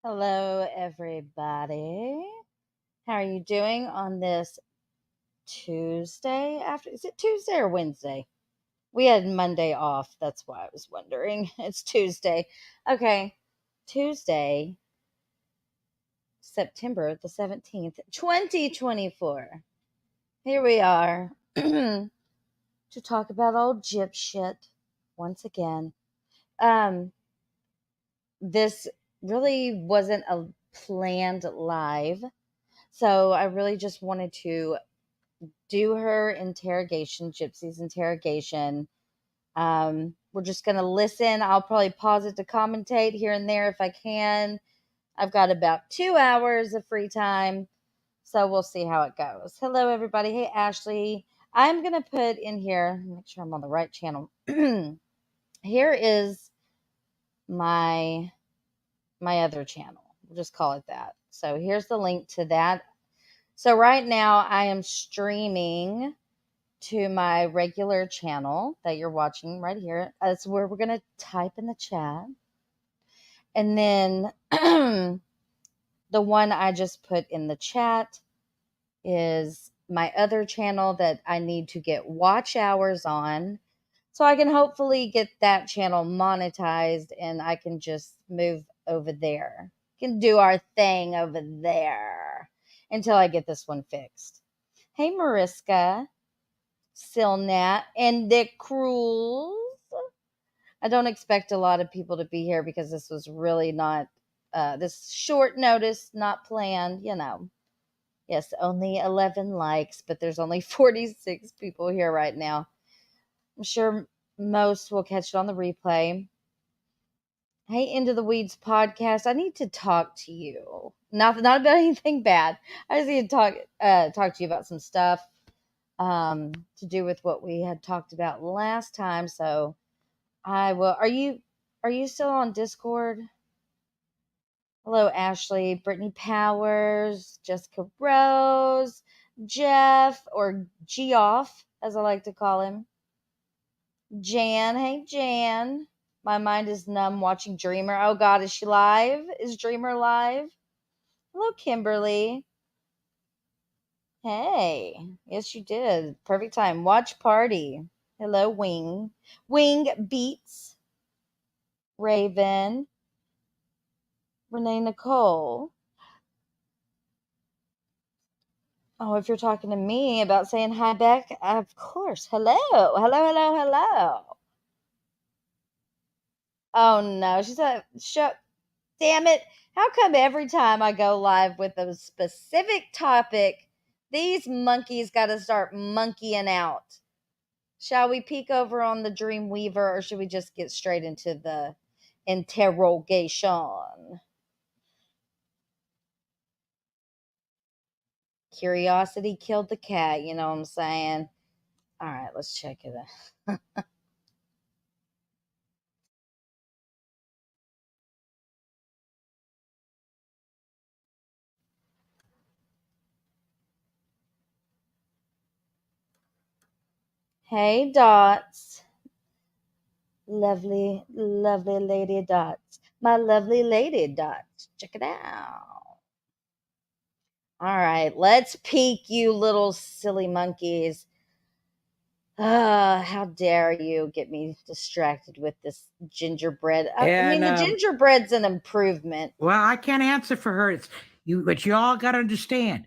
Hello, everybody. How are you doing on this Tuesday after? Is it Tuesday or Wednesday? We had Monday off. That's why I was wondering. It's Tuesday. Okay. Tuesday, September the 17th, 2024. Here we are to talk about old gyp shit once again. This really wasn't a planned live. So I really just wanted to do her interrogation, Gypsy's interrogation. We're just going to listen. I'll probably pause it to commentate here and there if I can. I've got about 2 hours of free time, so we'll see how it goes. Hello, everybody. Hey, Ashley. I'm going to put in here, make sure I'm on the right channel. Here is my other channel. We'll just call it that. So here's the link to that. So right now I am streaming to my regular channel that you're watching right here. That's where we're going to type in the chat. And then the one I just put in the chat is my other channel that I need to get watch hours on. So I can hopefully get that channel monetized and I can just move over there. Can do our thing over there until I get this one fixed. Hey, Mariska, Silnat, and the Cruels. I don't expect a lot of people to be here because this was really not, this short notice, not planned, you know. Yes, only 11 likes, but there's only 46 people here right now. I'm sure most will catch it on the replay. Hey, Into the Weeds podcast. I need to talk to you. Not about anything bad. I just need to talk to you about some stuff to do with what we had talked about last time. So I will. Are you still on Discord? Hello, Ashley, Brittany Powers, Jessica Rose, Jeff, or Geoff, as I like to call him. Jan, hey Jan. My mind is numb watching Dreamer. Oh God, is she live? Is Dreamer live? Hello, Kimberly. Hey, yes, you did. Perfect time. Watch party. Hello, Wing. Wing Beats. Raven. Renee Nicole. Oh, if you're talking to me about saying hi back, of course. Hello. Hello, hello, hello. Oh no, she said, damn it. How come every time I go live with a specific topic, these monkeys got to start monkeying out? Shall we peek over on the Dream Weaver or should we just get straight into the interrogation? Curiosity killed the cat, you know what I'm saying? All right, let's check it out. Hey, Dots. Lovely, lovely lady Dots. My lovely lady Dots. Check it out. All right, let's peek, you little silly monkeys. How dare you get me distracted with this gingerbread? I mean, the gingerbread's an improvement. Well, I can't answer for her. It's you, but you all got to understand.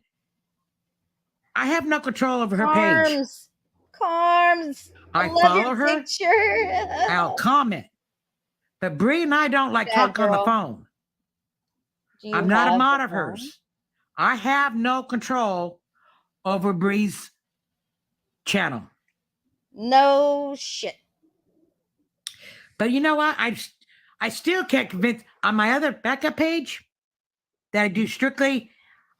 I have no control over her page. Carms, I love follow your her. picture. I'll comment. But Bree and I don't like Bad talking on the girl. phone. I'm not a mod of hers. I have no control over Bree's channel. No shit. But you know what? I still can't convince on my other backup page that I do strictly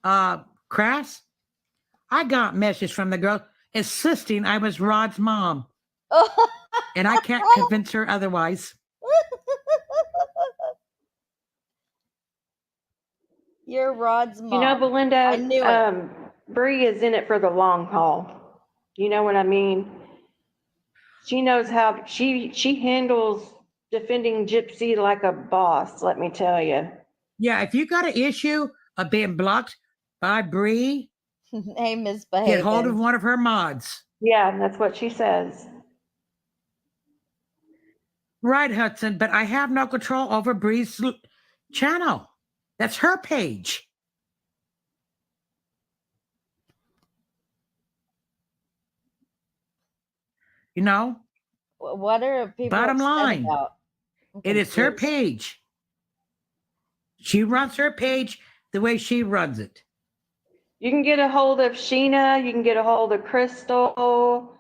crafts. I got messages from the girl insisting I was Rod's mom. And I can't convince her otherwise. You're Rod's mom. You know, Belinda, I knew it. Bree is in it for the long haul. You know what I mean? She knows how she handles defending Gypsy like a boss, let me tell you. Yeah, if you got an issue of being blocked by Bree, Hey, get misbehaving. hold of one of her mods. Yeah, that's what she says. Right, Hudson, but I have no control over Bree's channel. That's her page. You know, What are people bottom upset line, about? I'm it is her confused. page. She runs her page the way she runs it. You can get a hold of Sheena. You can get a hold of Crystal.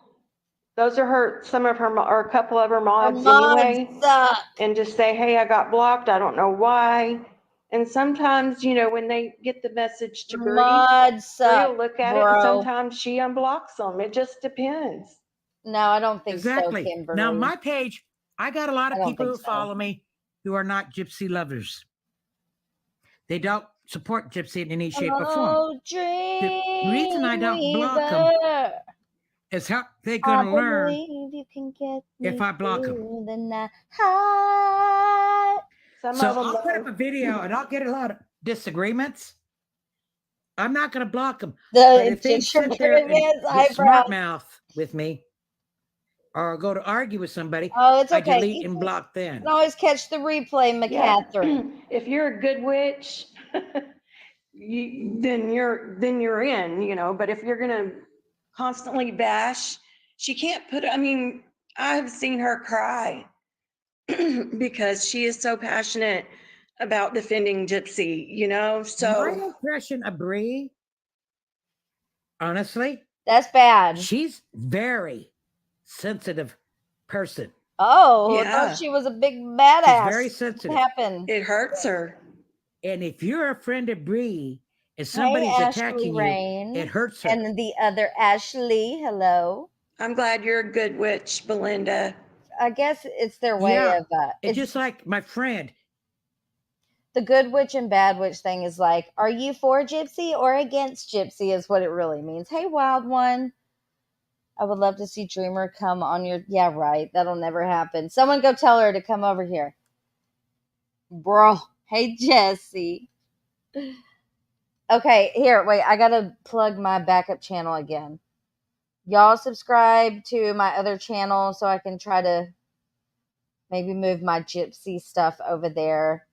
Those are some of her, or a couple of her Her mods mods anyway. suck. And just say, hey, I got blocked. I don't know why. And sometimes, when they get the message to Bree, Mods Bree suck, will look at it, and bro. sometimes she unblocks them. It just depends. No, I don't think so, Exactly. Kimberly. Now, my page, I got a lot I of don't people think who so. follow me who are not Gypsy lovers. They don't support Gypsy in any shape or form. Oh, The reason I don't block them Dreamweaver, is how they're I going to learn believe you can get if me I block them. through the night. Some So of them, I'll put up a video and I'll get a lot of disagreements. I'm not going to block them. But The if they Egyptian sit there and pyramids, get smart eyebrows. mouth with me or go to argue with somebody, Oh, it's I okay. delete You and block them. can always catch the replay, yeah, McCatherine. if you're a good witch, then you're in. But if you're gonna constantly bash, she can't put. I mean, I've seen her cry because she is so passionate about defending Gypsy. My So impression of Bree, honestly, That's bad. she's very sensitive person. Oh, I thought yeah, she was a big She's badass. very What sensitive. happened? it hurts her. And if you're a friend of Bree and Hey, somebody's Ashley attacking you, Rain. it hurts her. And the other Ashley, hello. I'm glad you're a good witch, Belinda. I guess it's their way Yeah. of It's it's just like my friend. the good witch and bad witch thing is like, are you for Gypsy or against Gypsy is what it really means. Hey, wild one. I would love to see Dreamer come on your. Yeah, right. That'll never happen. Someone go tell her to come over here. Bro. Hey, Jesse. Okay, here, wait. I got to plug my backup channel again. Y'all subscribe to my other channel so I can try to maybe move my Gypsy stuff over there.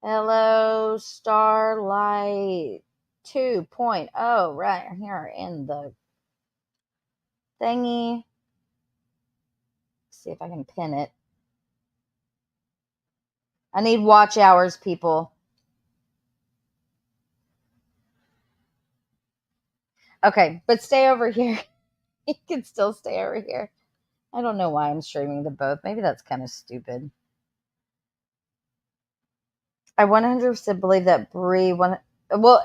Hello, Starlight 2.0, right here in the thingy. See if I can pin it. I need watch hours, people. Okay, but stay over here. You can still stay over here. I don't know why I'm streaming to both. Maybe that's kind of stupid. I 100% believe that Brie. Well,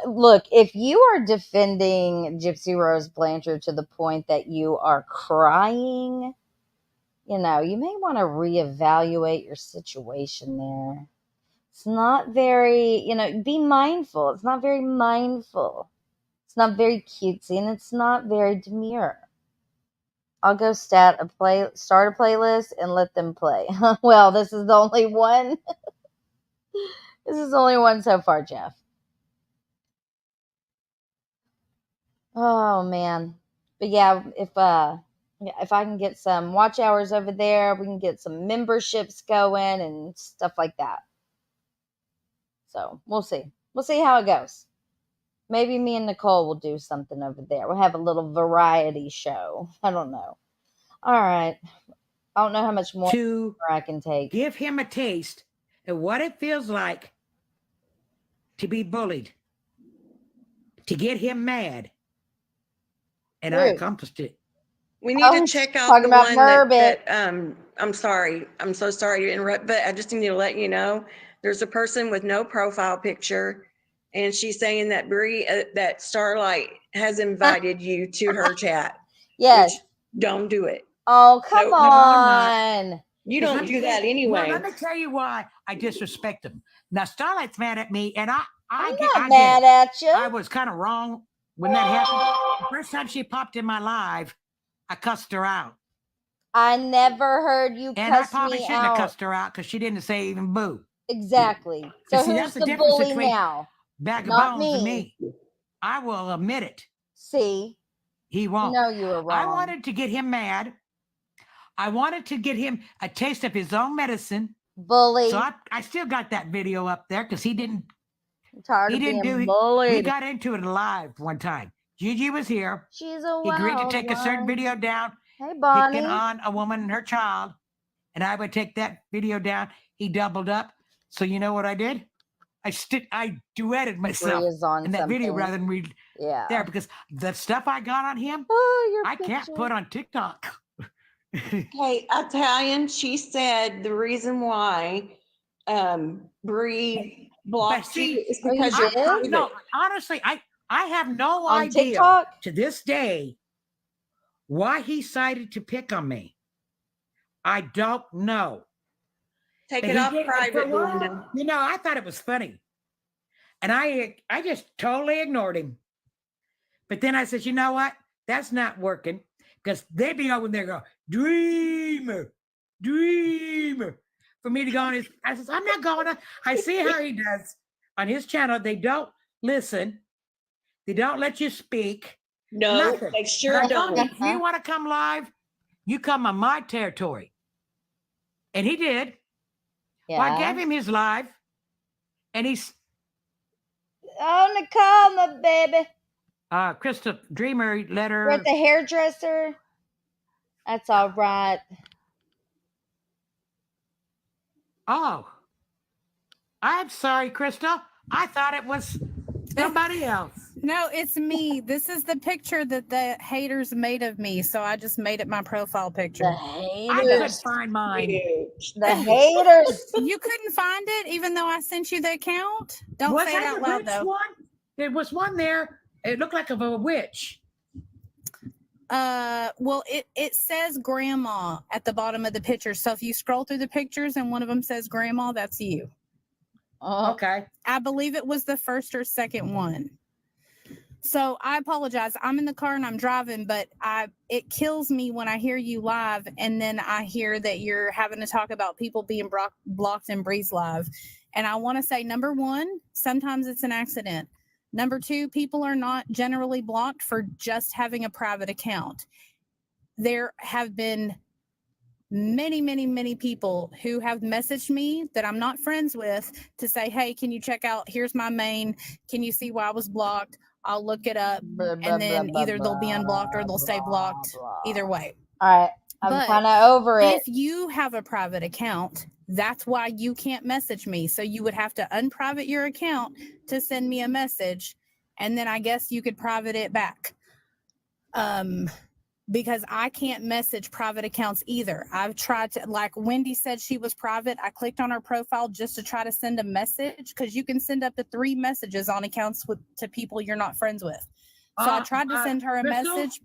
look, if you are defending Gypsy Rose Blanchard to the point that you are crying, you may want to reevaluate your situation there. It's not very, be mindful. It's not very mindful. It's not very cutesy, and it's not very demure. I'll go start a playlist and let them play. Well, this is the only one. This is the only one so far, Jeff. Oh man. But yeah, if I can get some watch hours over there, we can get some memberships going and stuff like that. So we'll see. We'll see how it goes. Maybe me and Nicole will do something over there. We'll have a little variety show. I don't know. All right. I don't know how much more To I can take. give him a taste of what it feels like to be bullied, to get him mad. And I True. accomplished it. We need Oh, to check out talking the about one Murbit. I'm sorry. I'm so sorry to interrupt, but I just need to let you know there's a person with no profile picture, and she's saying that Bree, that Starlight has invited you to her chat. Yes. Which, don't do it. Oh, come No, on. no, you Because don't let do me that tell- anyway. No, let me tell you why I disrespect him. Now, Starlight's mad at me, and I I'm get not mad it. at you. I was kind of wrong when that happened. The first time she popped in my live, I cussed her out. I never heard you And I cuss probably me shouldn't have out. cussed her out because she didn't say even boo. Exactly. And So see, who's that's the the difference bully between now? Bag of Not Bones and me. me. I will admit it. See, He you won't. know you were I wrong. wanted to get him mad. I wanted to get him a taste of his own medicine. Bully. So I still got that video up there because I'm tired he of didn't being we bullied. got into it live one time. Gigi was here. She's a He agreed to wild take a certain one. video down, Hey, picking Bonnie. on a woman and her child, and I would take that video down. He doubled up. So you know what I did? I duetted Bree myself is on in that video something. rather than read Yeah. there because the stuff I got on him, Oh, your I can't picture. put on TikTok. Hey, Italian, she said the reason why Bree But blocked see, you is Oh, you because you're did? private. no, honestly, I have no On idea TikTok? to this day why he decided to pick on me. I don't know. Take But it he off did, and for a private, while, Belinda. you know, I thought it was funny. And I just totally ignored him. But then I said, you know what? That's not working. Because they'd be over there going, dreamer, dreamer. For me to go on his, I says, I'm not going to. I see how he does on his channel. They don't listen. They don't let you speak. No, Nothing. they And sure I told him, don't. if you want to come live, you come on my territory. And he did. Yeah. Well, I gave him his live. And he's Oh, Nicole, my baby. Krista Dreamer let We're at her. the hairdresser. That's all right. Oh, I'm sorry, Krista. I thought it was somebody else. No, it's me. This is the picture that the haters made of me, so I just made it my profile The picture. I couldn't haters. find mine. Huge. The haters. You couldn't find it, even though I sent you the account? Don't Was say it that out the loud, witch though. one? There was one there. It looked like of a witch. Well, it says grandma at the bottom of the picture. So if you scroll through the pictures and one of them says grandma, that's you. Okay. I believe it was the first or second one. So I apologize. I'm in the car and I'm driving, but it kills me when I hear you live and then I hear that you're having to talk about people being blocked in Breeze Live. And I want to say, number one, sometimes it's an accident. Number two, people are not generally blocked for just having a private account. There have been many, many, many people who have messaged me that I'm not friends with to say, hey, can you check out? Here's my main. Can you see why I was blocked? I'll look it up. And then either they'll be unblocked or they'll stay blocked. Either way. All right. I'm But kind of over it. If you have a private account, that's why you can't message me. So you would have to unprivate your account to send me a message. And then I guess you could private it back. Because I can't message private accounts either. I've tried to, like Wendy said, she was private. I clicked on her profile just to try to send a message because you can send up to 3 messages on accounts to people you're not friends with. So I tried to send her a Crystal, message.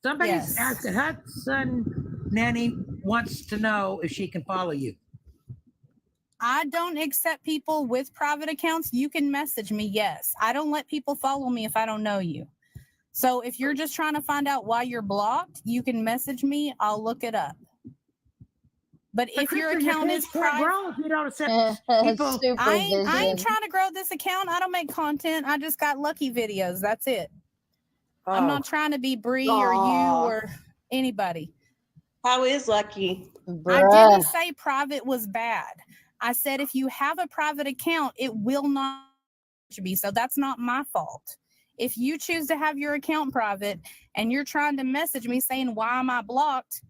Somebody's Yes. asking, Hudson Nanny wants to know if she can follow you. I don't accept people with private accounts. You can message me, yes. I don't let people follow me if I don't know you. So if you're just trying to find out why you're blocked, you can message me. I'll look it up. But if your account is private, you don't accept people. I ain't trying to grow this account. I don't make content. I just got lucky videos. That's it. I'm not trying to be Bree or you or anybody. How is Lucky? I didn't say private was bad. I said if you have a private account, it will not be. So that's not my fault. If you choose to have your account private and you're trying to message me saying, why am I blocked?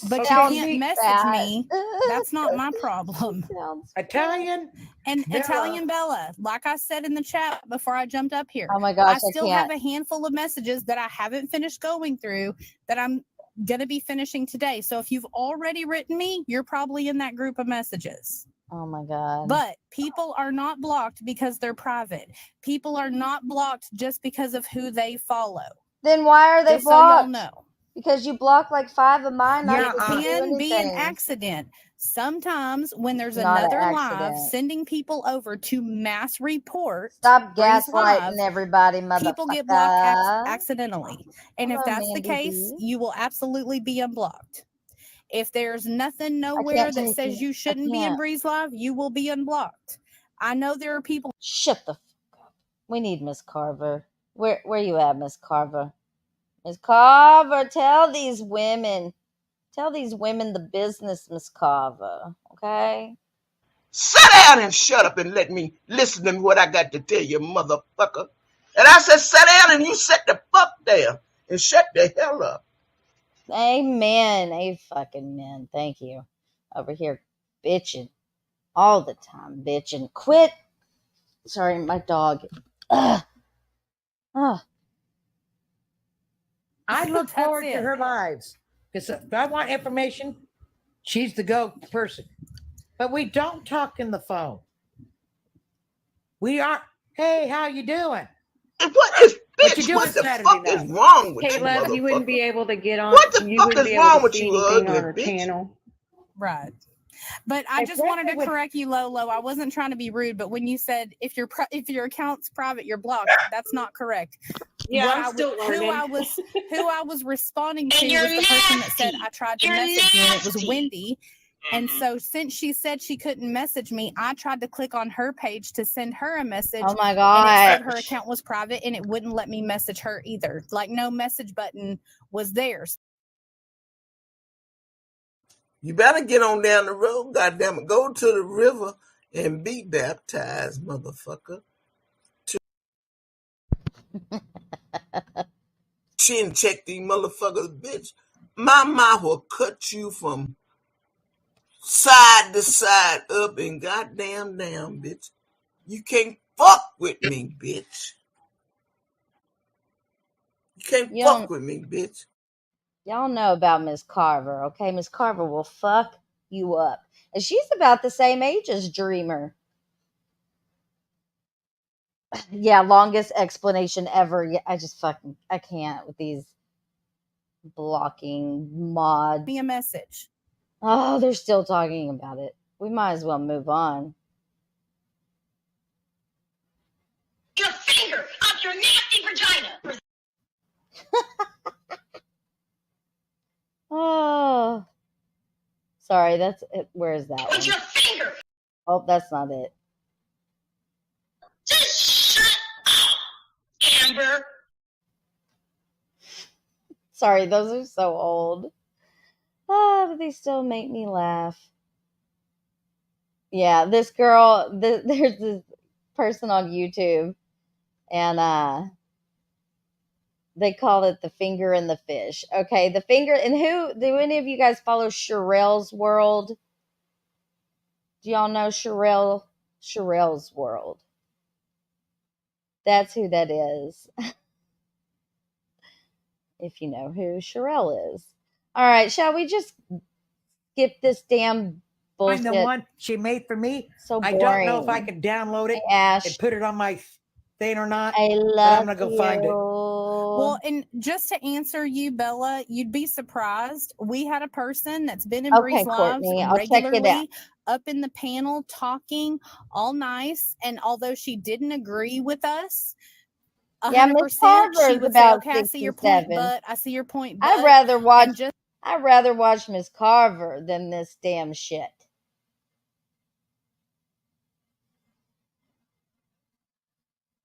But you can't message me. That's not my problem. Italian. And Bella. Italian Bella, like I said in the chat before I jumped up here. Oh my gosh, I still have a handful of messages that I haven't finished going through that I'm going to be finishing today. So if you've already written me, you're probably in that group of messages. Oh my God. But people are not blocked because they're private. People are not blocked just because of who they follow. Then why are they just blocked? So y'all know. Because you blocked like 5 of mine. It can be an accident. Sometimes when there's another live sending people over to mass report. Stop gaslighting everybody, motherfucker. People get blocked accidentally. And if that's the case, you will absolutely be unblocked. If there's nothing nowhere that take says it. you I shouldn't be in can't. Breeze Live, you will be unblocked. I know there are people. Shut the fuck up. We need Miss Carver. Where you at, Miss Carver? Miss Carver, tell these women the business, Miss Carver. Okay? Sit down and shut up and let me listen to what I got to tell you, motherfucker. And I said, sit down and you sit the fuck down and shut the hell up. Amen. A fucking man. Thank you. Over here bitching. All the time bitching. Quit. Sorry, my dog. Ugh. Oh, I look That's forward to it. her lives because if I want information, she's the go person. But we don't talk in the phone. We are, hey, how you doing? And what is, What you bitch, doing what the Saturday fuck is night? wrong with Hey, you, love, you wouldn't motherfucker? be able to get on. What the You fuck wouldn't is be able wrong to with see you, anything ugly on her bitch? channel. Right. But I just wanted to Especially with- correct you, Lolo. I wasn't trying to be rude, but when you said if your account's private, you're blocked, that's not correct. Yeah, What I'm still learning. who I was responding to was the person that said I tried to message you, and it was Wendy. And so since she said she couldn't message me, I tried to click on her page to send her a message. oh my And it god. said her account was private, and it wouldn't let me message her either. Like no message button was there. You better get on down the road, goddamn it. Go to the river and be baptized, motherfucker. Chin check these motherfuckers, bitch. My mouth will cut you from side to side, up and goddamn down, bitch. You can't fuck with me, bitch. You can't You fuck don't, with me, bitch. y'all know about Miss Carver, okay? Miss Carver will fuck you up. And she's about the same age as Dreamer. Yeah, longest explanation ever. Yeah, I can't with these blocking mods. Me a message. Oh, they're still talking about it. We might as well move on. Your finger up your nasty vagina. Oh, sorry. That's it. Where is that one? With your finger. Oh, that's not it. Just shut up, Amber. Sorry, those are so old. Oh, but they still make me laugh. Yeah, this girl, there's this person on YouTube, and they call it the finger and the fish. Okay, the finger, and who, do any of you guys follow Sherelle's World? Do y'all know Sherelle's World? That's who that is. If you know who Sherelle is. All right, shall we just skip this damn Find bullshit? the one she made for me. So I boring. don't know if I can download it Hey, Ash, and put it on my thing or not. I But I'm love gonna go you. find it. Well, and just to answer you, Bella, you'd be surprised. We had a person that's been in Okay, Breeze Lives Courtney, I'll check it out. regularly up in the panel talking all nice. And although she didn't agree with us, Yeah, Miss 100%, she Carver's would say, about okay, I see your point, 67. but I see your point, but. I'd rather watch. And just I'd rather watch Miss Carver than this damn shit.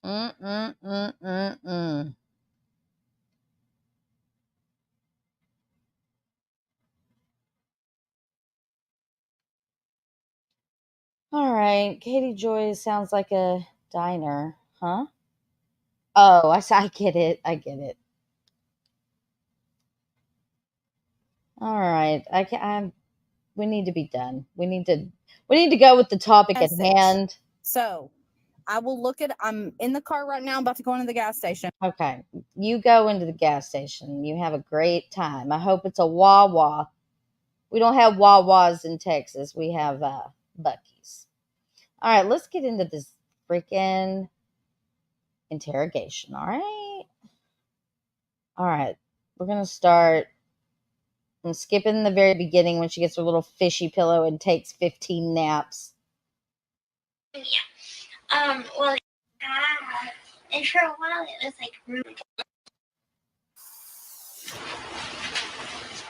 Mm. All right, Katie Joy sounds like a diner, huh? Oh, I get it. I get it. All right, we need to be done. We need to go with the topic at message. hand. So I will look at, I'm in the car right now, about to go into the gas station. Okay, you go into the gas station. You have a great time. I hope it's a Wawa. We don't have Wawas in Texas. We have Buc-ee's. All right, let's get into this freaking interrogation. All right. We're gonna start. I'm skipping the very beginning when she gets her little fishy pillow and takes 15 naps. Yeah. Well, and for a while it was like really.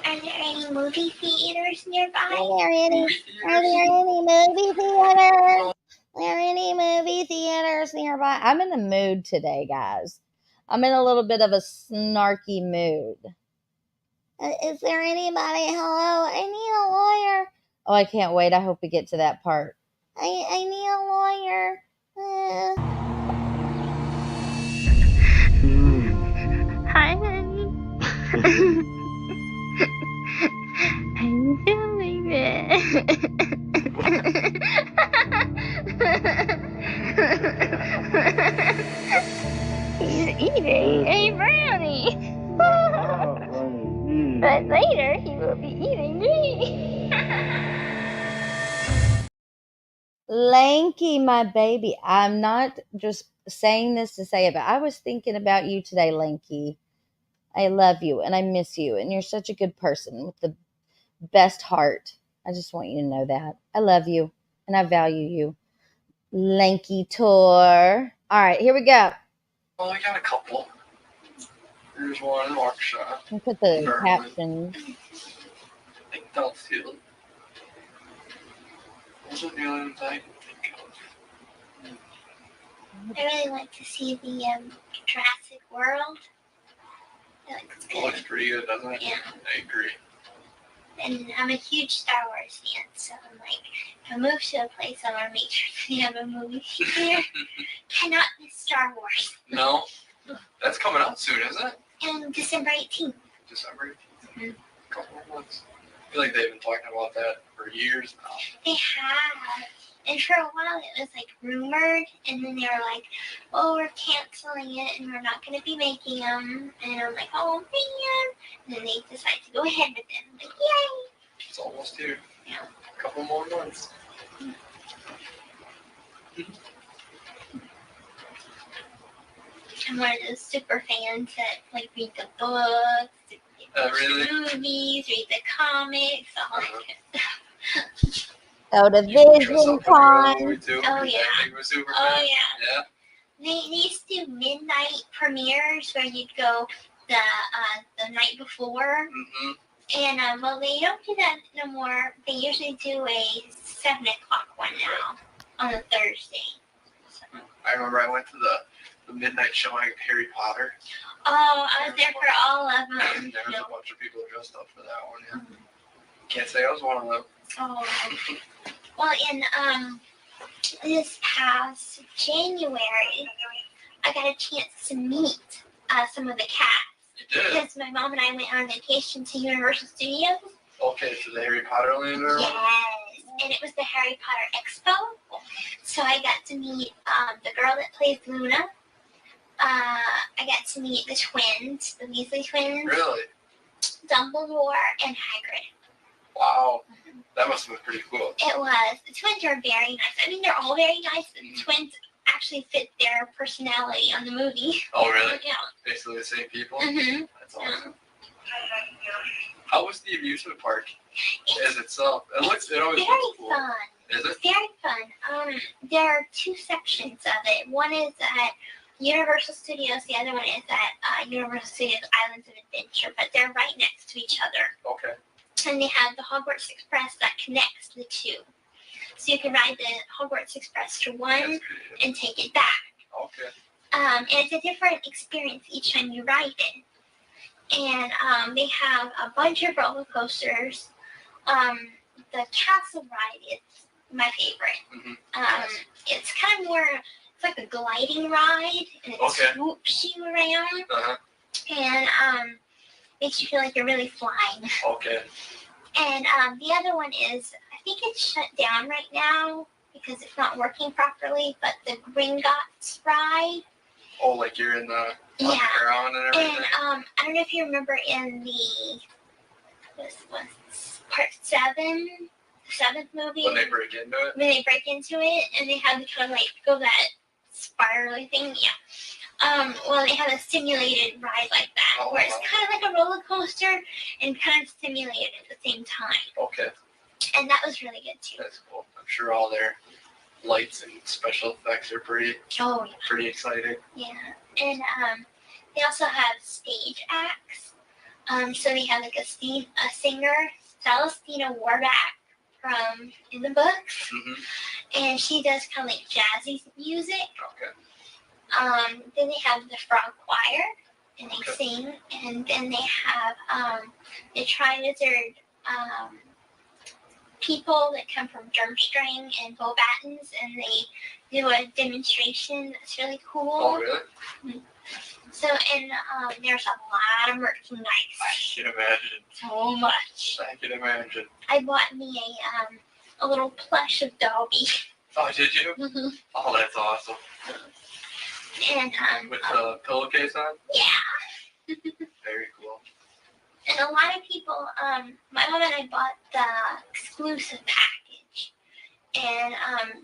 And there any movie theaters nearby? Are there any Movie Are theaters? there any movie theaters? Are there any movie theaters nearby? I'm in the mood today, guys. I'm in a little bit of a snarky mood. Is there anybody? Hello, I need a lawyer. Oh, I can't wait. I hope we get to that part. I need a lawyer. Hi, honey. I'm feeling He's eating a brownie. But later he will be eating me. Lanky, my baby. I'm not just saying this to say it, but I was thinking about you today, Lanky. I love you and I miss you, and you're such a good person with the best heart. I just want you to know that. I love you and I value you. Lanky tour. All right, here we go. Well, we got a couple. Here's one workshop. I'll put the Maryland. captions. I think they'll feel it. Those are the only ones I can think of. I really like to see the Jurassic World. I think it's It good. looks pretty good, doesn't it? Yeah. I agree. And I'm a huge Star Wars fan, so I'm like, if I move to a place, I want to make sure they have a movie theater. Cannot miss Star Wars. No? That's coming out soon, isn't it? And December 18th. December 18th. Mhm. Couple more months. I feel like they've been talking about that for years now. They have. And for a while, it was like rumored, and then they were like, "Oh, we're canceling it, and we're not going to be making them." And I'm like, "Oh man!" And then they decided to go ahead with it. I'm like, "Yay!" It's almost here. Yeah. A couple more months. I'm one of those super fans that like read the books, watch Really? the movies, read the comics, all that good stuff. Go to You dress Vision up when you're in a Con. movie too? Oh, You're yeah. that big of a super Oh fan? yeah. Yeah? They used to do midnight premieres where you'd go the night before. Mm-hmm. And well, they don't do that no more. They usually do a 7 o'clock one now on a Thursday. So. I remember I went to the midnight showing of Harry Potter. Oh, I was there for all of them. There was a bunch of people dressed up for that one. Yeah. Can't say I was one of them. Oh, well, in this past January, I got a chance to meet some of the cast. You did? Because my mom and I went on vacation to Universal Studios. Okay, to the Harry Potter land or Yes, and it was the Harry Potter Expo. So I got to meet the girl that plays Luna. I got to meet the twins, the Weasley twins, Really? Dumbledore, and Hagrid. Wow. That must have been pretty cool. It was. The twins are very nice. I mean, they're all very nice. The twins actually fit their personality on the movie. Oh, really? Yeah. Basically the same people? Mm-hmm. That's awesome. How was the amusement park as itself? It always Very looks cool. fun. Is it? Very fun. There are two sections of it. One is at Universal Studios. The other one is at Universal Studios Islands of Adventure. But they're right next to each other. Okay. And they have the Hogwarts Express that connects the two. So you can ride the Hogwarts Express to one That's good. and take it back. Okay. And it's a different experience each time you ride it. And they have a bunch of roller coasters. The castle ride is my favorite. Mm-hmm. It's kind of more, it's like a gliding ride, and it Okay. swoops you around, Uh-huh. and makes you feel like you're really flying. Okay. And the other one is, I think it's shut down right now because it's not working properly, but the Gringotts ride. Oh, like you're in the Yeah. underground and everything? And I don't know if you remember in the this was part 7, the 7th movie, When they break into it? when they break into it and they have to kind of like go that spirally thing. Yeah. Well, they have a simulated ride like that, Oh, where it's wow. kind of like a roller coaster and kind of simulated at the same time. Okay. And that was really good too. That's cool. I'm sure all their lights and special effects are pretty Oh, exciting. yeah. And they also have stage acts. So they have like a singer, Celestina Warback from in the books, and she does kind of like jazzy music. Okay. Then they have the frog choir, and they Okay. sing, and then they have the Tri-Wizard people that come from Durmstrang and Bobatons, and they do a demonstration that's really cool. Oh, really? So, and there's a lot of merchandise. I can imagine. So much. I can imagine. I bought me a little plush of Dobby. Oh, did you? Mm-hmm. Oh, that's awesome. And With the pillowcase on? yeah. Very cool. And a lot of people, my mom and I bought the exclusive package, and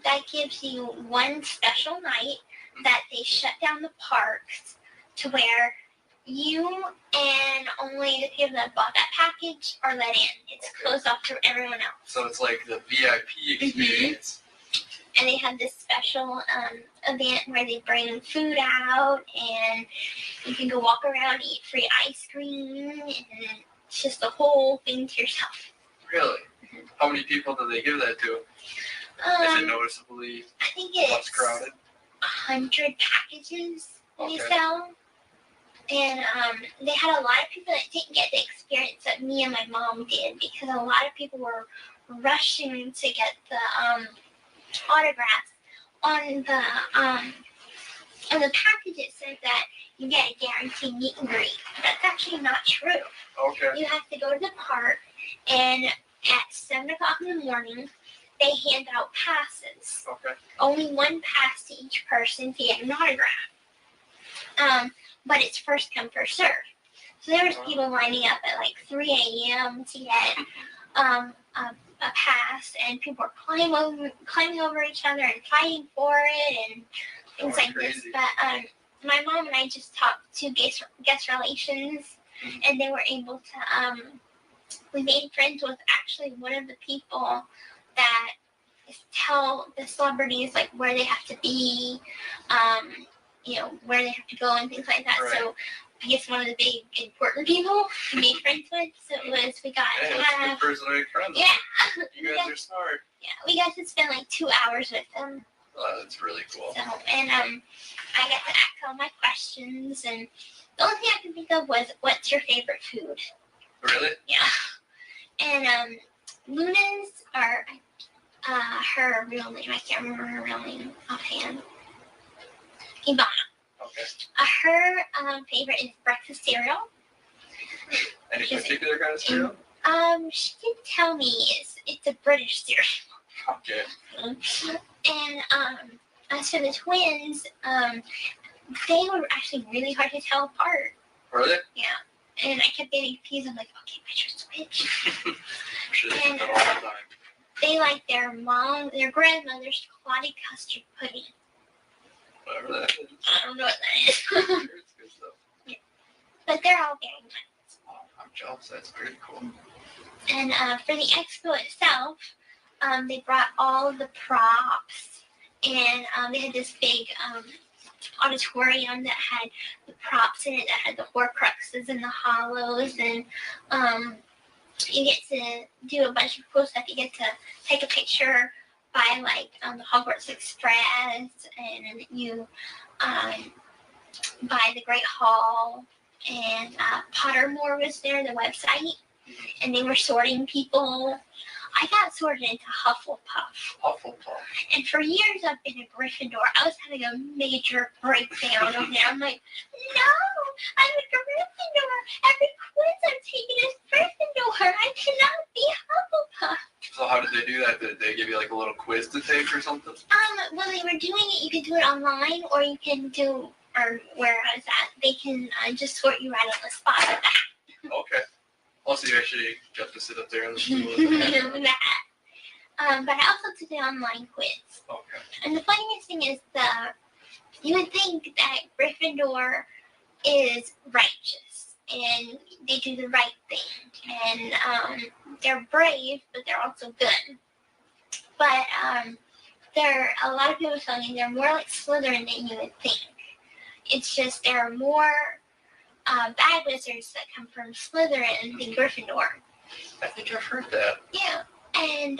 that gives you one special night that they shut down the parks to where you and only the people that bought that package are let in. It's closed off to everyone else. So it's like the VIP experience. And they have this special event where they bring food out, and you can go walk around, eat free ice cream, and it's just the whole thing to yourself. Really? How many people do they give that to? Is it noticeably I think less it's crowded? 100 packages they Okay. sell. And they had a lot of people that didn't get the experience that me and my mom did, because a lot of people were rushing to get the autographs. On the package it said that you get a guaranteed meet and greet. That's actually not true. Okay. You have to go to the park, and at 7 o'clock in the morning, they hand out passes. Okay. Only one pass to each person to get an autograph. But it's first come, first serve. So there was people lining up at like 3 a.m. to get a pass, and people were climbing over each other and fighting for it and things like this. Crazy. But my mom and I just talked to guest relations, and they were able to. We made friends with actually one of the people that tell the celebrities like where they have to be, where they have to go and things like that. Right. So I guess one of the big important people we made friends with. So we got Hey, to that's a have. good person to make friends with. Yeah. You guys are smart. Yeah, we got to spend like 2 hours with them. Oh, that's really cool. So, and I got to ask all my questions, and the only thing I could think of was, what's your favorite food? Really? Yeah. And Luna's, or her real name, I can't remember her real name offhand. Ivana. Okay. Her favorite is breakfast cereal. Any particular kind of cereal? She did tell me it's a British cereal. Okay. And as for the twins, they were actually really hard to tell apart. Really? Yeah. And I kept getting confused. I'm like, okay, which was which? I'm sure they And do that all the time. they like their grandmother's clotted custard pudding. Whatever that is. I don't know what that is. I'm sure it's good stuff. But they're all very nice. Oh, I'm jealous. That's pretty cool. And for the expo itself, they brought all of the props, and they had this big auditorium that had the props in it, that had the Horcruxes and the Hollows, and you get to do a bunch of cool stuff. You get to take a picture by like the Hogwarts Express, and you by the Great Hall, and Pottermore was there, the website, and they were sorting people. I got sorted into Hufflepuff. Hufflepuff. And for years I've been a Gryffindor. I was having a major breakdown over there. I'm like, no, I'm a Gryffindor. Every quiz I'm taking is Gryffindor. I cannot be Hufflepuff. So how did they do that? Did they give you like a little quiz to take or something? When they were doing it, you could do it online, or you can do, or where I was at, they can just sort you right on the spot with that. Okay. Also, you actually got to sit up there on the stool. Okay. But I also took the online quiz. And the funniest thing is you would think that Gryffindor is righteous and they do the right thing, and they're brave, but they're also good. But a lot of people telling me they're more like Slytherin than you would think. It's just they're more bad wizards that come from Slytherin and Gryffindor. I think I've heard that. Yeah, and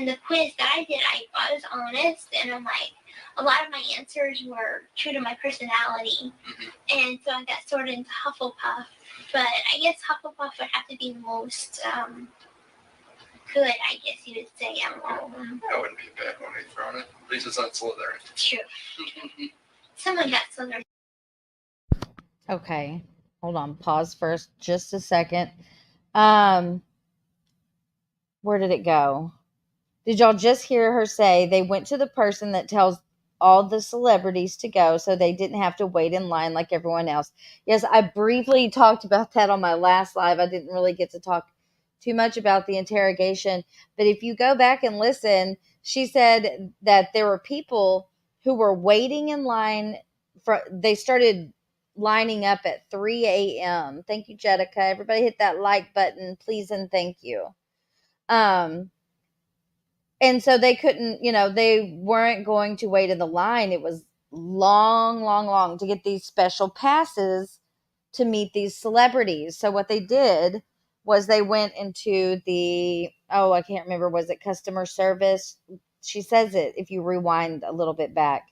the quiz that I did, I was honest, and I'm like, a lot of my answers were true to my personality, and so I got sorted into Hufflepuff. But I guess Hufflepuff would have to be the most good, I guess you would say. That wouldn't be a bad one to throw it. At least it's not Slytherin. True. Someone got Slytherin. Okay, hold on. Pause first, just a second. Where did it go? Did y'all just hear her say they went to the person that tells all the celebrities to go so they didn't have to wait in line like everyone else? Yes, I briefly talked about that on my last live. I didn't really get to talk too much about the interrogation, but if you go back and listen, she said that there were people who were waiting in line they started lining up at 3 a.m. Thank you, Jetica. Everybody hit that like button, please, and thank you. And so they couldn't, they weren't going to wait in the line. It was long to get these special passes to meet these celebrities. So what they did was they went into I can't remember, was it customer service? She says it if you rewind a little bit back.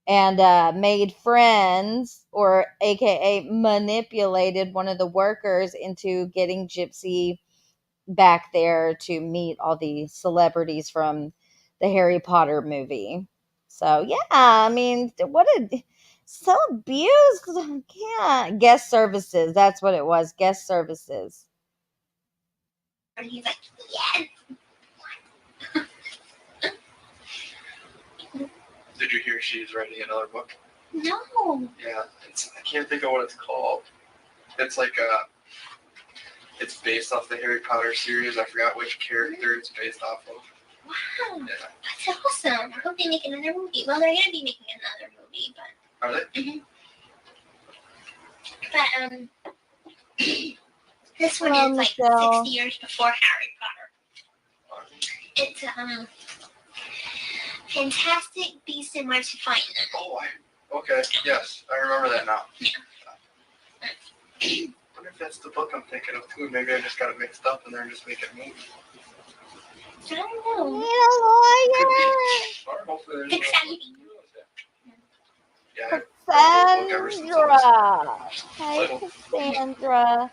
And made friends, or AKA manipulated one of the workers into getting Gypsy back there to meet all the celebrities from the Harry Potter movie. So yeah, I mean, so abused. Yeah, guest services. That's what it was. Guest services. And he's like, yes. Did you hear she's writing another book? No. Yeah, I can't think of what it's called. It's like it's based off the Harry Potter series. I forgot which character it's based off of. Wow. Yeah. That's awesome. I hope they make another movie. Well, they're going to be making another movie, but. Are they? Mm-hmm. But this one is like Michelle. 60 years before Harry Potter. It's Fantastic Beasts and Where to Find Them. Oh, okay. Yes, I remember that now. Yeah. I wonder if that's the book I'm thinking of too. Maybe I just got it mixed up and they're just making a movie. I don't know. Or hopefully there's Exciting. Yeah, I've read the book ever since I was Hi, little. Cassandra.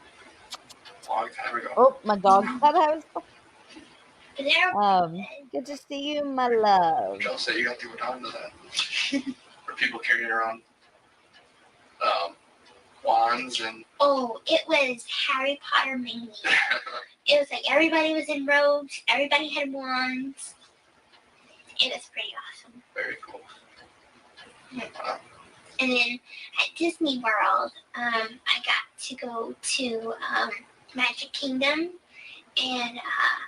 Long time ago. Oh, my dog thought I was. But they're Good to see you, my love. I'll say you got to go down to that. Or people carrying around wands and. Oh, it was Harry Potter mania. It was like everybody was in robes, everybody had wands. It was pretty awesome. Very cool. And then at Disney World, I got to go to Magic Kingdom, and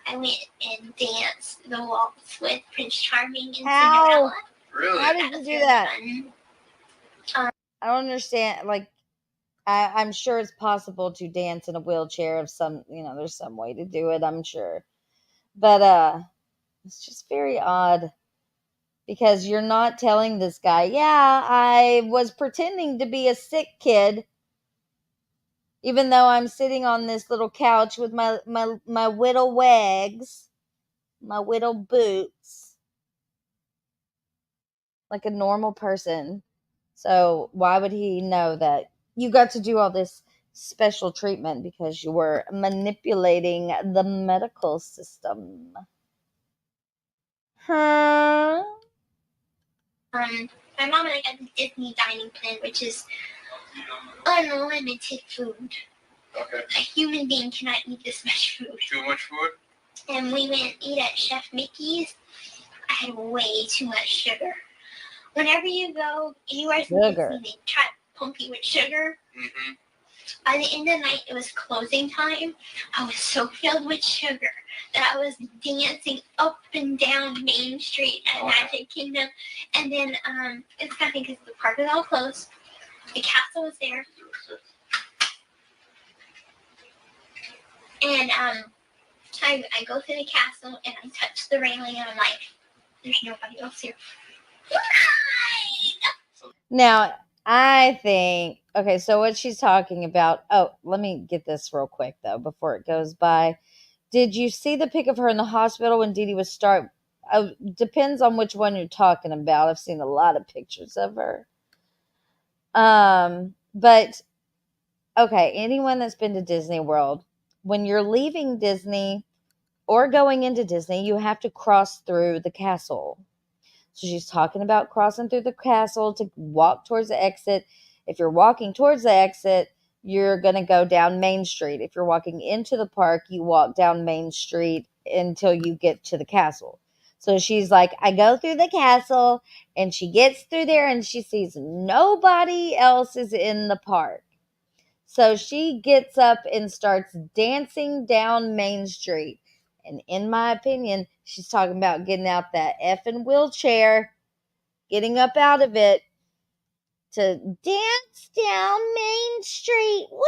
I went and danced the waltz with Prince Charming and Cinderella. Really? How did you do that? I don't understand. Like, I'm sure it's possible to dance in a wheelchair if there's some way to do it, I'm sure. But it's just very odd because you're not telling this guy, yeah, I was pretending to be a sick kid, even though I'm sitting on this little couch with my whittle wags, my whittle boots, like a normal person. So why would he know that you got to do all this special treatment because you were manipulating the medical system? Huh? My mom and I got the Disney dining plan, which is unlimited food. Okay. A human being cannot eat this much food. Too much food? And we went eat at Chef Mickey's. I had way too much sugar. Whenever you go anywhere in Disney, they try to pump you with sugar. Mm-hmm. By the end of the night, it was closing time. I was so filled with sugar that I was dancing up and down Main Street at Magic Kingdom. And then it's funny because the park was all closed. The castle was there. And I go through the castle and I touch the railing and I'm like, there's nobody else here. Now, I think Okay, so what she's talking about. Oh, let me get this real quick though before it goes by. Did you see the pic of her in the hospital when Dee Dee was depends on which one you're talking about. I've seen a lot of pictures of her. But okay, anyone that's been to Disney World, when you're leaving Disney or going into Disney, you have to cross through the castle. So she's talking about crossing through the castle to walk towards the exit. If you're walking towards the exit, you're going to go down Main Street. If you're walking into the park, you walk down Main Street until you get to the castle. So she's like, I go through the castle, and she gets through there and she sees nobody else is in the park. So she gets up and starts dancing down Main Street. And in my opinion, she's talking about getting out that effing wheelchair, getting up out of it to dance down Main Street. Woo!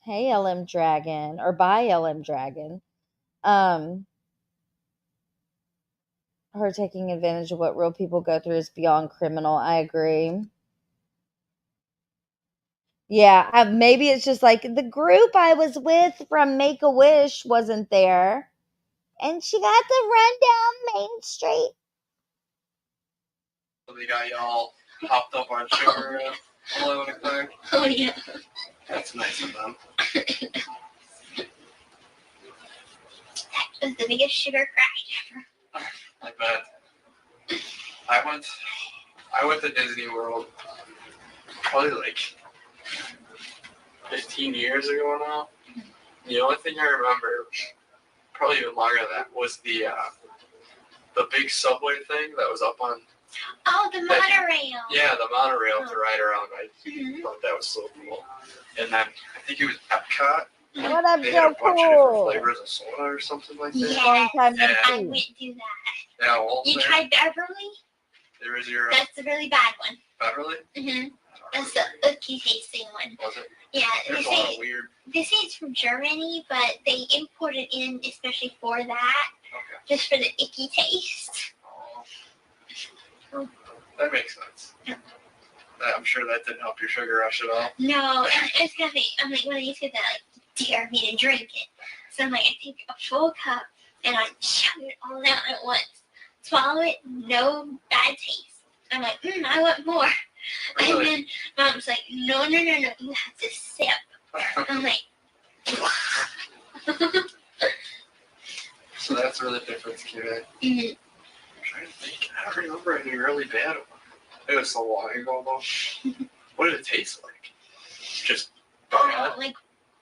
Hey, LM Dragon, or bye, LM Dragon. Her taking advantage of what real people go through is beyond criminal. I agree. Yeah, maybe it's just like the group I was with from Make-A-Wish wasn't there. And she got to run down Main Street. They got y'all hopped up on sugar at 11 o'clock. Oh, yeah. That's nice of them. That was the biggest sugar crash ever. I bet. I went to Disney World probably like 15 years ago now. The only thing I remember, probably even longer than that, was the big subway thing that was up on. Oh, the monorail. Yeah, the monorail to ride around. I thought that was so cool. And then I think it was Epcot. What up, They had a so bunch of different cool? flavors of soda or something like that. Yeah, Long time no Yeah. I see. went do that. Yeah, well, You tried Beverly? there was your That's a really bad one. Beverly. That's the icky tasting one. Was it? Yeah, There's a lot of weird. they say it's from Germany, but they import it in especially for that, Okay. just for the icky taste. Oh, that makes sense. I'm sure that didn't help your sugar rush at all. No, it's gonna be. I'm like one of these kids that like dare me to drink it. So I'm like, I take a full cup and I chug it all out at once. Swallow it, no bad taste. I'm like, I want more. Really? And then Mom's like, no, you have to sip. I'm like, So that's where the difference came in. I'm trying to think. I don't remember any really bad one. It was so long ago though. What did it taste like? Just bad, like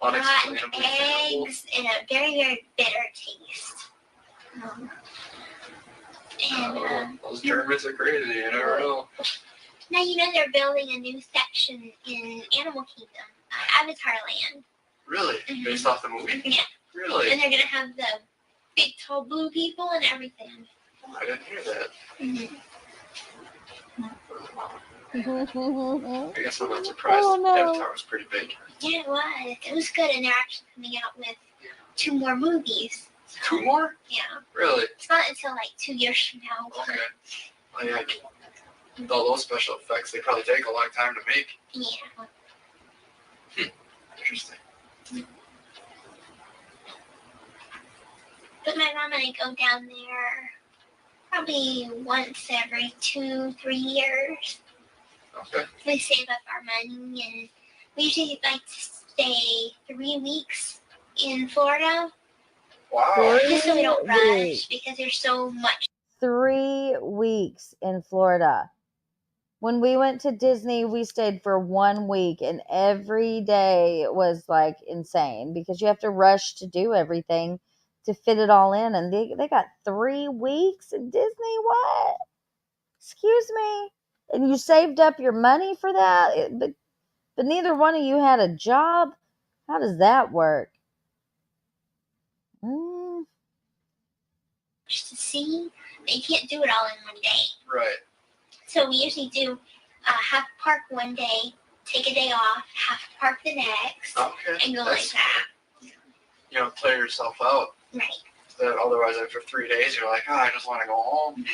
rotten unexplainably terrible. eggs and a very, very bitter taste. Those Germans are crazy. You never know. Now you know they're building a new section in Animal Kingdom, Avatar Land. Really? Based off the movie? Yeah. Really? And they're gonna have the big tall blue people and everything. I didn't hear that. I guess I'm not surprised. Oh, no. Avatar was pretty big. Yeah, it was. It was good, and they're actually coming out with 2 more movies. 2 more? Yeah. Really? It's not until like 2 years from now. Okay. Well, yeah, all those special effects, they probably take a long time to make. Yeah. Interesting. But my mom and I go down there probably once every 2-3 years. Okay. We save up our money, and we usually like to stay 3 weeks in Florida. Wow. Just so we don't 3 rush weeks. because there's so much. 3 weeks in Florida. When we went to Disney, we stayed for 1 week, and every day was like insane because you have to rush to do everything to fit it all in. And they got 3 weeks in Disney. What? Excuse me? And you saved up your money for that? But neither one of you had a job? How does that work? To see, but you can't do it all in one day. Right. So we usually do half park one day, take a day off, half park the next, Okay. and go like that. You know, play yourself out. Right. That otherwise, after 3 days, you're like, I just want to go home.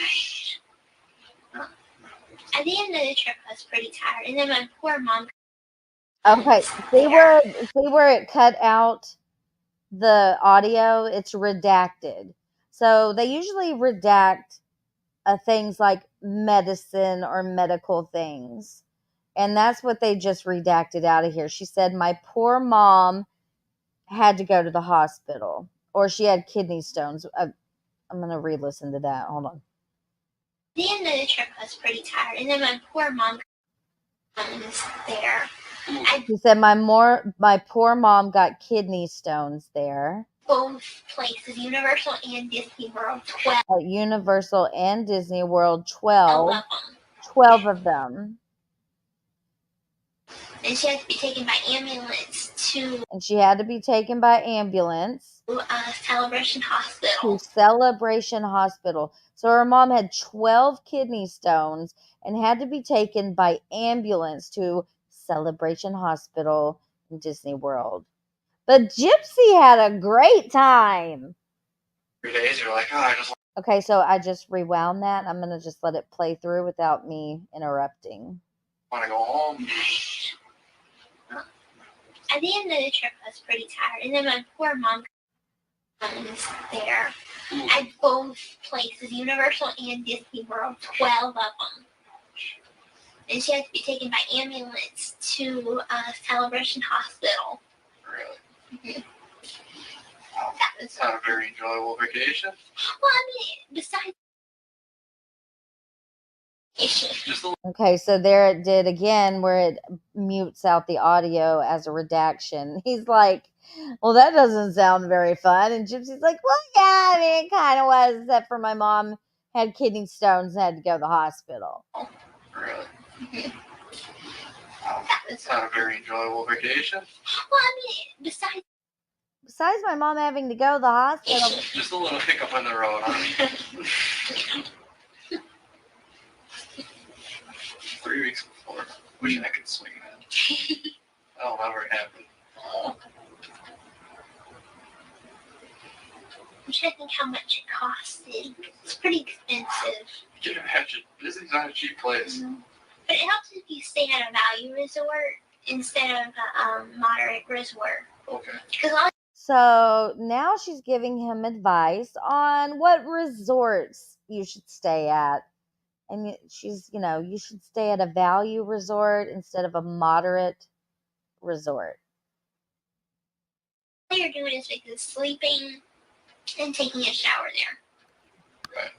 At the end of the trip, I was pretty tired, and then my poor mom. Okay, see there. where it cut out the audio? It's redacted. So they usually redact things like medicine or medical things. And that's what they just redacted out of here. She said, my poor mom had to go to the hospital, or she had kidney stones. I'm going to re-listen to that. Hold on. At the end of the trip, I was pretty tired, and then my poor mom was there. She said, my poor mom got kidney stones there. Both places, Universal and Disney World, 12. At Universal and Disney World, 12 of them. And she had to be taken by ambulance to Celebration Hospital. So her mom had 12 kidney stones and had to be taken by ambulance to Celebration Hospital in Disney World. But Gypsy had a great time. 3 days, you're like, oh, I just Okay, so I just rewound that. I'm going to just let it play through without me interrupting. want to go home. At the end of the trip, I was pretty tired, and then my poor mom was there. At both places, Universal and Disney World, 12 of them. And she had to be taken by ambulance to Celebration Hospital. Really? Mm-hmm. Wow. It's not a very enjoyable vacation. Well, I mean, besides. Just a Okay, so there it did again where it mutes out the audio as a redaction. He's like, well, that doesn't sound very fun. And Gypsy's like, well, yeah, I mean, it kind of was, except for my mom had kidney stones and had to go to the hospital. Really? Mm-hmm. Wow. It's not a very enjoyable vacation. Well, I mean, Besides my mom having to go to the hospital. Just a little hiccup on the road, huh? 3 weeks before. Wishing I could swing that. That'll never happen. I'm trying to think how much it costed. It's pretty expensive. You can imagine. Disney's not a cheap place. Mm-hmm. But it helps if you stay at a value resort instead of a moderate resort. Okay. So now she's giving him advice on what resorts you should stay at. And she's, you should stay at a value resort instead of a moderate resort. All you're doing is basically sleeping and taking a shower there. Right.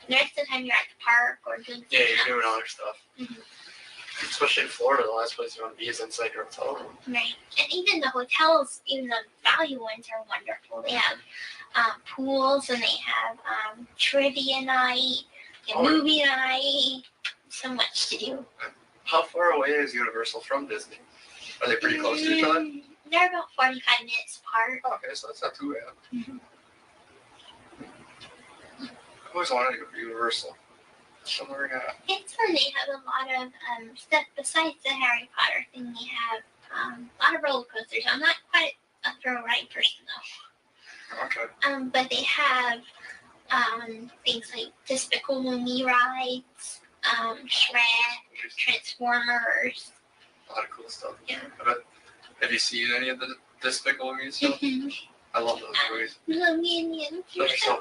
The rest of the time you're at the park or doing Yeah, you're doing other stuff. Mm-hmm. Especially in Florida, the last place you want to be is inside your hotel room. Right. And even the hotels, even the value ones, are wonderful. They have pools and they have trivia night, movie night. So much to do. How far away is Universal from Disney? Are they pretty close to each other? They're about 45 minutes apart. Okay, so that's not too bad. Mm-hmm. I always wanted to go to Universal. Somewhere got. It's fun. They have a lot of stuff besides the Harry Potter thing. They have a lot of roller coasters. I'm not quite a thrill ride person though. Okay. But they have things like Despicable Me rides, Shrek, Transformers. A lot of cool stuff. Yeah. Have you seen any of the Despicable Me stuff? Mm-hmm. I love those movies. The Minions. They're so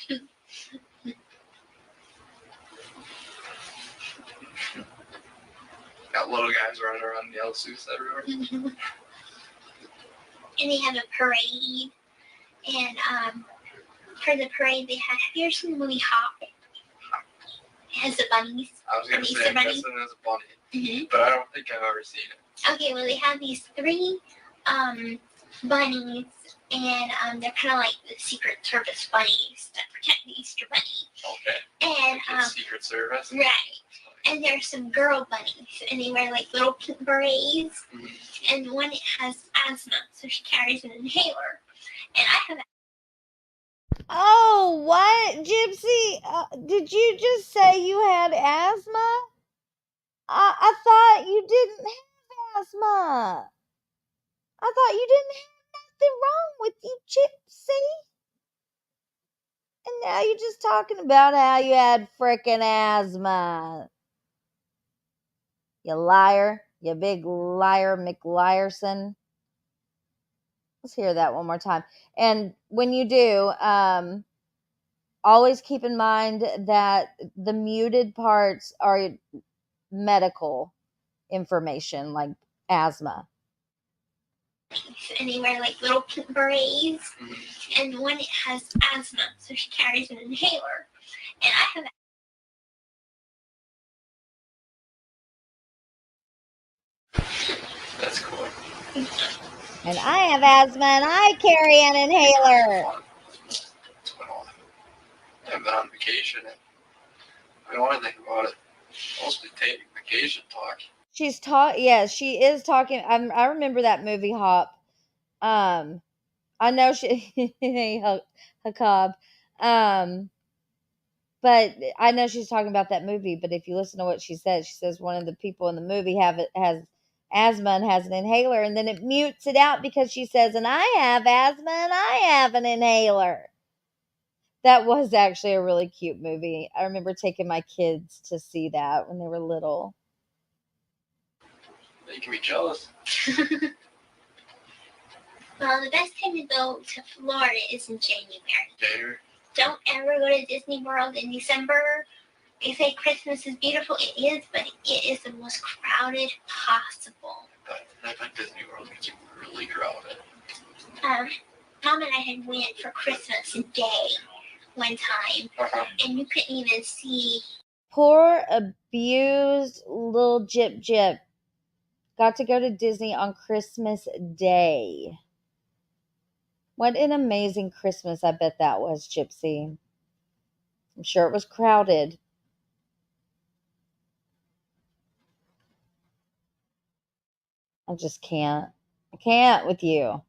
cute. Got little guys running around in yellow suits everywhere. Mm-hmm. And they have a parade. And for the parade, they have you ever seen the movie Hop? It has the bunnies. I was going to say, I'm guessing it's a bunny. Mm-hmm. But I don't think I've ever seen it. Okay, well, they have these 3 bunnies, and they're kind of like the Secret Service bunnies that protect the Easter Bunny. Okay. And Like Secret Service. right. And there's some girl bunnies, and they wear like little pink berets. Mm-hmm. And one has asthma, so she carries an inhaler. And I have. Oh, what, Gypsy? Did you just say you had asthma? I thought you didn't have asthma. I thought you didn't have nothing wrong with you, Gypsy. And now you're just talking about how you had frickin' asthma. You liar. You big liar, McLiarson. Let's hear that one more time. And when you do, always keep in mind that the muted parts are medical information, like asthma. And they wear like little berets, and one has asthma, so she carries an inhaler. And I have That's cool. And I have asthma and I carry an inhaler. Well, I've been on vacation. And I don't want to think about it. Mostly taking vacation talk. She's yes, she is talking. I remember that movie Hop. I know she Hakab. But I know she's talking about that movie. But if you listen to what she says one of the people in the movie has asthma and has an inhaler, and then it mutes it out because she says, "And I have asthma and I have an inhaler." That was actually a really cute movie. I remember taking my kids to see that when they were little. You can be jealous. Well, the best time to go to Florida is in January. January. Don't ever go to Disney World in December. They say Christmas is beautiful. It is, but it is the most crowded possible. I bet Disney World gets really crowded. Mom and I had went for Christmas Day one time, and you couldn't even see. Poor abused little Gyp got to go to Disney on Christmas Day. What an amazing Christmas I bet that was, Gypsy. I'm sure it was crowded. I just can't. I can't with you.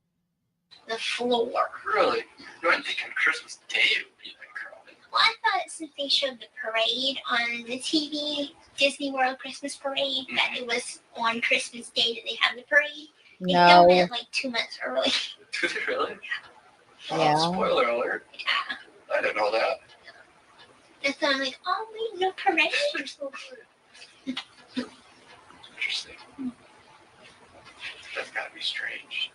The floor. Really? You wouldn't think on Christmas Day it would be that crowded. Well, I thought since they showed the parade on the TV, Disney World Christmas Parade, that it was on Christmas Day that they have the parade. They filmed it like 2 months early. Did they really? Yeah. Spoiler alert. Yeah. I didn't know that. And so I'm like, oh, wait, no parade. Interesting. That's gotta be strange.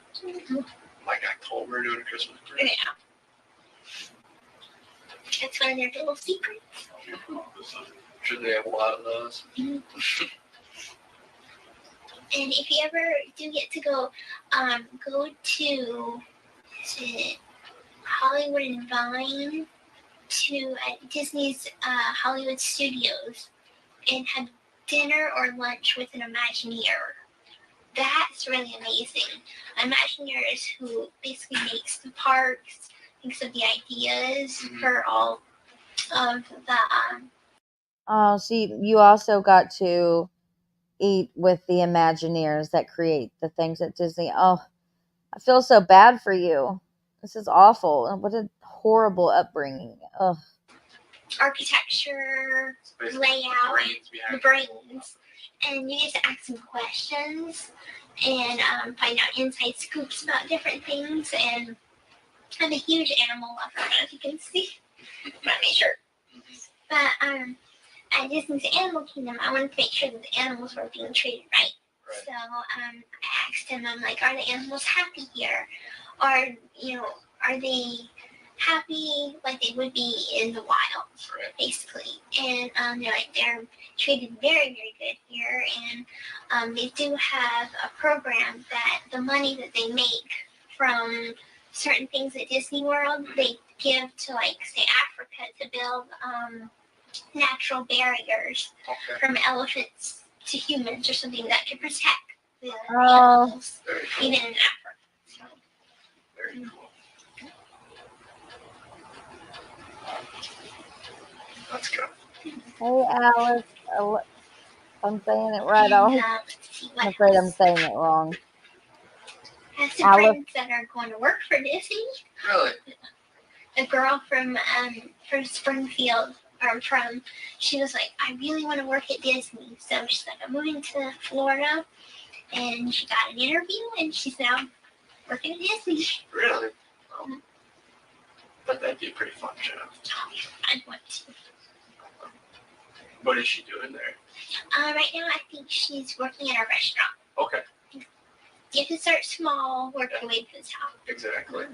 Like October doing a Christmas parade. Yeah. That's one of their little secrets. Should they have a lot of those? And if you ever do get to go to Hollywood and Vine to Disney's Hollywood Studios and have dinner or lunch with an Imagineer. That's really amazing. Imagineer is who basically makes the parks, thinks of the ideas for all of the. Oh, so you also got to eat with the Imagineers that create the things at Disney. Oh, I feel so bad for you. This is awful. What a horrible upbringing. Ugh. Architecture, layout, the brains. And you get to ask some questions and find out inside scoops about different things. And I'm a huge animal lover, I don't know if you can see my shirt. But at Disney's Animal Kingdom, I wanted to make sure that the animals were being treated right. So I asked him, I'm like, are the animals happy here? Or, are they happy like they would be in the wild, basically? And they're like, they're treated very, very good here. And they do have a program that the money that they make from certain things at Disney World, they give to, like, say, Africa to build natural barriers from elephants to humans or something that could protect the animals, even in Africa. So. Very cool. Let's go. Hey, Alice. I'm saying it right. I'm afraid I'm saying it wrong. I have some friends that are going to work for Disney. Really? A girl from Springfield, she was like, I really want to work at Disney. So she's like, I'm moving to Florida. And she got an interview, and she's now working at Disney. Really? But that'd be a pretty fun job. I'd want to. What is she doing there? Right now, I think she's working at a restaurant. Okay. You have to start small, work your way to the top. Exactly.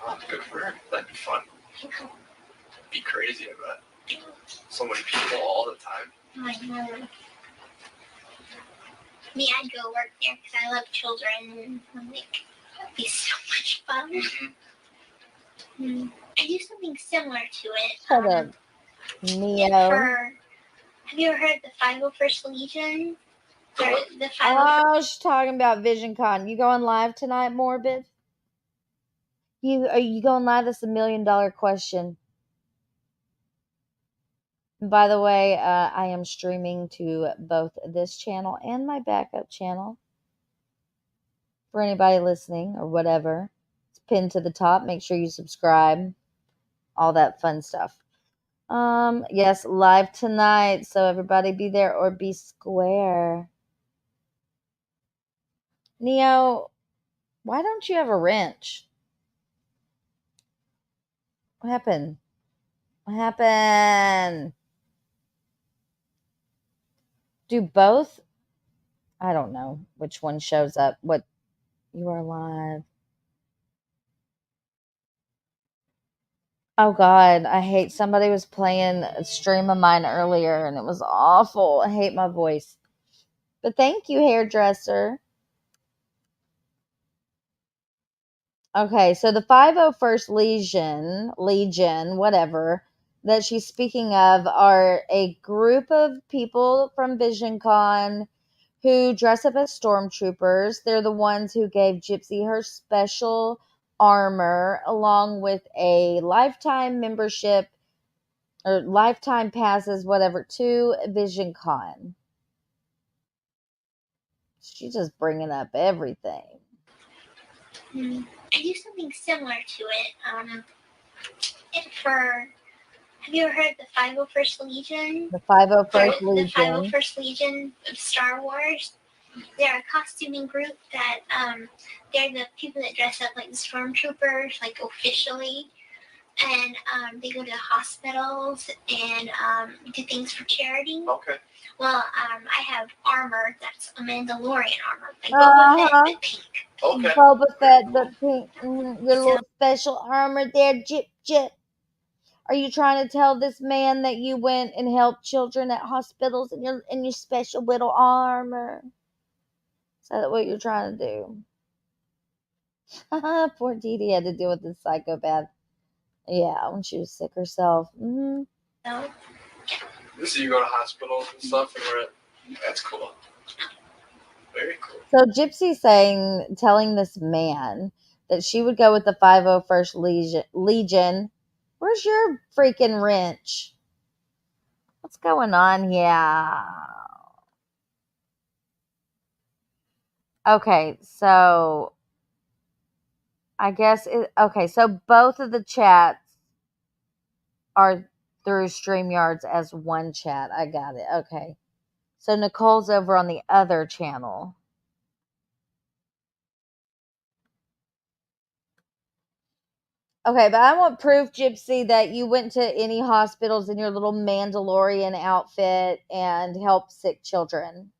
Oh, good for her. That'd be fun. Be crazy, I bet. So many people all the time. I know. Me, I'd go work there because I love children. I'm like, that'd be so much fun. Mm-hmm. I do something similar to it. Shut up, Neo. Have you ever heard of the 501st Legion? Or the 501st. Oh, she's talking about VisionCon. You going live tonight, Morbid? Are you going live? That's $1 million question. By the way, I am streaming to both this channel and my backup channel. For anybody listening or whatever, it's pinned to the top. Make sure you subscribe. All that fun stuff. Yes, live tonight. So everybody be there or be square. Neo, why don't you have a wrench? What happened? What happened? Do both? I don't know which one shows up. What? You are live. Oh God, I hate. Somebody was playing a stream of mine earlier and it was awful. I hate my voice. But thank you, hairdresser. Okay, so the 501st Legion, whatever, that she's speaking of are a group of people from VisionCon who dress up as stormtroopers. They're the ones who gave Gypsy her special armor along with a lifetime membership or lifetime passes, whatever, to VisionCon. She's just bringing up everything. I do something similar to it. Have you ever heard of the 501st Legion? The 501st The Legion. 501st Legion of Star Wars. They're a costuming group that they're the people that dress up like the stormtroopers, like officially, and they go to hospitals and do things for charity. Okay. Well, I have armor that's a Mandalorian armor, like Boba Fett, but pink. Okay. Boba Fett, Very but pink. Your little special armor there, Gyp. Are you trying to tell this man that you went and helped children at hospitals in your special little armor? Is that what you're trying to do? Poor Dee Dee had to deal with this psychopath. Yeah, when she was sick herself. No. So you go to hospitals and stuff, and that's cool. Very cool. So Gypsy's telling this man that she would go with the 501st Legion. Where's your freaking wrench? What's going on here? Okay, so I guess so both of the chats are through StreamYards as one chat. I got it. Okay. So Nicole's over on the other channel. Okay, but I want proof, Gypsy, that you went to any hospitals in your little Mandalorian outfit and helped sick children.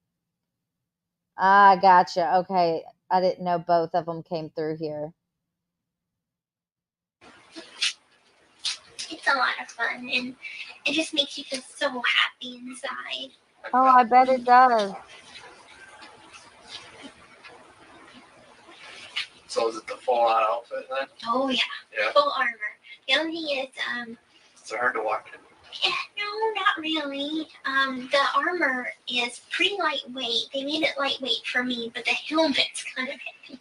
Ah, gotcha. Okay. I didn't know both of them came through here. It's a lot of fun, and it just makes you feel so happy inside. Oh, I bet it does. So is it the full-on outfit then? Oh yeah, Yeah. full armor. The only thing is, It's hard to walk in. yeah, no, not really. The armor is pretty lightweight. They made it lightweight for me, but the helmet's kind of heavy.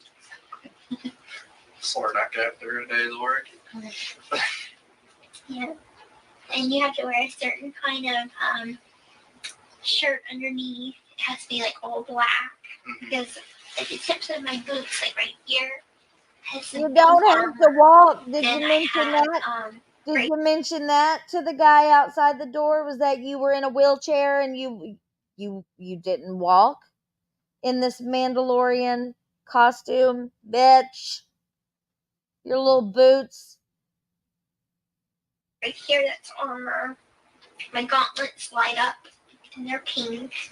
Sore neck after a day's work. Yeah, and you have to wear a certain kind of shirt underneath. It has to be like all black because like the tips of my boots, like right here, has some You don't pink have armor. to walk. Did Then you I mention have, that? Did right. you mention that to the guy outside the door? Was that you were in a wheelchair and you didn't walk in this Mandalorian costume, bitch? Your little boots. Right here, that's armor. My gauntlets light up and they're pink.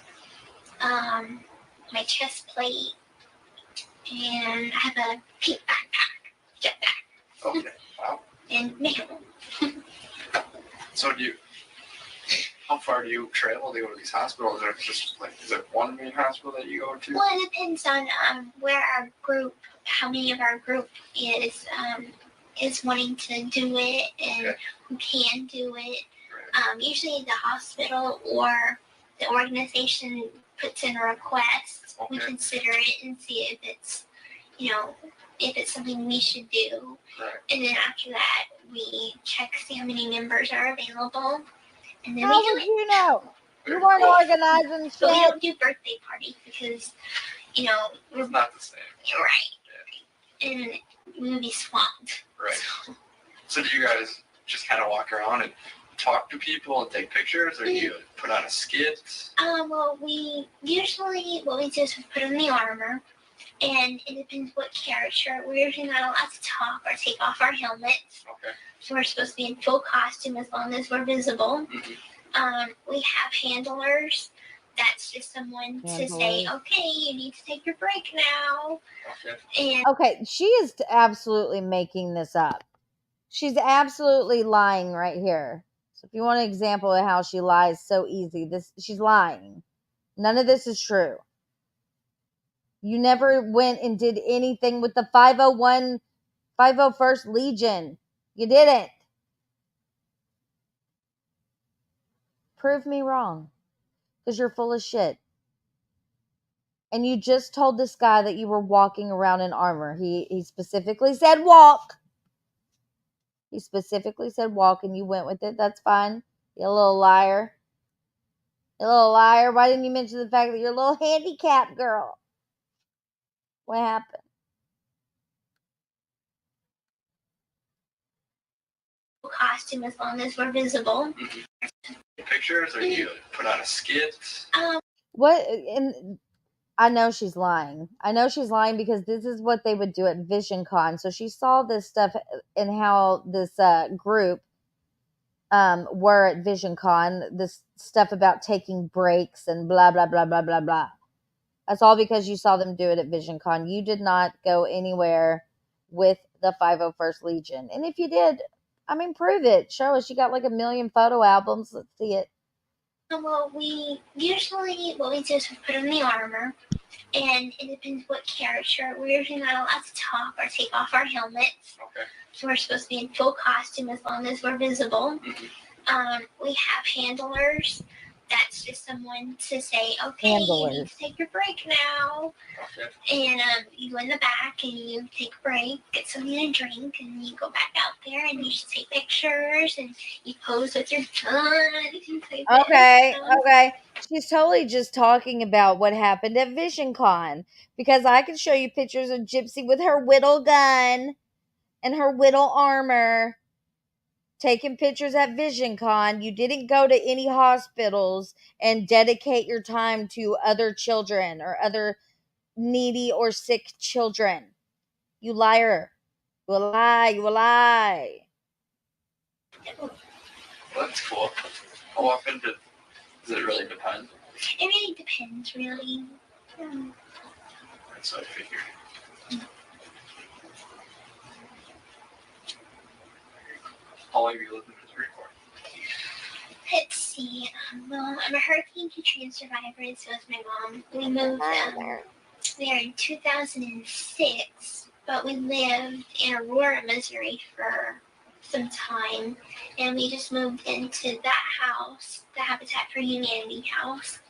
My chest plate, and I have a pink backpack, jetpack. Okay. Wow. And mail. So how far do you travel to go to these hospitals? Or just like, is it one main hospital that you go to? Well, it depends on where our group, how many of our group is wanting to do it and who can do it. Right. Usually the hospital or the organization puts in a request. We consider it and see if it's, if it's something we should do. Right. And then after that, we check see how many members are available. And then How we do would it. you know? Very You weren't cool. organizing But we shit. don't do birthday parties because, we're It's not the same. right. And we would be swamped. Right. So do you guys just kind of walk around and talk to people and take pictures, or do you put on a skit? Well, we usually, what we do is we put on the armor, and it depends what character. We're usually not allowed to talk or take off our helmets. Okay. So we're supposed to be in full costume as long as we're visible. Mm-hmm. We have handlers. That's just someone to say, okay, you need to take your break now. Okay. And Okay, she is absolutely making this up. She's absolutely lying right here. So if you want an example of how she lies so easy, she's lying. None of this is true. You never went and did anything with the 501st Legion. You didn't. Prove me wrong. Because you're full of shit. And you just told this guy that you were walking around in armor. He specifically said walk. He specifically said walk, and you went with it. That's fine. You little liar. You little liar. Why didn't you mention the fact that you're a little handicapped girl? What happened? costume as long as we're visible. Mm-hmm. Pictures, or do you put on a skit? What? And I know she's lying. I know she's lying because this is what they would do at VisionCon. So she saw this stuff and how this group were at VisionCon. This stuff about taking breaks and blah, blah, blah, blah, blah, blah. That's all because you saw them do it at VisionCon. You did not go anywhere with the 501st Legion. And if you did, I mean, prove it. Show us. You got like 1 million photo albums. Let's see it. Well, we usually, what we do is we put on the armor, and it depends what character. We're usually not allowed to talk or take off our helmets. Okay. So we're supposed to be in full costume as long as we're visible. Mm-hmm. We have handlers. That's just someone to say, okay, Handlers. you need to take your break now. Okay. And you go in the back and you take a break, get something to drink, and you go back out there and you just take pictures and you pose with your gun. Okay. She's totally just talking about what happened at VisionCon because I can show you pictures of Gypsy with her whittle gun and her whittle armor taking pictures at VisionCon. You didn't go to any hospitals and dedicate your time to other children or other needy or sick children. You liar. You will lie. You will lie. Well, that's cool. How often does it really depend? It really depends, really. That's what I figured. How long have you lived in Missouri for? Let's see. Well, I'm a Hurricane Katrina survivor, and so is my mom. We moved there in 2006, but we lived in Aurora, Missouri for some time, and we just moved into that house, the Habitat for Humanity house,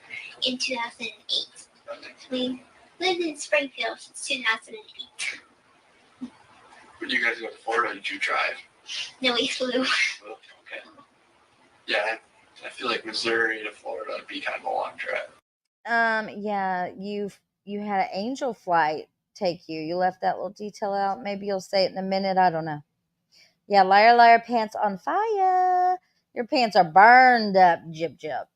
in 2008. So we lived in Springfield since 2008. When you guys go to Florida, did you drive? No, we flew. Okay. Yeah, I feel like Missouri to Florida would be kind of a long trip. Yeah, you had an angel flight take you. You left that little detail out. Maybe you'll say it in a minute. I don't know. Yeah, liar, liar, pants on fire. Your pants are burned up, Jip Jip.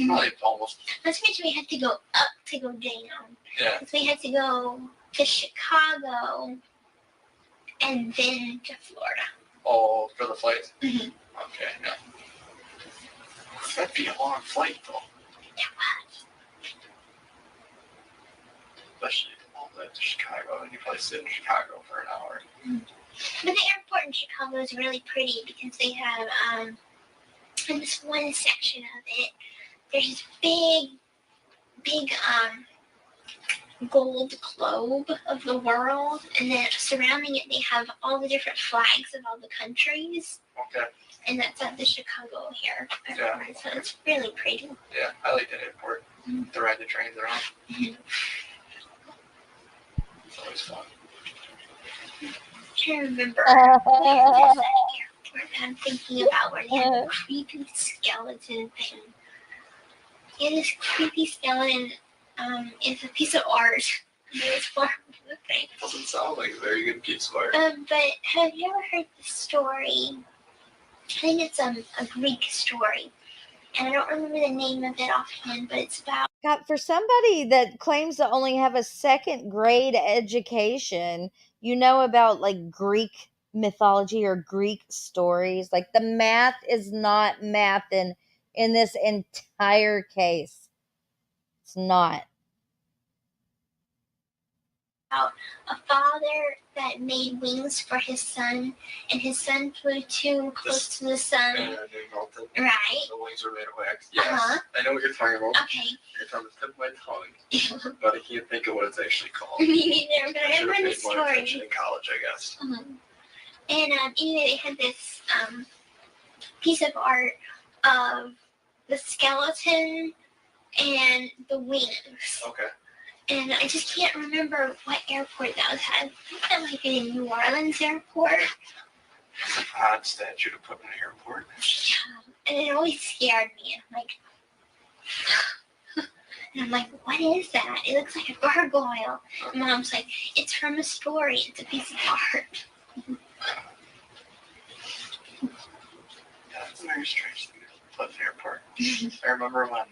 Probably almost. Let's mention we had to go up to go down. Yeah. We had to go to Chicago and then to Florida. Oh, for the flights? Mm-hmm. Okay, yeah. That'd be a long flight, though. Especially all the way to Chicago, and you probably sit in Chicago for an hour. But the airport in Chicago is really pretty because they have, in this one section of it, there's this big gold globe of the world, and then surrounding it they have all the different flags of all the countries. Okay. And that's at the Chicago airport, Yeah. so it's really pretty. Yeah, I like that airport. To ride the trains around. It's always fun. I can't remember where was that airport that I'm thinking about where they had the creepy skeleton thing. Yeah, this creepy skeleton is a piece of art. It's part of the thing. Doesn't sound like a very good piece of art. But have you ever heard the story? I think it's a Greek story, and I don't remember the name of it offhand, but it's about. God, for somebody that claims to only have a second grade education, you know about like Greek mythology or Greek stories. Like the math is not math in this entire case. It's not. About a father that made wings for his son, and his son flew too close to the sun. And they melted. Right. The wings were made of wax. Yes. Uh-huh. I know what you're talking about. Okay. It's on the tip of my tongue. But I can't think of what it's actually called. Me neither, but I should have remember the paid more story. attention in college, I guess. And anyway, they had this piece of art of the skeleton and the wings. Okay. And I just can't remember what airport that was at. I think that might be the New Orleans airport. It's an odd statue to put in an airport. And it always scared me. I'm like, what is that? It looks like a gargoyle. And Mom's like, it's from a story. It's a piece of art. Yeah, it's a very strange thing to put in an airport. I remember when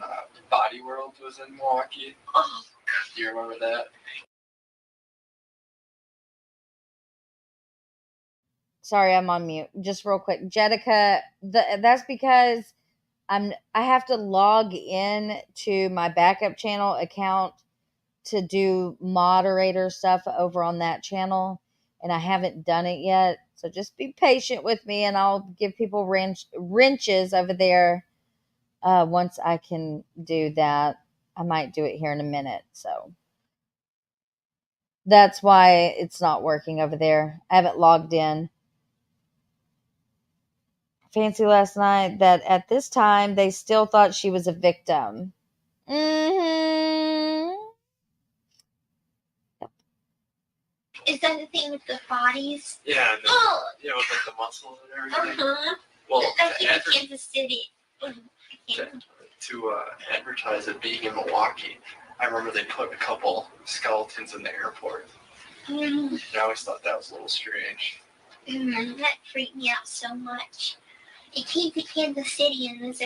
Body World was in Milwaukee. Oh, Do you remember that? Sorry, I'm on mute. Just real quick, Jetica. That's because I have to log in to my backup channel account to do moderator stuff over on that channel, and I haven't done it yet. So just be patient with me, and I'll give people wrenches over there once I can do that. I might do it here in a minute. So that's why it's not working over there. I haven't logged in. Fancy last night that at this time they still thought she was a victim. is that the thing with the bodies? Yeah. And then, Oh! with like the muscles and everything. Uh-huh. Well, I to, think in adver- Kansas City. to advertise it being in Milwaukee, I remember they put a couple skeletons in the airport. And I always thought that was a little strange. That freaked me out so much. It came to Kansas City and was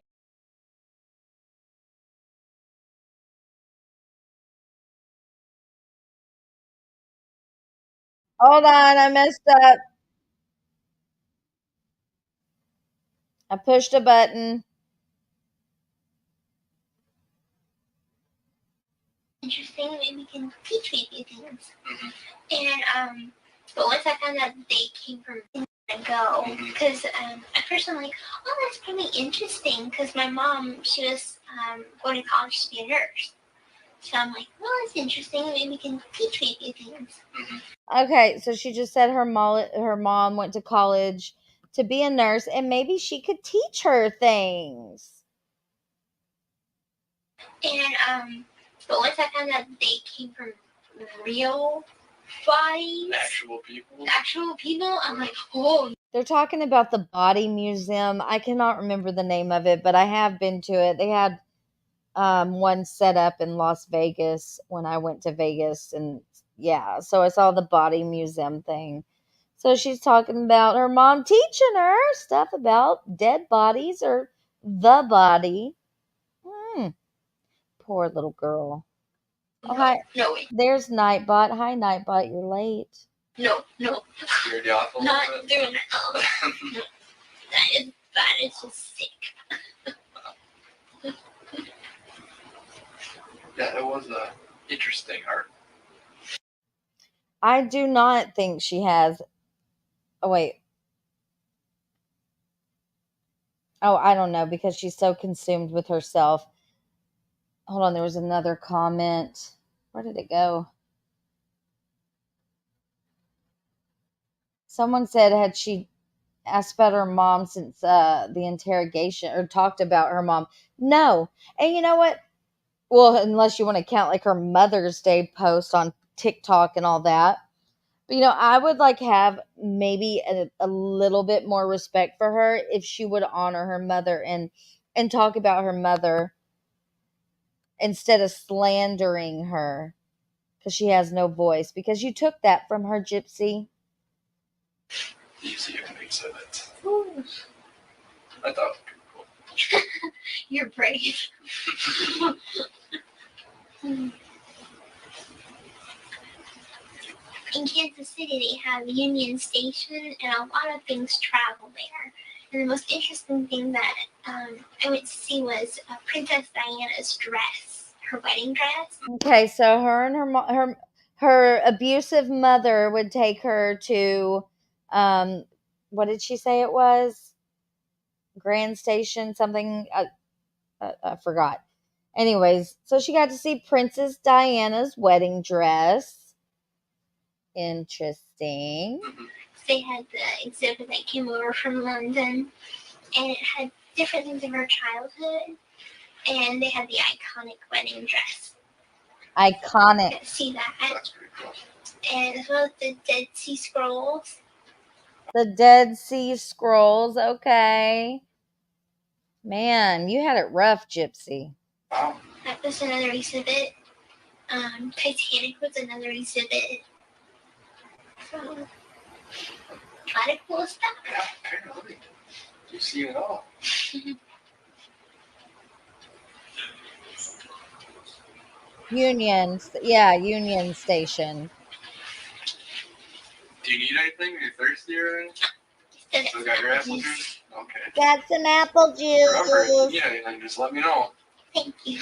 Hold on, I messed up. I pushed a button. interesting. Maybe we can teach me a few things. And but once I found out they came from ago, because at first I'm like, oh, that's pretty interesting, because my mom, she was going to college to be a nurse. So I'm like, well, that's interesting. Maybe we can teach me a few things. Okay, so she just said her mom went to college to be a nurse, and maybe she could teach her things. And but once I found out they came from real bodies, actual people, I'm like, oh. They're talking about the Body Museum. I cannot remember the name of it, but I have been to it. They had one set up in Las Vegas when I went to Vegas, and yeah, so I saw the Body Museum thing. So she's talking about her mom teaching her stuff about dead bodies or the body. Poor little girl. Oh, hi. No way. There's Nightbot. Hi, Nightbot. You're late. No. Scared you off a little Not bit? doing it. No. That is bad. It's just sick. Yeah, it was a interesting art. I do not think she has. Oh, wait. Oh, I don't know because she's so consumed with herself. Hold on. There was another comment. Where did it go? Someone said, had she asked about her mom since the interrogation or talked about her mom? No. And you know what? Well, unless you want to count like her Mother's Day post on TikTok and all that. But I would like have maybe a little bit more respect for her if she would honor her mother and talk about her mother instead of slandering her because she has no voice. Because you took that from her, Gypsy. Easy to exhibit. Ooh, I thought it was pretty cool. you're brave. In Kansas City, they have Union Station, and a lot of things travel there. And the most interesting thing that I went to see was Princess Diana's dress, her wedding dress. Okay, so her and her abusive mother would take her to what did she say it was? Grand Station something I forgot. Anyways, so she got to see Princess Diana's wedding dress. Interesting. They had the exhibit that came over from London, and it had different things of her childhood, and they had the iconic wedding dress. Iconic. You got to see that. That's pretty cool. And as well as the Dead Sea Scrolls. The Dead Sea Scrolls. Okay. Man, you had it rough, Gypsy. Wow. That was another exhibit. Titanic was another exhibit. So, a lot of cool stuff. Yeah, apparently. You've seen it all. Union Station. Do you need anything? Are you thirsty or anything? Still got your apple juice? Okay. Got some apple Remember, if you juice. need anything, just let me know. Thank you.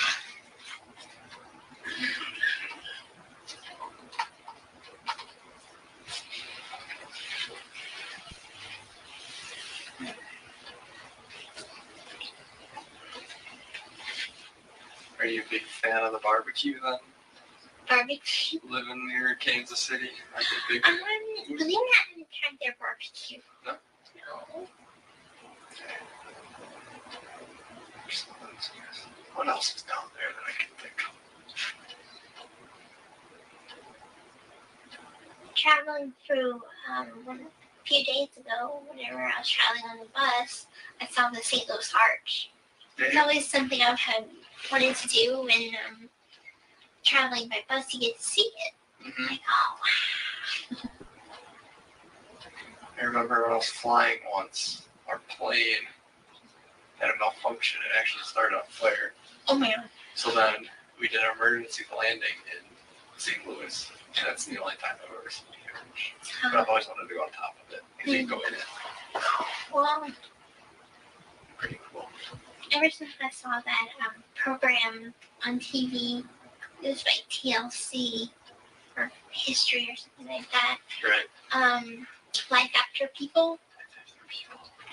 Are you a big fan of the barbecue then? Barbecue. Living near Kansas City? Are you a big Believe it or not, I haven't tried their barbecue. No? No. What else is down there that I can think of? Traveling through, a few days ago, whenever I was traveling on the bus, I saw the St. Louis Arch. It's always something I've had wanted to do when traveling by bus. You get to see it. Mm-hmm. Like, oh wow. I remember when I was flying once, our plane had a malfunction. It actually started on fire. Oh my god. So then we did an emergency landing in St. Louis. And that's the only time I've ever seen it. But I've always wanted to go on top of it because you can go in it. Well, Pretty cool. ever since I saw that program on TV, it was like TLC or History or something like that. Right. Life After People,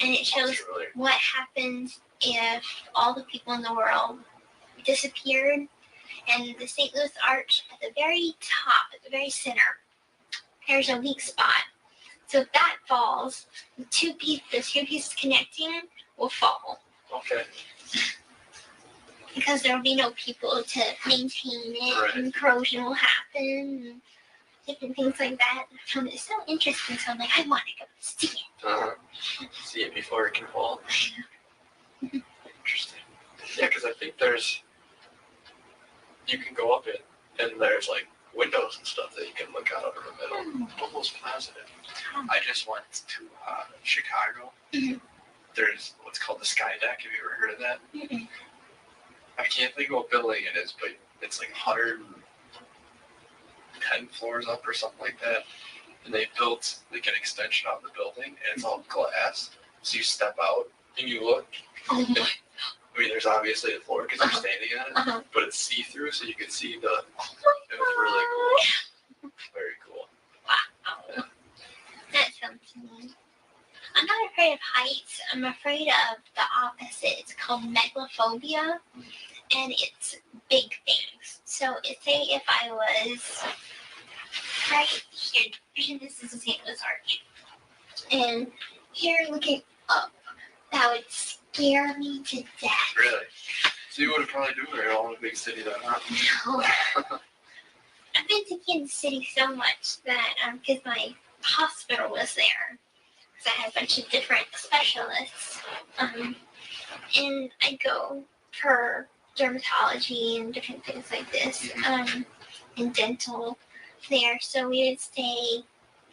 and it shows Really. what happens if all the people in the world disappeared. And the St. Louis Arch at the very top, at the very center, there's a weak spot. So if that falls, the two pieces connecting will fall. Okay. Because there will be no people to maintain it, Right. and corrosion will happen, and different things like that. I found it so interesting, so I'm like, I want to go see it. See it before it can fall. Interesting. Yeah, because I think you can go up it, and there's like windows and stuff that you can look out over the middle. Almost positive. I just went to Chicago. Mhm. There's what's called the Sky Deck. Have you ever heard of that? Mhm. I can't think of what building it is, but it's like 110 floors up or something like that. And they built like an extension of the building, and it's all glass. So you step out, and you look. Oh my. I mean, there's obviously the floor because you're standing on it, Uh-huh. but it's see-through, so you can see the. Oh It was really cool. Very cool. Wow. That sounds neat. I'm not afraid of heights. I'm afraid of the opposite. It's called megalophobia, and it's big things. So, say if I was right here, this is the St. Louis Arch, and here looking up, that would scare me to death. Really? So you would have probably do it all in a big city then, huh? No. I've been to Kansas City so much that, because my hospital was there, because I had a bunch of different specialists, and I go for dermatology and different things like this, and dental there. So we would stay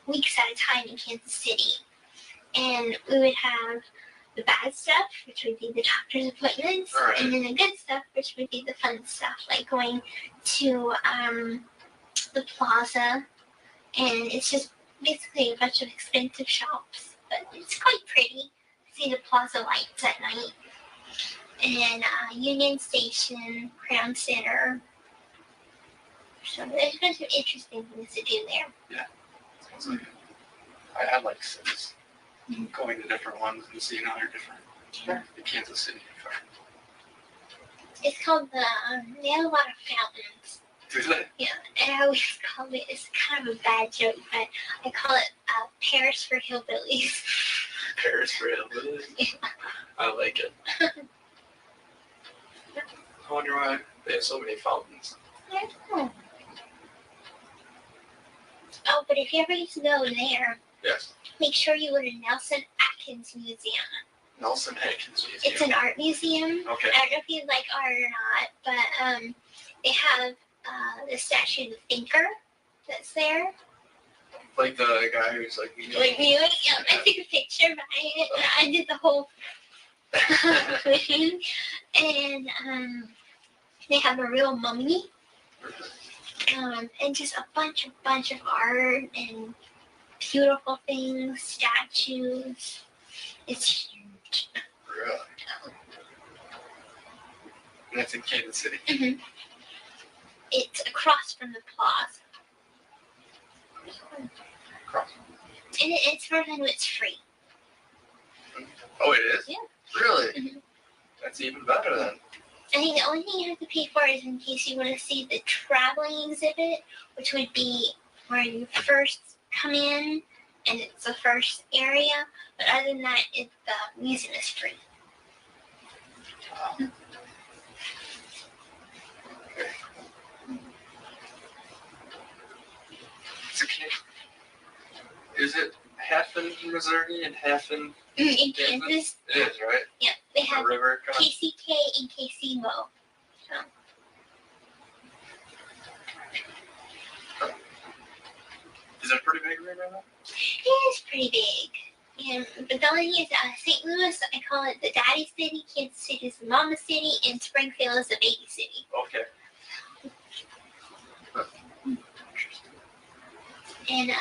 weeks at a time in Kansas City, and we would have the bad stuff, which would be the doctor's appointments, Right. and then the good stuff, which would be the fun stuff, like going to the plaza, and it's just basically a bunch of expensive shops, but it's quite pretty. See the plaza lights at night, and Union Station, Crown Center. So there's been some interesting things to do there. Sounds like it. I like cities. Going to different ones and seeing how they're different. The Kansas City. It's called they have a lot of fountains. Do they? Yeah, and I always call it, it's kind of a bad joke, but I call it Paris for hillbillies. Paris for hillbillies. Yeah. I like it. I wonder why they have so many fountains. I don't know. Oh, but if you ever get to go there, Yes. make sure you go to Nelson Atkins Museum. Nelson Atkins Museum. It's an art museum. Okay. I don't know if you like art or not, but they have the statue of the thinker that's there. Like the guy who's like. Like me, yeah, I took a picture by it. And I did the whole thing, and they have a real mummy, and just a bunch of art and beautiful things, statues. It's huge. Really? And that's in Kansas City. Mm-hmm. It's across from the plaza. Across. And it's for them, it's free. Oh, it is? Yeah. Really? Mhm. That's even better then. I think the only thing you have to pay for is in case you want to see the traveling exhibit, which would be where you first come in, and it's the first area. But other than that, the museum is free. Wow. Okay. Is it half in Missouri and half in In Kansas, It is, right? yeah, they The have river kind of. KCK and KCMO. Is it a pretty big river though? It is pretty big. And, but the only thing is, St. Louis, I call it the daddy city, Kansas City is the mama city, and Springfield is the baby city. Okay. And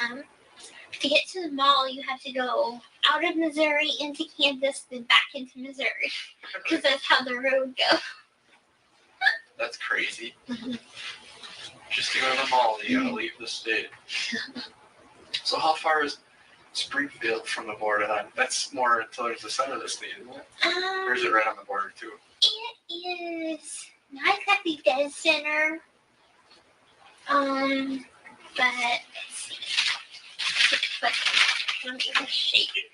to get to the mall, you have to go out of Missouri into Kansas, then back into Missouri, because that's how the road goes. That's crazy. Mhm. Just to go to the mall, you gotta leave the state. So how far is Springfield from the border then? That's more towards the center of the state, isn't it? Or is it right on the border too? It is not exactly dead center, but let's see. But let me just shake it.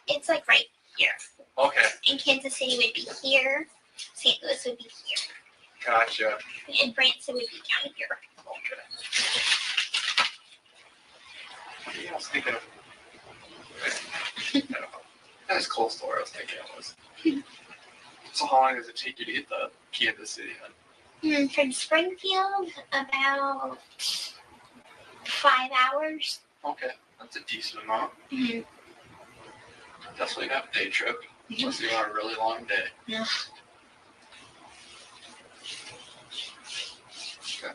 It's like right here. Okay, And Kansas City would be here. St. Louis would be here. gotcha. And Branson would be down here. Okay. Yeah, I was thinking of. I don't know. That's close to where I was thinking it was. So how long does it take you to get to Kansas City then? From Springfield, about 5 hours. Okay, that's a decent amount. Mm-hmm. Definitely not a day trip, unless you want a really long day. Yeah. Okay.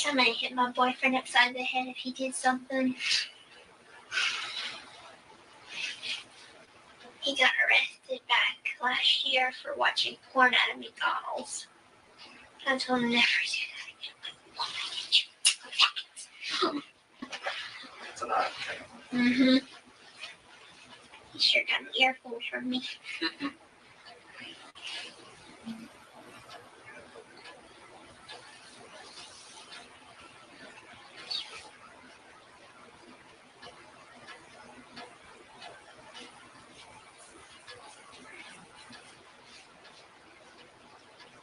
I'm gonna hit my boyfriend upside the head if he did something. He got arrested back last year for watching porn at a McDonald's. I told him never do that again. It's an odd thing. Mm-hmm. He sure got an earful from me.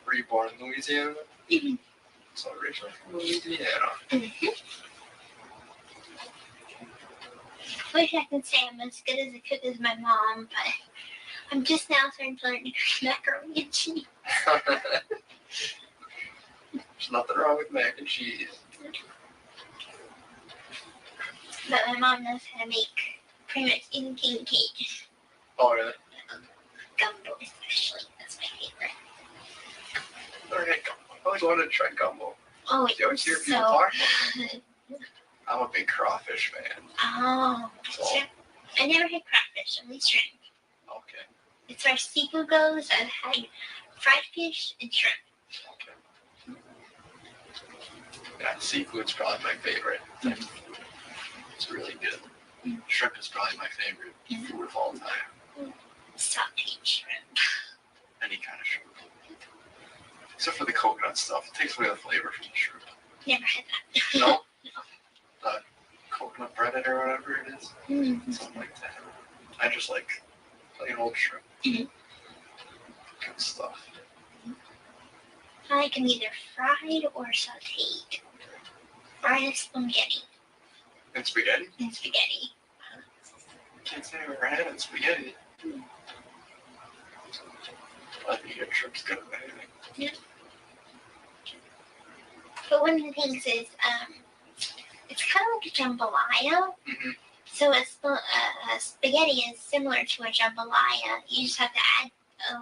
Were you born in Louisiana? Mhm. So originally from Louisiana. Mm-hmm. Wish I could say I'm as good as a cook as my mom, but I'm just now starting to learn to cook macaroni and cheese. There's nothing wrong with mac and cheese. But my mom knows how to make pretty much any king cake. Oh, really? Gumbo especially. That's my favorite. Alright, gumbo. I always wanted to try gumbo. Oh, You always hear it's people so talk good. I'm a big crawfish fan. Oh, So, shrimp. I never had crawfish, only shrimp. okay. As far as seafood goes, I've had fried fish and shrimp. Okay. Yeah, seafood's probably my favorite type of food. It's really good. Mm. Shrimp is probably my favorite food of all time. Sauteed shrimp. Any kind of shrimp. Except for the coconut stuff. It takes away the flavor from the shrimp. Never had that. No? The coconut breaded or whatever it is. Mm. Something like that. I just like plain old shrimp. Mhm. Good stuff. I like them either fried or sauteed. Fried is spaghetti. And spaghetti? And spaghetti. Can't say I've ever had it spaghetti. I think your shrimp's good with anything. But one of the things is, it's kind of like a jambalaya. Mm-hmm. So a spaghetti is similar to a jambalaya. You just have to add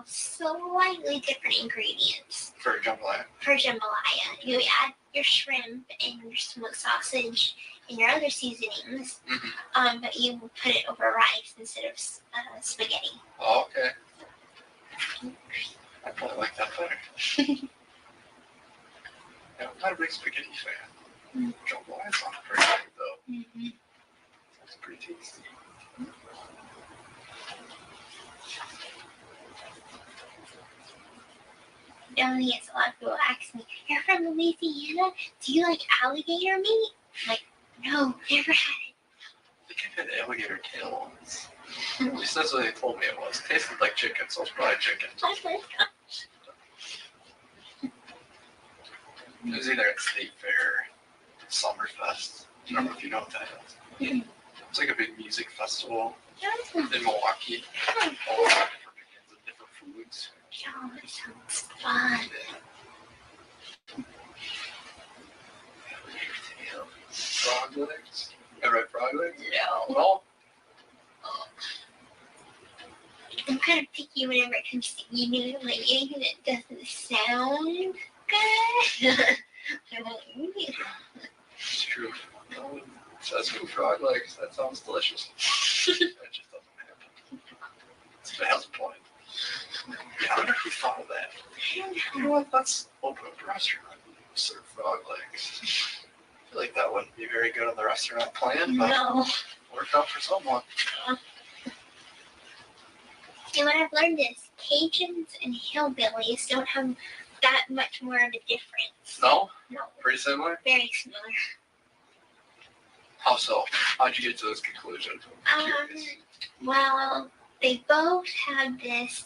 slightly different ingredients. For jambalaya. For jambalaya, you add your shrimp and your smoked sausage and your other seasonings, Mm-hmm. but you put it over rice instead of spaghetti. Oh, okay. I probably like that better. Yeah, I'm not a big spaghetti fan. Mm. Jambalaya sounds pretty good though. Mm-hmm. It's pretty tasty. The only thing is, a lot of people ask me, "You're from Louisiana? Do you like alligator meat?" I'm like, no, never had it. I think I've had alligator tail once. At least that's what they told me it was. It tasted like chicken, so it's probably chicken. It was either at State Fair, Summerfest. I don't know if you know what that is. It's like a big music festival in Milwaukee. All of different foods. Oh, that sounds fun. Frog legs? Ever had frog legs? No. No? I'm kind of picky whenever it comes to eating, like anything that doesn't sound good. I won't eat it. It's true. No one says who frog legs. That sounds delicious. That just doesn't happen. It has a point. Yeah, I wonder who thought of that. You know what? Let's open up a restaurant and serve frog legs. I feel like that wouldn't be very good on the restaurant plan, but No. worked out for someone. And what I've learned is Cajuns and hillbillies don't have that much more of a difference. No? No. Pretty similar? Very similar. How so? How'd you get to this conclusion? I'm curious. Well, they both have this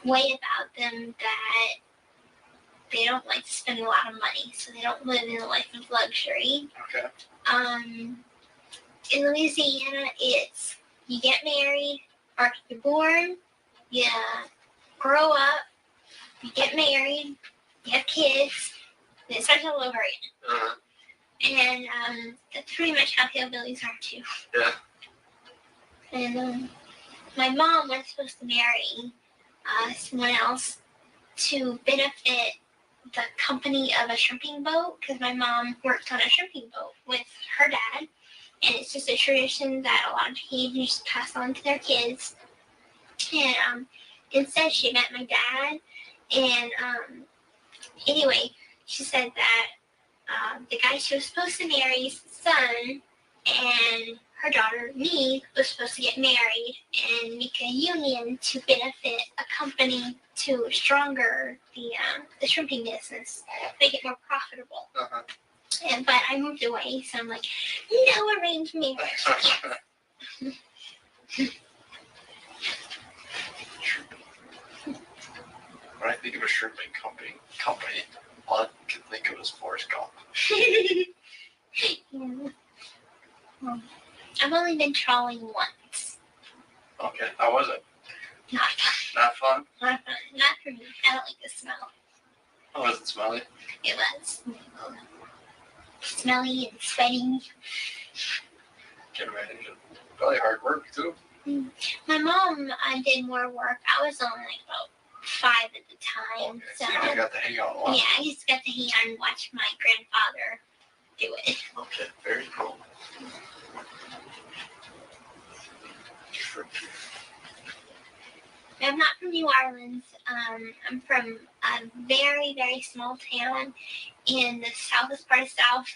way about them that they don't like to spend a lot of money, so they don't live in a life of luxury. Okay. In Louisiana, it's you get married, or you're born, you grow up, you get married, you have kids, then it starts all over again. And that's pretty much how hillbillies are too. Yeah. And my mom was supposed to marry someone else to benefit the company of a shrimping boat because my mom worked on a shrimping boat with her dad, and it's just a tradition that a lot of teenagers pass on to their kids. And instead, she met my dad, and anyway, she said that the guy she was supposed to marry's son and her daughter, me, was supposed to get married and make a union to benefit a company to stronger the shrimping business, make it more profitable. Uh-huh. But I moved away, so I'm like, no arranged marriage. When I think of a shrimping company, all I can think of is Forrest Gump. Yeah. Well, I've only been trawling once. Okay, how was it? Not fun. Not fun? Not fun. Not for me. I don't like the smell. How was it smelly? It was smelly and sweaty. Can imagine. Probably hard work too. My mom did more work. I was only like about 5 at the time. Okay, So so you just got to hang out a lot. yeah, I just got to hang out and watch my grandfather do it. Okay, very cool. I'm not from New Orleans. I'm from a very, very small town in the southest part of South.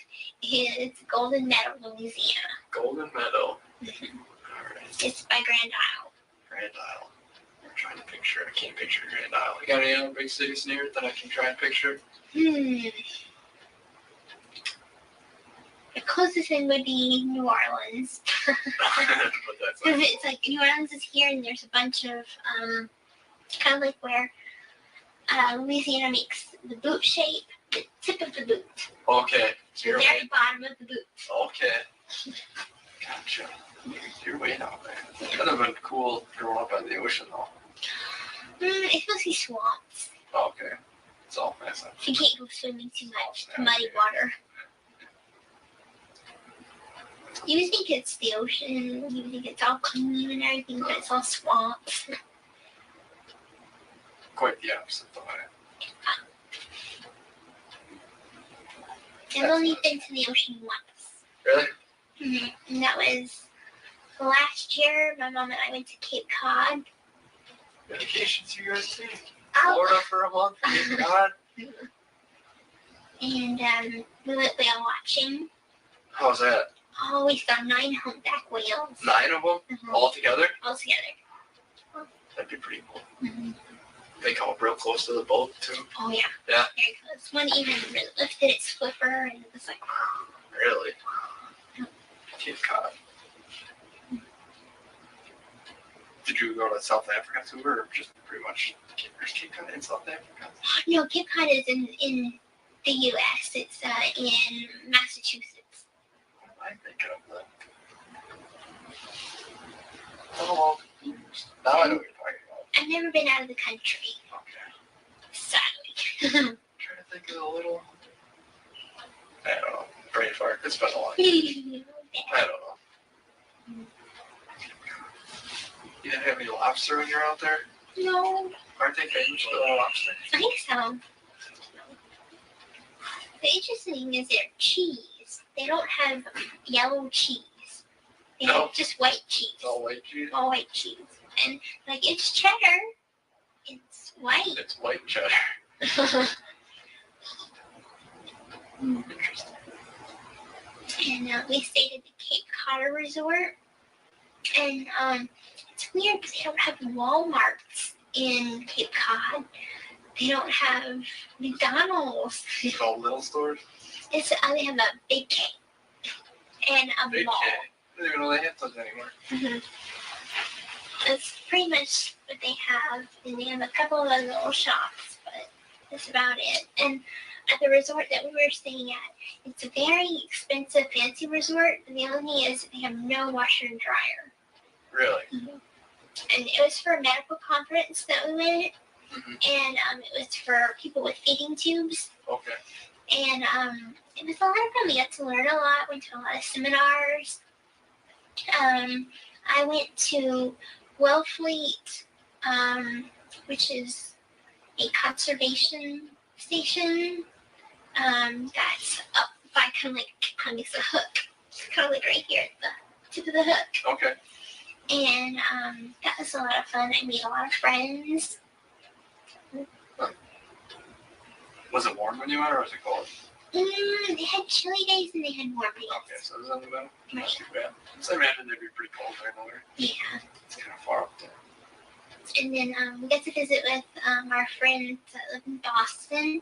It's Golden Meadow, Louisiana. Golden Meadow. Mhm. Alright. It's by Grand Isle. Grand Isle. I'm trying to picture. I can't picture Grand Isle. You got any other big cities near it that I can try and picture? The closest thing would be New Orleans. But that's Because not it's like New Orleans is here, and there's a bunch of kind of like where Louisiana makes the boot shape, the tip of the boot, okay. So the you're very way, bottom of the boot. okay. Gotcha. You're way down there. That'd have been cool growing up by the ocean though. It's mostly swamps. Okay. It's all nice. You can't go swimming too much. It's muddy water. You think it's the ocean. You think it's all clean and everything, but it's all swamps. Quite the opposite though. I've only been to the ocean once. Really? And that was last year. My mom and I went to Cape Cod. Vacations you guys take? Oh, Florida for a month? Thank God. and we went whale watching. How's that? Oh, we saw 9 humpback whales 9 of them? Mhm. All together? all together. That'd be pretty cool. Mhm. They come up real close to the boat too. Oh yeah. Yeah. Very close. One even lifted its flipper, and it was like, Really? Cape Cod. Did you go to South Africa too, or just pretty much Cape Cod in South Africa? no, Cape Cod is in the U.S. It's in Massachusetts. I think of that. Oh, now I know what you're talking about. I've never been out of the country, Okay. sadly. I'm trying to think of a little. I don't know. Brain fart. It's been a long time. I don't know. You didn't have any lobster when you're out there? No, Aren't they famous for their lobster? I think so. The interesting thing is their cheese. They don't have yellow cheese. They No. have just white cheese. It's all white cheese? All white cheese. And like it's cheddar. It's white. It's white cheddar. Interesting. And we stayed at the Cape Cod Resort. And it's weird because they don't have Walmarts in Cape Cod. They don't have McDonald's. Is it all little stores? They have a Big K and a Big mall. K. I didn't even know they had those anymore. Mhm. That's pretty much what they have. And they have a couple of other little shops, but that's about it. And at the resort that we were staying at, it's a very expensive, fancy resort. And the only thing is they have no washer and dryer. Really? And it was for a medical conference that we went. Mhm. And it was for people with feeding tubes. Okay. And it was a lot of fun. We got to learn a lot, went to a lot of seminars. I went to Wellfleet, which is a conservation station. That's up by kind of like a hook. It's kind of like right here at the tip of the hook. Okay. And that was a lot of fun. I made a lot of friends. Was it warm when you went, or was it cold? They had chilly days and they had warm days. Okay, so it was on the middle. Not Right. too bad. So I imagine they'd be pretty cold there, no? Yeah. It's kind of far up there. And then we got to visit with our friends that live in Boston,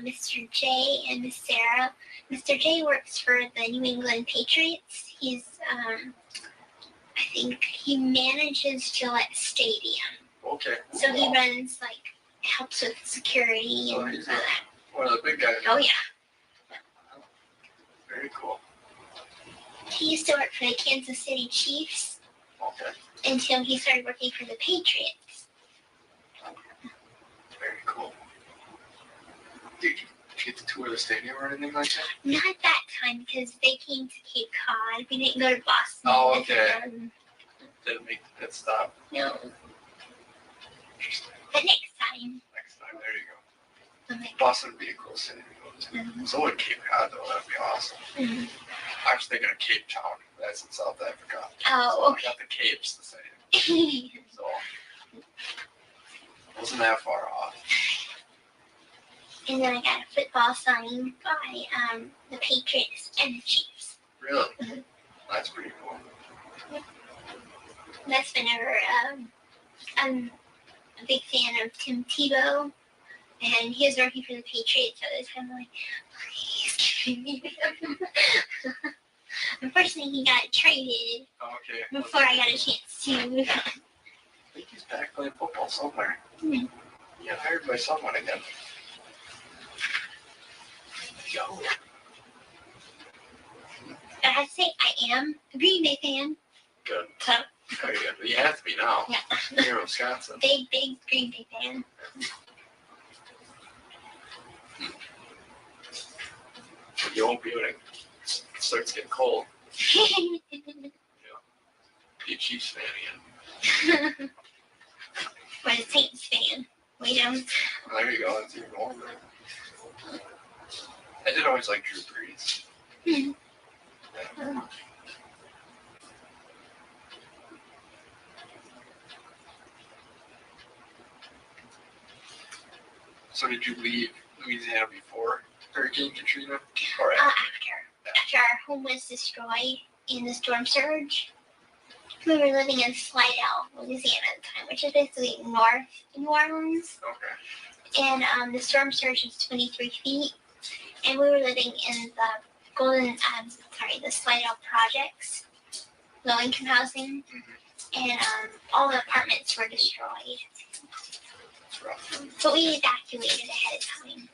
Mr. J and Miss Sarah. Mr. J works for the New England Patriots. He's, I think he manages Gillette Stadium. Okay. So he runs, like, helps with security So and he's all that. one of the big guys. Oh, yeah. Very cool. He used to work for the Kansas City Chiefs Okay. until he started working for the Patriots. Very cool. Did you get to tour the stadium or anything like that? Not that time because they came to Cape Cod. We didn't go to Boston. Oh, okay. Didn't make the pit stop. No. Interesting. But next time. Next time, there you go. I'm like, Boston would be a cool city to go to. Mhm. So would Cape Cod, though. That'd be awesome. mhm. I was thinking of Cape Town. That's in South Africa. Oh, So I got the Capes the same. okay. So wasn't that far off. And then I got a football sign by the Patriots and the Chiefs. Really? Mhm. That's pretty cool. That's whenever I'm a big fan of Tim Tebow, and he was working for the Patriots, so it was kind of like, please give me him. Unfortunately, he got traded Oh, okay. before I got a chance to. I think he's back playing football somewhere. Hmm. He got hired by someone again. Yo. I have to say, I am a Green Bay fan. Good. So, Very good. You have to be now. yeah, You're in Wisconsin. big Green Bay fan. You won't be when it starts getting cold. Be a Chiefs fan again. But a Saints fan. Way down. Well, there you go. That's even warmer. I did always like Drew Brees. Hmm. Yeah. So did you leave Louisiana before Hurricane Katrina? Or After our home was destroyed in the storm surge, we were living in Slidell, Louisiana at the time, which is basically north New Orleans. Okay. And the storm surge was 23 feet, and we were living in the Slidell projects, low income housing, and all the apartments were destroyed. That's rough. But we evacuated ahead of time.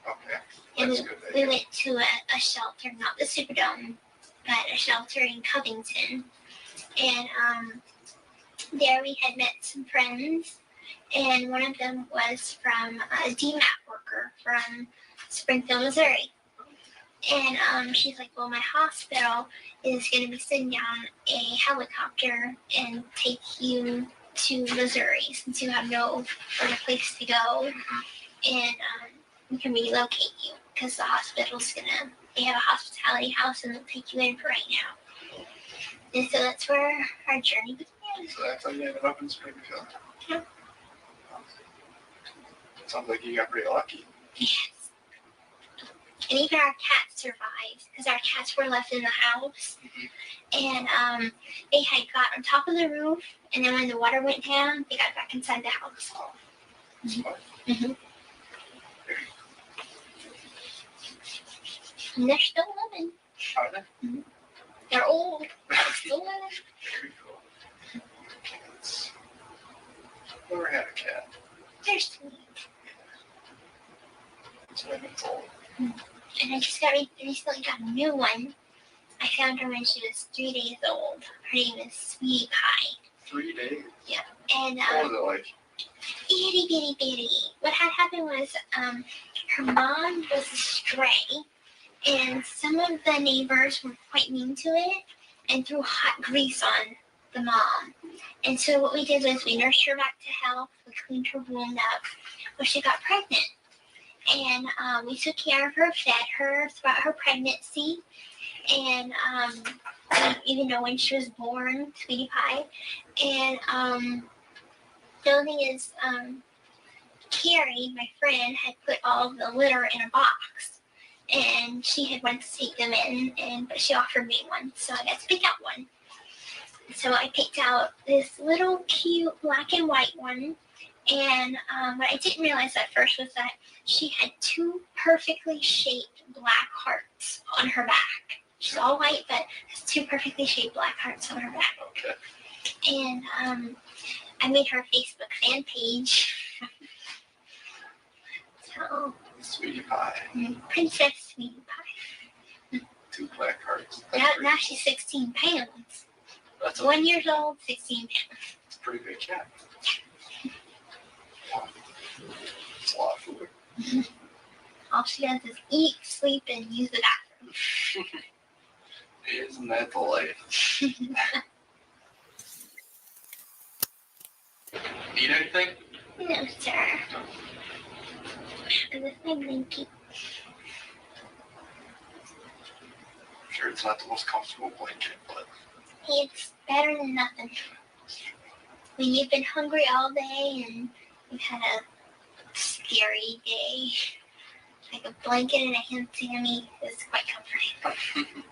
Okay. And That's good. we went to a shelter, not the Superdome, but a shelter in Covington. And there we had met some friends, and one of them was from a DMAT worker from Springfield, Missouri. And she's like, well, my hospital is going to be sending down a helicopter and take you to Missouri since you have no other place to go. And we can relocate you because the hospital's they have a hospitality house and they'll take you in for right now. And so that's where our journey began. So that's how you ended up in Springfield. Yeah. Sounds like you got pretty lucky. Yes. And even our cats survived because our cats were left in the house. And they had got on top of the roof, and then when the water went down, they got back inside the house. Smart. Mhm. And they're still living. Are they? They're old, but still living. Very cool. Cats. Never had a cat. They're sweet. That's what I've been told. And I just recently got a new one. I found her when she was 3 days old. Her name is Sweetie Pie. 3 days. And What was it like? itty bitty bitty. What had happened was her mom was a stray, and some of the neighbors were quite mean to it and threw hot grease on the mom. And so what we did was we nursed her back to health, we cleaned her wound up, but she got pregnant. And we took care of her, fed her throughout her pregnancy, and even though when she was born, sweetie pie. And the only thing is, Carrie, my friend, had put all the litter in a box, and she had wanted to take them in, but she offered me one, so I got to pick out one. So I picked out this little cute black and white one, and what I didn't realize at first was that she had 2 perfectly shaped black hearts on her back. She's all white, but has 2 perfectly shaped black hearts on her back. Okay. And I made her a Facebook fan page. So, Sweetie pie. Princess Sweetie Pie. 2 black hearts. Now she's 16 pounds. That's 1 year old, 16 pounds. It's a pretty big cat. It's a lot of food. All she does is eat, sleep, and use the bathroom. Isn't that the life? Need anything? No, sir. This is my blanket. I'm sure it's not the most comfortable blanket, but It's better than nothing. When you've been hungry all day and you've had a scary day, like a blanket and a hand Sammy is quite comforting.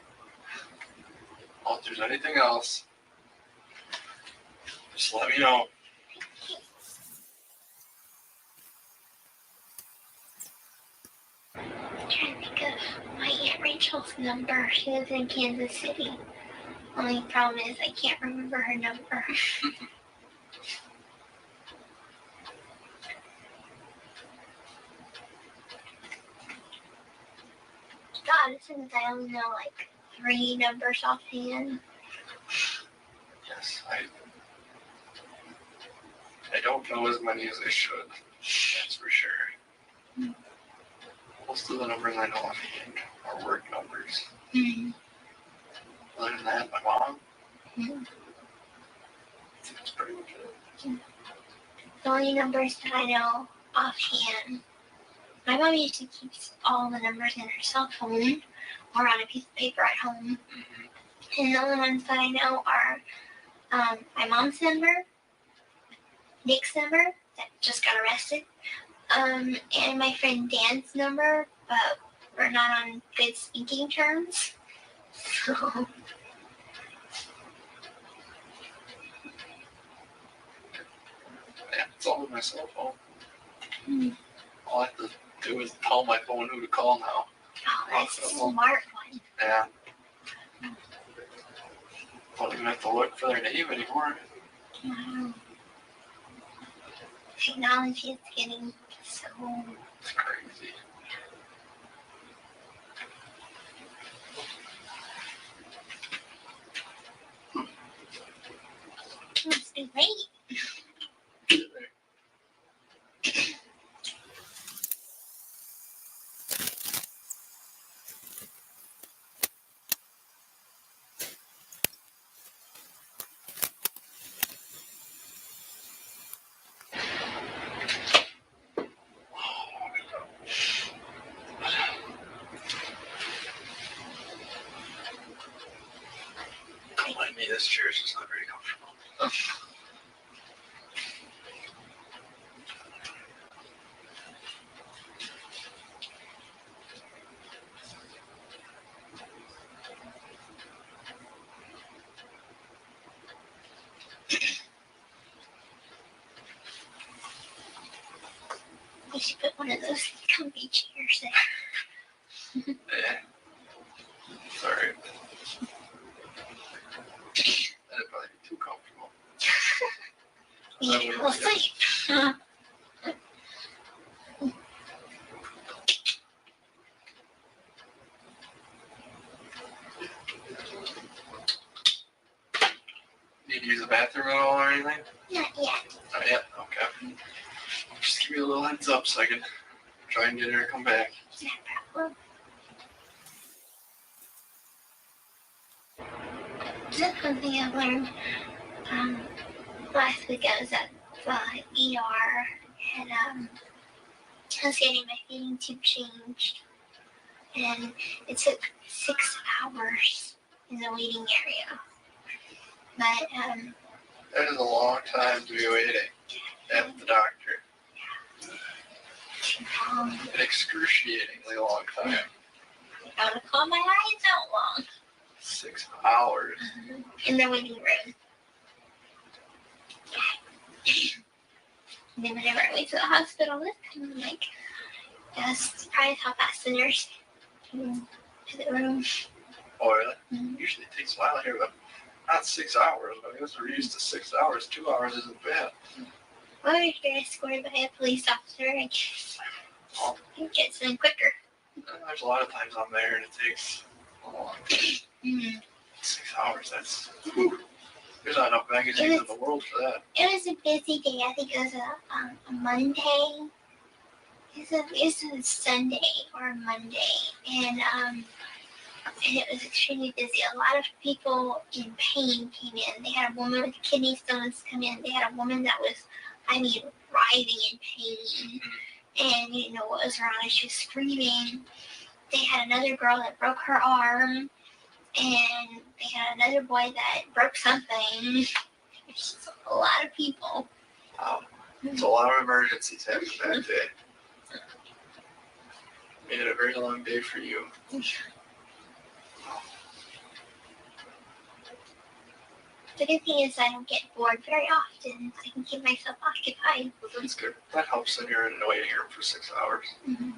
well, if there's anything else, just let me know. I'm trying to think of my Aunt Rachel's number. She lives in Kansas City. Only problem is I can't remember her number. God, it seems I only know like 3 numbers offhand. Yes, I don't know as many as I should. That's for sure. Most of the numbers I know offhand are work numbers. Mm-hmm. Other than that, my mom. Mm-hmm. That's pretty much it. The only numbers that I know offhand, my mom usually keeps all the numbers in her cell phone or on a piece of paper at home. And the only ones that I know are my mom's number, Nick's number that just got arrested, and my friend Dan's number, but we're not on good speaking terms. So Yeah, it's all on my cell phone. Hmm. All I have to do is tell my phone who to call now. Oh, that's a smart one. Yeah. Don't even have to look for their name anymore. Wow. Technology is getting so. It's crazy. It must be late. Don't mind me, this chair is just not very comfortable. We should put one of those comfy chairs there. Yeah. Sorry. That'd probably be too comfortable. Yeah, we'll see. Need to use the bathroom at all or anything? Not yet. Not yet? Okay. Just give me a little heads up so I can try and get her to come back. No problem. That's one thing I learned last week. I was at the ER, and I was getting my feeding tube changed, and it took 6 hours in the waiting area. But that is a long time to be waiting at the doctor. An excruciatingly long time. I want to call my eyes out long. 6 hours. In the waiting room. And then whenever I went to the hospital this time, I'm like, I was surprised how fast the nurse came to the room. Oh, really? Usually it takes a while here, but not 6 hours. I guess we're used to 6 hours. 2 hours isn't bad. Well, I was escorted by a police officer. I guess it gets them quicker. There's a lot of times I'm there and it takes a long time. 6 hours, that's... There's not enough magazines in the world for that. It was a busy day. I think it was a Monday. It was a Sunday or a Monday. And it was extremely busy. A lot of people in pain came in. They had a woman with kidney stones come in. They had a woman that was, writhing in pain. And you didn't know what was wrong. And she was screaming. They had another girl that broke her arm. And they had another boy that broke something. There's just a lot of people. Wow. It's a lot of emergencies happened that day. Made it a very long day for you. The good thing is I don't get bored very often. I can keep myself occupied. Well, that's good. That helps when you're in the waiting room for 6 hours. Mm-hmm.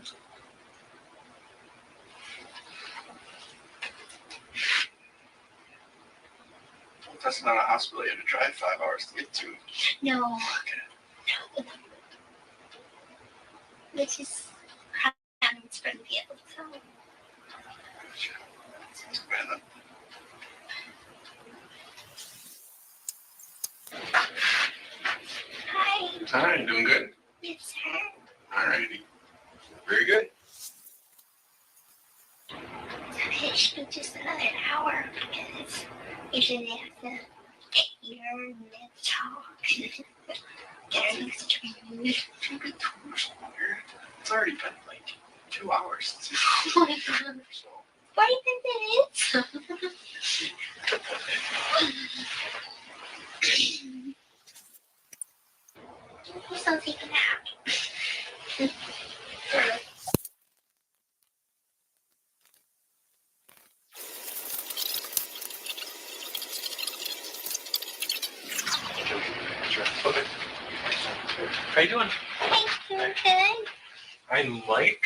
That's not a hospital you have to drive 5 hours to get to. No. Okay. Which is having Springfield, so. Too bad. Hi. Hi, doing good? Yes, sir. Alrighty. Very good. It should be just another hour because usually they have to get here and they have to talk. Get everything situated. It should be 2 hours longer. It's already been like 2 hours since Oh my god. so. 45 minutes. So take a nap. Okay. How you doing? Thank you, good. I'm Mike,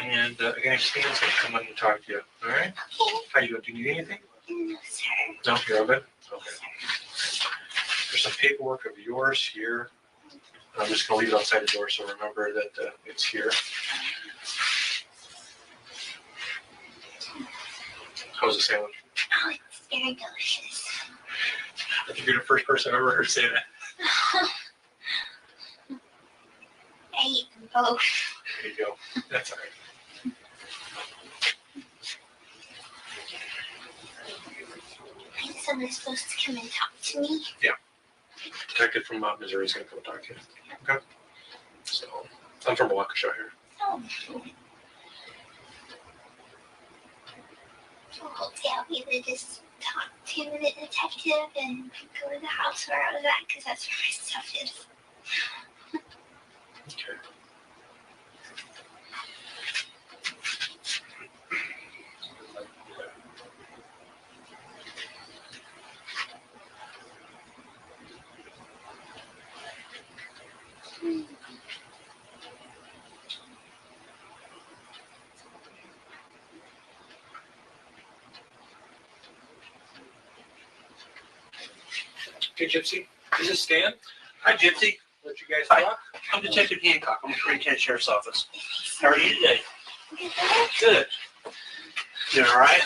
and again, Stan's gonna come in and talk to you. All right? Okay. How you doing? Do you need anything? No, sir. No, you're all good. Okay. There's some paperwork of yours here. I'm just gonna leave it outside the door, so remember that it's here. How's the sandwich? Oh, it's very delicious. I think you're the first person I've ever heard say that. I eat them both. There you go. That's all right. I think someone's supposed to come and talk to me. Detective from Missouri is gonna come talk to you. Okay. So I'm from Waukesha here. Oh. So hopefully I'll be able to just talk to the detective and go to the house where I was at because that's where my stuff is. Okay. Okay, Gypsy. This is Stan. Hi, Gypsy. Let you guys Hi. talk. I'm Detective Hancock. I'm with Green County Sheriff's Office. How are you today? Good. Good. Doing all right?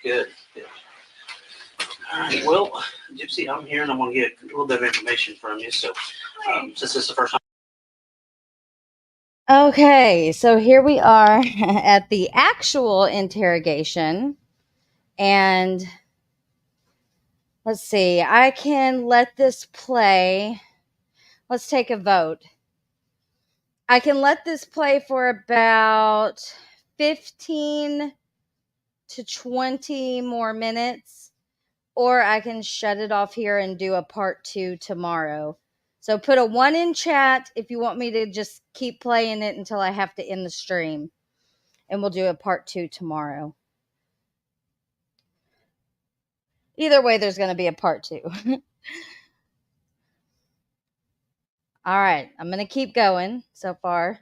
Good. Good. All right. Well, Gypsy, I'm here and I'm going to get a little bit of information from you. So, since this is the first time. Okay, so here we are at the actual interrogation. And let's see, I can let this play. Let's take a vote. I can let this play for about 15 to 20 more minutes, or I can shut it off here and do a part 2 tomorrow. So put a 1 in chat if you want me to just keep playing it until I have to end the stream. And we'll do a part 2 tomorrow. Either way, there's going to be a part 2. All right, I'm going to keep going so far.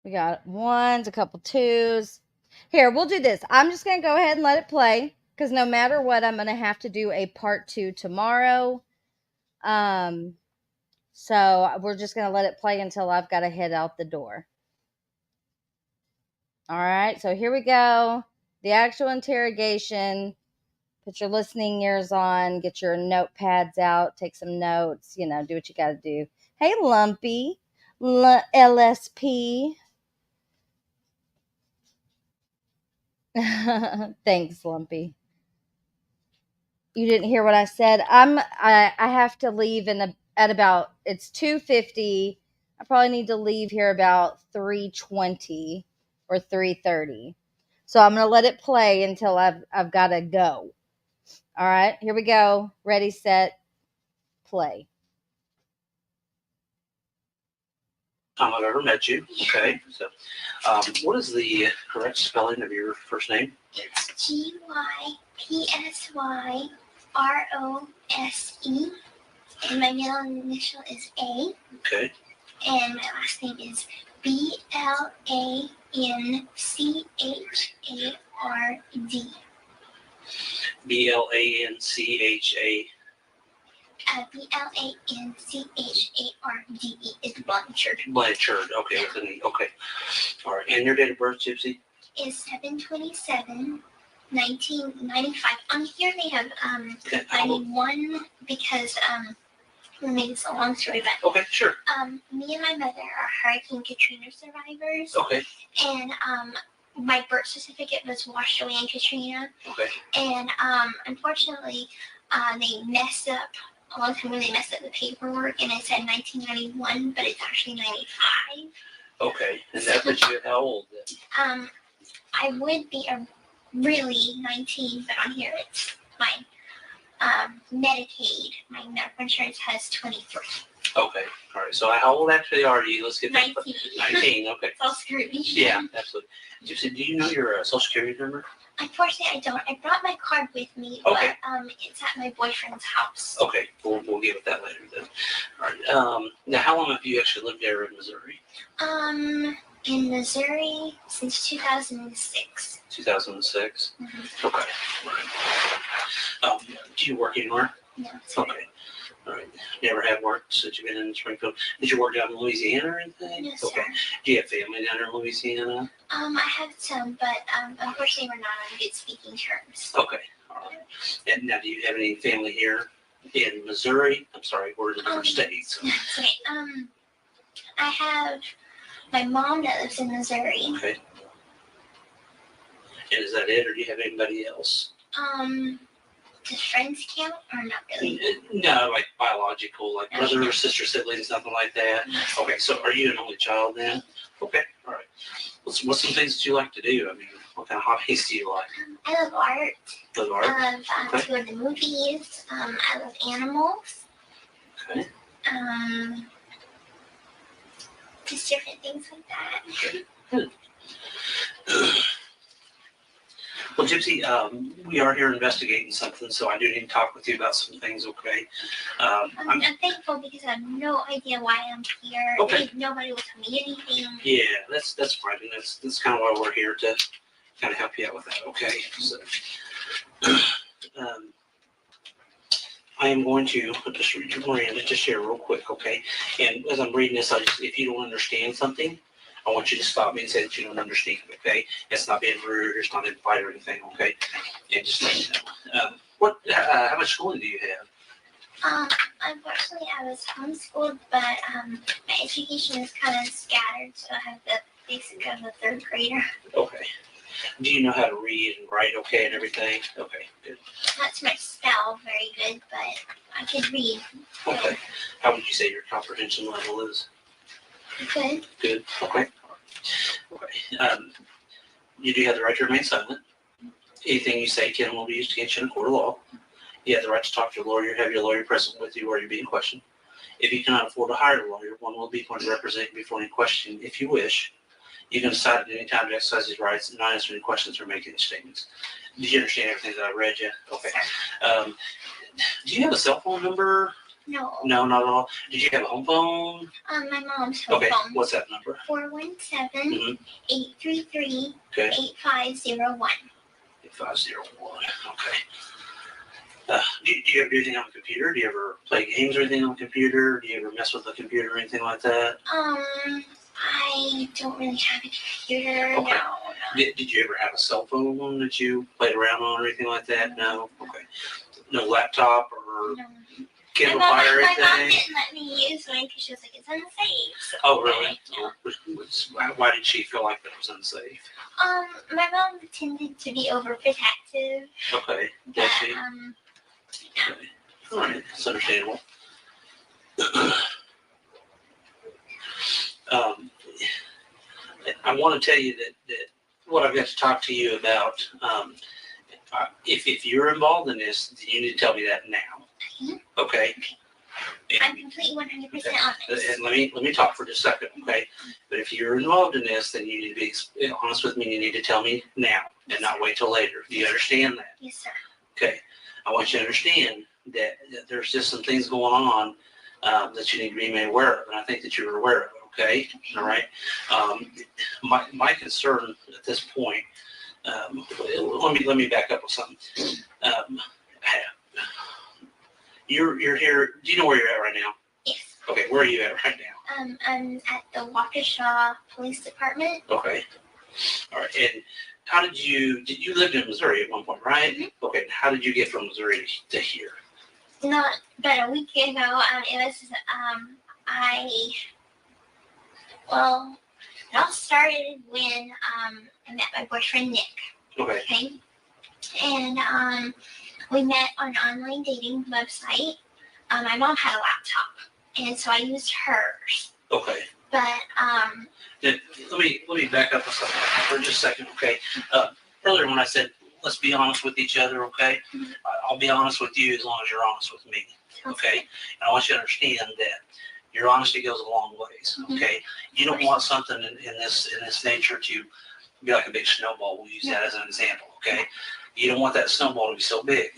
We got 1s, a couple 2s. Here, we'll do this. I'm just going to go ahead and let it play because no matter what, I'm going to have to do a part 2 tomorrow. So we're just going to let it play until I've got to head out the door. All right, so here we go. The actual interrogation. Put your listening ears on, get your notepads out, take some notes, do what you got to do. Hey, Lumpy, LSP. Thanks, Lumpy. You didn't hear what I said. I have to leave at about, it's 2:50. I probably need to leave here about 3:20 or 3:30. So I'm going to let it play until I've got to go. All right, here we go. Ready, set, play. Time I've ever met you. Okay. So, what is the correct spelling of your first name? It's GYPSYROSE, and my middle initial is A. Okay. And my last name is BLANCHARD. BLANCHA. BLANCHARD is Blanchard. Blanchard. Okay, with an E. Okay. All right. And your date of birth, Gypsy? Is 7/27/1995. On here they have 91 because we made this a long story, but okay, sure. Me and my mother are Hurricane Katrina survivors. Okay. And my birth certificate was washed away in Katrina. Okay. And unfortunately, they messed up a long time ago. They messed up the paperwork, and it said 1991, but it's actually 95. Okay. And that puts you at how old then? I would be really 19, but on here it's my Medicaid. My medical insurance has 23. Okay. All right. So how old actually are you? Let's get 19. 19. Okay. Social Security. Yeah, absolutely. Gypsy, do you know your social security number? Unfortunately, I don't. I brought my card with me, okay. But it's at my boyfriend's house. Okay. We'll get with that later then. All right. Now, how long have you actually lived there in Missouri? In Missouri since 2006. 2006? Mm-hmm. Okay. All right. Do you work anywhere? No. Okay. All right. Never have worked since you've been in Springfield. Did you work down in Louisiana or anything? Yes, okay. Sir. Do you have family down in Louisiana? I have some, but unfortunately we're not on good speaking terms. Okay. All right. And now, do you have any family here in Missouri? I'm sorry, we're in a different state. So. That's right. I have my mom that lives in Missouri. Okay. And is that it, or do you have anybody else? Does friends count or not really? No, like biological, like brother or sister, siblings, nothing like that. Okay, so are you an only child then? Okay, all right. What's some things that you like to do? I mean, what kind of hobbies do you like? I love art. Love art? I love going to the movies. I love animals. Okay. Just different things like that. Okay, good. Well, Gypsy, we are here investigating something, so I do need to talk with you about some things, okay? I'm thankful because I have no idea why I'm here. Okay. Nobody will tell me anything. Yeah, that's fine, and that's kind of why we're here, to kind of help you out with that, okay? So, I am going to just read your Miranda just here real quick, okay? And as I'm reading this, if you don't understand something, I want you to stop me and say that you don't understand, okay? It's not being rude, it's not in fight or anything, okay? And just let me know. How much schooling do you have? Unfortunately, I was homeschooled, but my education is kind of scattered, so I have the basic of a third grader. Okay. Do you know how to read and write okay and everything? Okay, good. Not to my spell very good, but I could read. Okay. How would you say your comprehension level is? Good. Good. Okay. Okay. You do have the right to remain silent. Anything you say can and will be used against you in a court of law. You have the right to talk to your lawyer, have your lawyer present with you while you're being questioned. If you cannot afford to hire a lawyer, one will be appointed to represent you before any question if you wish. You can decide at any time to exercise these rights and not answer any questions or make any statements. Did you understand everything that I read you? Okay. Do you have a cell phone number? No. No, not at all. Did you have a home phone? My mom's home Okay. phone. What's that number? 417-833-8501. Okay. 8501. Okay. Do you ever do anything on the computer? Do you ever play games or anything on the computer? Do you ever mess with the computer or anything like that? I don't really have a computer. Okay. No. Did you ever have a cell phone that you played around on or anything like that? No? Okay. No laptop or No. Kindle My Fire or mom anything? didn't let me use mine because she was like, it's unsafe. So Oh, really? yeah. Why did she feel like that was unsafe? My mom tended to be overprotective. Okay. But, Does she? yeah. Okay. All right. That's understandable. I want to tell you that what I've got to talk to you about, if you're involved in this, then you need to tell me that now. Okay? I'm completely 100% honest. And let me talk for just a second, okay? But if you're involved in this, then you need to be honest with me. You need to tell me now and not wait till later. Do you understand that? Yes, sir. Okay. I want you to understand that there's just some things going on that you need to be made aware of, and I think that you're aware of it. Okay. All right. My concern at this point. Let me back up with something. You're here. Do you know where you're at right now? Yes. Okay. Where are you at right now? I'm at the Waukesha Police Department. Okay. All right. And how did you lived in Missouri at one point, right? Mm-hmm. Okay. How did you get from Missouri to here? Not but a week ago. It was it all started when I met my boyfriend Nick. Okay. Okay. And we met on an online dating website. My mom had a laptop, and so I used hers. Okay. But Let me back up a second for just a second, okay? Earlier when I said let's be honest with each other, okay? Mhm. I'll be honest with you as long as you're honest with me, okay? And I want you to understand that your honesty goes a long ways, okay? You don't want something in this nature to be like a big snowball. We'll use that as an example, okay? You don't want that snowball to be so big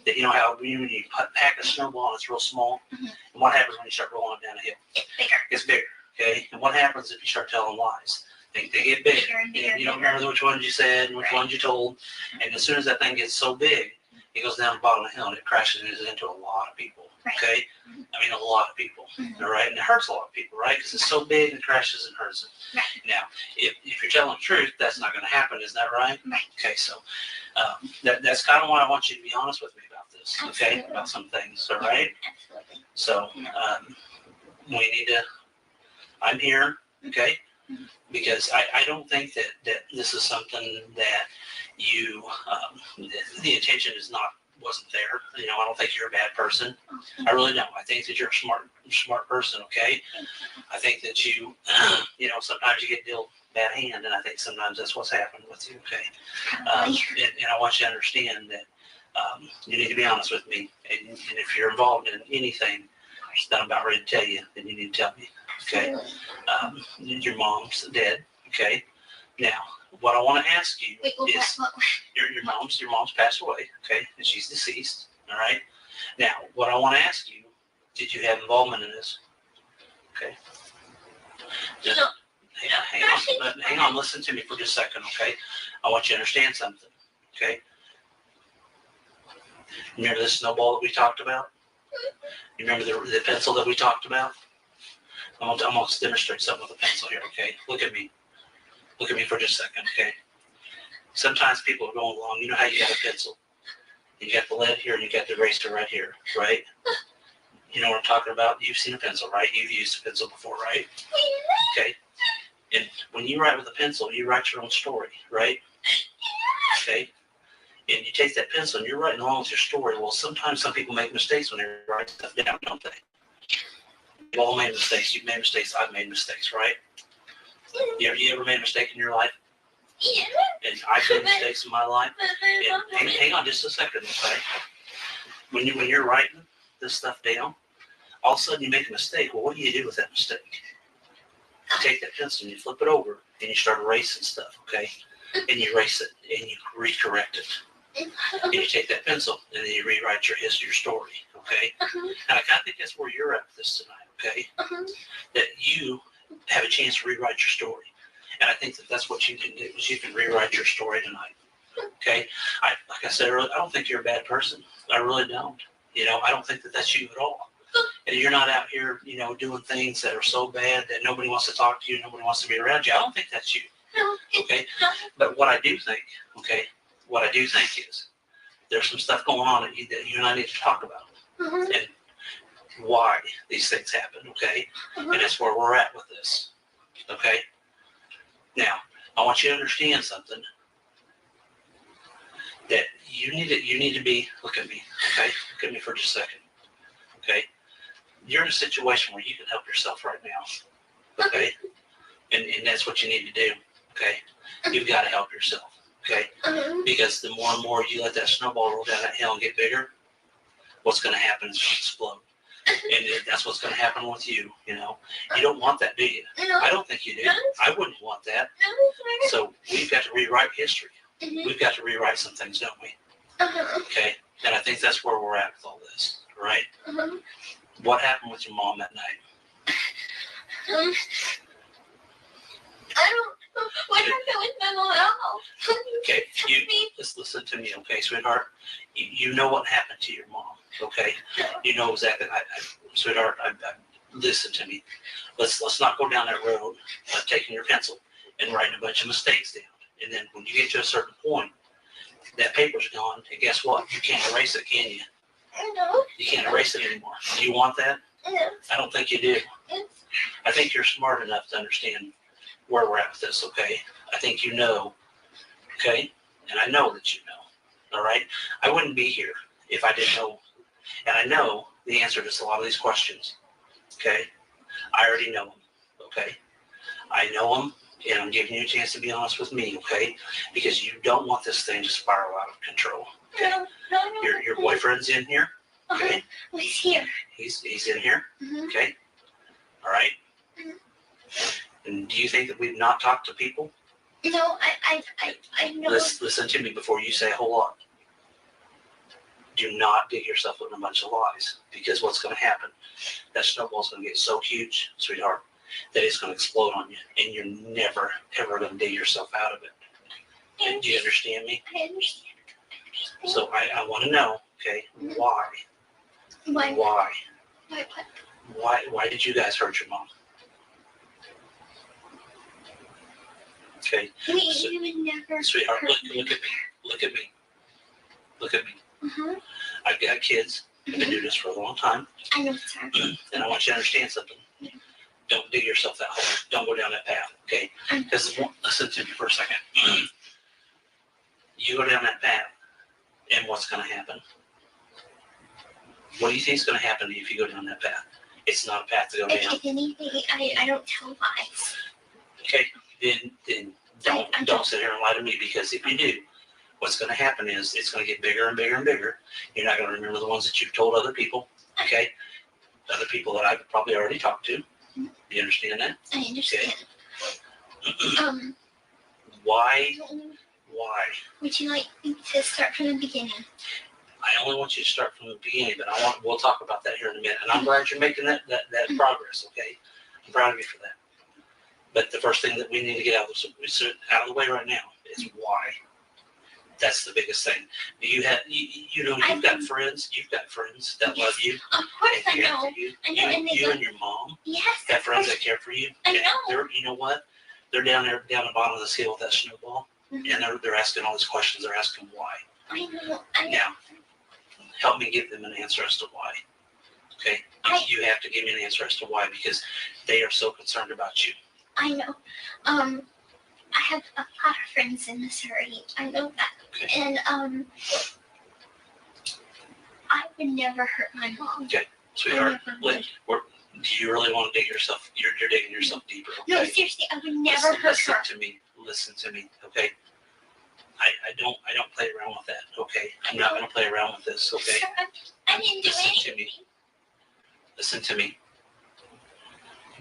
that you know how when you pack a snowball and it's real small, and what happens when you start rolling it down a hill? It's bigger. It's bigger, okay? And what happens if you start telling lies? They get bigger. Bigger and bigger. And you don't remember which ones you said and which ones you told. And as soon as that thing gets so big, it goes down the bottom of the hill and it crashes into a lot of people, okay? I mean, a lot of people, all right? And it hurts a lot of people, right? Because it's so big and it crashes and hurts them. Right. Now, if you're telling the truth, that's not going to happen. Isn't that right? Right. Okay, so that's kind of why I want you to be honest with me about this, okay? Absolutely. About some things, all right? Absolutely. So we need to, I'm here, okay? Because I don't think that this is something that you, the intention wasn't there. You know, I don't think you're a bad person. I really don't. I think that you're a smart person, okay? I think that you, sometimes you get dealt bad hand, and I think sometimes that's what's happened with you, okay? And I want you to understand that you need to be honest with me. And if you're involved in anything that I'm about ready to tell you, then you need to tell me, okay? Your mom's dead, okay? Now, what I want to ask you is, your mom's passed away, okay? And she's deceased, all right? Now, what I want to ask you, did you have involvement in this? Okay? Just hang on, listen to me for just a second, okay? I want you to understand something, okay? Remember the snowball that we talked about? You remember the pencil that we talked about? I'm going to demonstrate something with a pencil here, okay? Look at me. Look at me for just a second, okay? Sometimes people are going along. You know how you got a pencil? You got the lead here and you got the eraser right here, right? You know what I'm talking about? You've seen a pencil, right? You've used a pencil before, right? Okay. And when you write with a pencil, you write your own story, right? okay? And you take that pencil and you're writing along with your story. Well, sometimes some people make mistakes when they write stuff down, don't they? We've all made mistakes. You've made mistakes. I've made mistakes, right? You ever made a mistake in your life? Yeah. And I've made mistakes in my life. And hang on just a second, okay? When you're writing this stuff down, all of a sudden you make a mistake. Well, what do you do with that mistake? You take that pencil and you flip it over and you start erasing stuff, okay? And you erase it and you recorrect it. And you take that pencil and then you rewrite your history, your story, okay? And I kind of think that's where you're at with this tonight, okay? That you have a chance to rewrite your story. And I think that that's what you can do, is you can rewrite your story tonight, okay? Like I said earlier, I don't think you're a bad person. I really don't. You know, I don't think that that's you at all. And you're not out here, you know, doing things that are so bad that nobody wants to talk to you, nobody wants to be around you. I don't think that's you, okay? But what I do think, okay, what I do think is there's some stuff going on that you and I need to talk about. And why these things happen, okay? And that's where we're at with this, okay? Now, I want you to understand something, that you need to be, look at me, okay? Look at me for just a second, okay? You're in a situation where you can help yourself right now, okay? And that's what you need to do, okay? You've got to help yourself, okay? Because the more and more you let that snowball roll down that hill and get bigger, what's going to happen is going to explode. And that's what's going to happen with you, you know. You don't want that, do you? I don't think you do. I wouldn't want that. So we've got to rewrite history. We've got to rewrite some things, don't we? Okay? And I think that's where we're at with all this, right? What happened with your mom that night? I don't. What happened with my mom at all? Okay, just listen to me, okay, sweetheart? You know what happened to your mom, okay? You know exactly. Sweetheart, listen to me. Let's not go down that road of taking your pencil and writing a bunch of mistakes down. And then when you get to a certain point, that paper's gone, and guess what? You can't erase it, can you? No. You can't erase it anymore. Do you want that? No. I don't think you do. I think you're smart enough to understand where we're at with this, okay? I think you know, okay? And I know that you know, all right? I wouldn't be here if I didn't know. And I know the answer to a lot of these questions, okay? I already know them, okay? I know them, and I'm giving you a chance to be honest with me, okay? Because you don't want this thing to spiral out of control, okay? No. Your boyfriend's in here, okay? He's here. He's in here, okay? All right? And do you think that we've not talked to people? No, I know. Listen to me before you say a whole lot. Do not dig yourself in a bunch of lies, because what's going to happen, that snowball's going to get so huge, sweetheart, that it's going to explode on you, and you're never, ever going to dig yourself out of it. Do you understand me? I understand. So I want to know, okay, why? Why? Why? Why what? Why did you guys hurt your mom? Okay, We would never. sweetheart, hurt look at me. Look at me. Look at me. Mhm. I've got kids. I've been doing this for a long time. I know, sir. And I want you to understand something. Don't dig yourself that hole. Don't go down that path, okay? Because listen to me for a second. You go down that path, and what's going to happen? What do you think is going to happen to you if you go down that path? It's not a path to go down. If anything, I don't tell lies. Okay, then don't sit here and lie to me, because if you do, what's going to happen is it's going to get bigger and bigger and bigger. You're not going to remember the ones that you've told other people, okay? Other people that I've probably already talked to. You understand that? I understand. Why? Would you like me to start from the beginning? I only want you to start from the beginning, but we'll talk about that here in a minute. And I'm glad you're making that progress, okay? I'm proud of you for that. But the first thing that we need to get out of the way right now is why. That's the biggest thing. You've got friends that love you. Of course and care I know. for you. I know, and You and your mom Yes. have friends that care for you. I And know. you know what? They're down the bottom of this hill with that snowball, and they're asking all these questions. They're asking why. I know. Now, help me give them an answer as to why. Okay? You have to give me an answer as to why, because they are so concerned about you. I know. I have a lot of friends in Missouri. I know that. Okay. And I would never hurt my mom. Okay, sweetheart, do you really want to dig yourself? You're digging yourself deeper. Okay? No, seriously, I would never hurt listen her. to me. Listen to me. Okay. I don't play around with that. Okay. I'm not going to play around with this. Okay. Sir, I didn't do anything. Listen to me.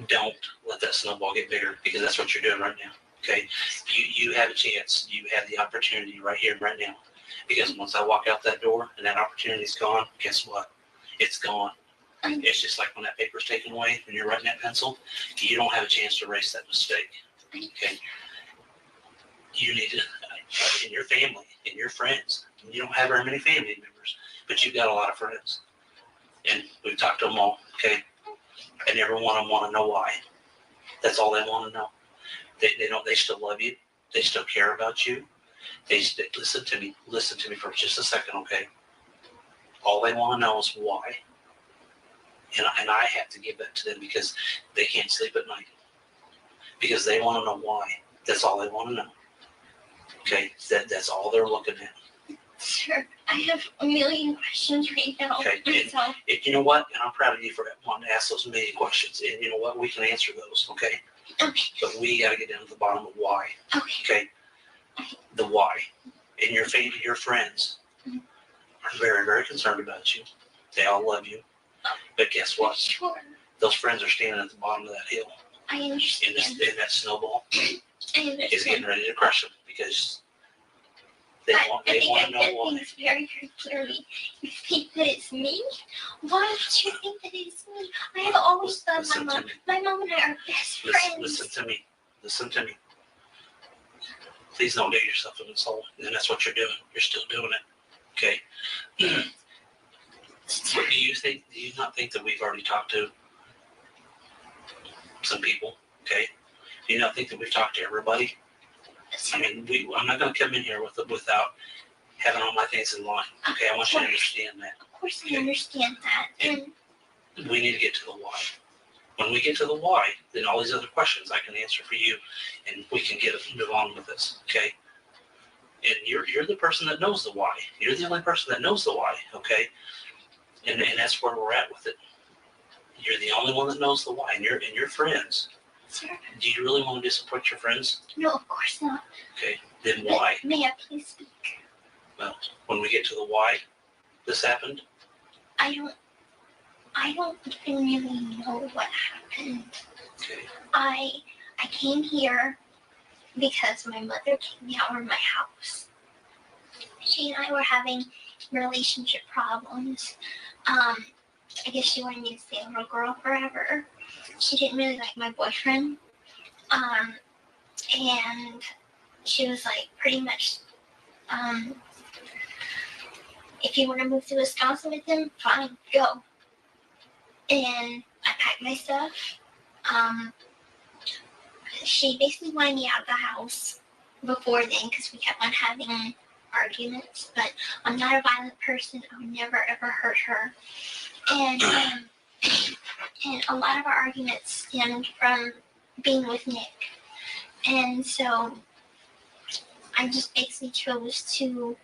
Don't let that snowball get bigger, because that's what you're doing right now. Okay. You have a chance. You have the opportunity right here, right now. Because once I walk out that door and that opportunity's gone, guess what? It's gone. It's just like when that paper's taken away, when you're writing that pencil, you don't have a chance to erase that mistake. Okay. You need to, in your family, in your friends, you don't have very many family members, but you've got a lot of friends. And we've talked to them all, okay? And every one of them want to know why. That's all they want to know. They still love you. They still care about you. They listen to me for just a second, okay? All they want to know is why. And I have to give that to them because they can't sleep at night. Because they want to know why. That's all they want to know. Okay, that's all they're looking at. Sir, I have a million questions right now. Okay, myself. and you know what? And I'm proud of you for wanting to ask those million questions. And you know what? We can answer those, okay? Okay. But we got to get down to the bottom of why. Okay. The why. And your family, your friends are very, very concerned about you. They all love you. But guess what? Sure. Those friends are standing at the bottom of that hill. I understand. And that snowball I understand. is getting ready to crush them because they want to know I think why. things very, very clearly. You think that it's me? Why would you think that it's me? I have always loved my mom. My mom and I are best friends. Listen to me. Listen to me. Please don't dig yourself in this hole. And that's what you're doing. You're still doing it. Okay. What do you not think that we've already talked to some people? Okay. Do you not think that we've talked to everybody? I mean, I'm not going to come in here without having all my things in line. Okay. I want you to understand that. Of course, I understand that. And we need to get to the why. When we get to the why, then all these other questions I can answer for you, and we can move on with this. Okay. And you're the person that knows the why. You're the only person that knows the why. Okay. And that's where we're at with it. You're the only one that knows the why, and your friends. Sir? Do you really want to disappoint your friends? No, of course not. Okay, then why? But may I please speak? Well, when we get to the why this happened, I don't even really know what happened. okay, I came here because my mother kicked me out of my house. She and I were having relationship problems. I guess she wanted me to stay a little girl forever. She didn't really like my boyfriend. And she was like, pretty much, if you want to move to Wisconsin with him, fine, go. And I packed my stuff. She basically wanted me out of the house before then because we kept on having arguments, but I'm not a violent person. I would never ever hurt her. And a lot of our arguments stemmed from being with Nick. And so I just basically chose to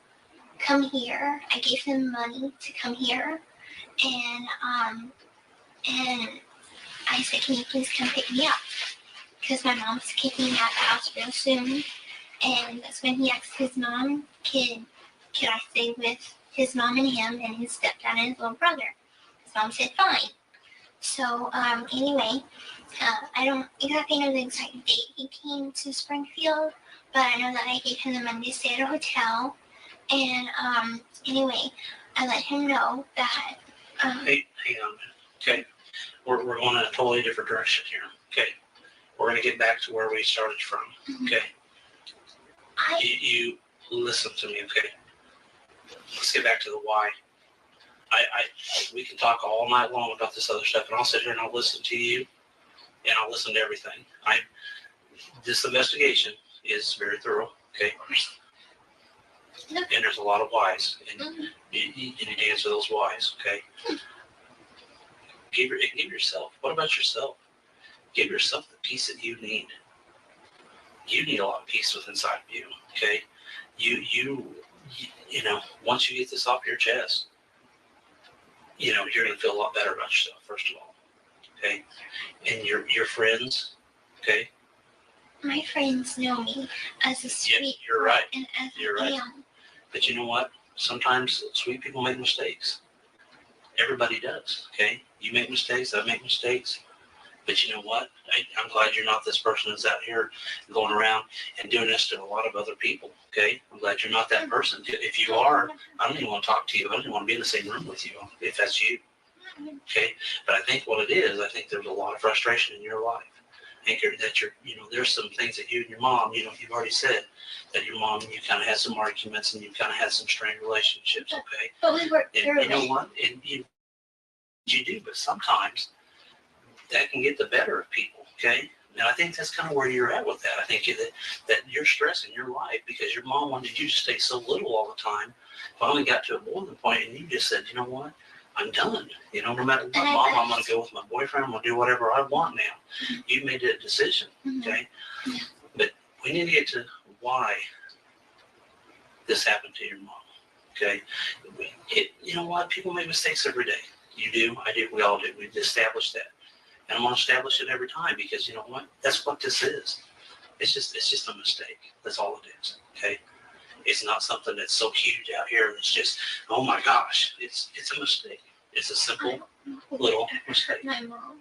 come here. I gave him money to come here. And I said, can you please come pick me up? Because my mom's kicking me out of the house real soon. And that's when he asked his mom, could I stay with his mom and him and his stepdad and his little brother? His mom said, fine. So anyway, I don't exactly know the exact date he came to Springfield, but I know that I gave him the money to stay at a hotel. And anyway, I let him know that. Hey, hang on a minute. Okay, we're going in a totally different direction here. Okay, we're going to get back to where we started from. Okay, you listen to me. Okay, let's get back to the why. We can talk all night long about this other stuff, and I'll sit here and I'll listen to you, and I'll listen to everything. This investigation is very thorough. Okay. And there's a lot of whys, and you need to answer those whys, okay? Give yourself, what about yourself? Give yourself the peace that you need. you need a lot of peace within inside of you. Okay. You know, once you get this off your chest, you know, you're going to feel a lot better about yourself, first of all. Okay. And your friends, okay. My friends know me as a sweet you're right. And as You're I right. am. But you know what? Sometimes sweet people make mistakes. Everybody does. Okay. You make mistakes. I make mistakes. But you know what? I'm glad you're not this person that's out here going around and doing this to a lot of other people. Okay. I'm glad you're not that person. If you are, I don't even want to talk to you. I don't even want to be in the same room with you if that's you. Okay. But I think what it is, I think there's a lot of frustration in your life. I think that you know, there's some things that you and your mom, you know, you've already said that your mom, you kind of had some arguments and you kind of had some strained relationships. Okay. But we worked And through you know it. what? And you do, but sometimes that can get the better of people. Okay. And I think that's kind of where you're at with that. I think that you're stressing your life because your mom wanted you to stay so little all the time. Finally got to a boiling point and you just said, you know what? I'm done. You know, no matter what, Mom, I'm going to go with my boyfriend. I'm going to do whatever I want now. You made that decision. Okay. But we need to get to why this happened to your mom. Okay. You know what? People make mistakes every day. You do. I do. We all do. We've established that. And I'm going to establish it every time because you know what? That's what this is. It's just a mistake. That's all it is. Okay. It's not something that's so huge out here. It's just, oh my gosh, it's a mistake. It's a simple little mistake. My mom.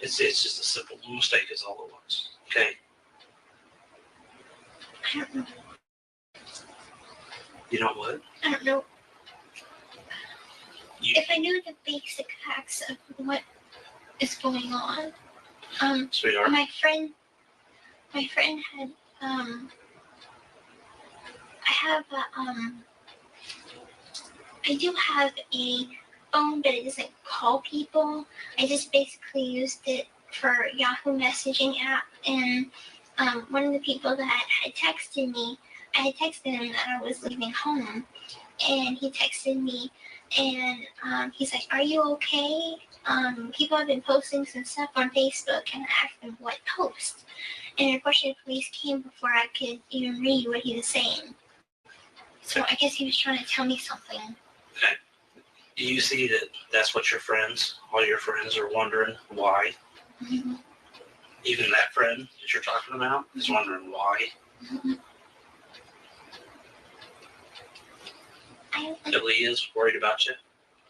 It's just a simple mistake is all it was. Okay. I don't know. You know what? I don't know. If I knew the basic facts of what is going on, Sweetheart. my friend had I do have a phone, but it doesn't call people. I just basically used it for Yahoo messaging app. And one of the people that had texted me, I had texted him that I was leaving home. And he texted me and he's like, "Are you okay? People have been posting some stuff on Facebook." And I asked him what post. And unfortunately, the police came before I could even read what he was saying. So I guess he was trying to tell me something. Okay. Do you see that that's what all your friends are wondering why? Mm-hmm. Even that friend that you're talking about is wondering why. Mm-hmm. Aaliyah's worried about you.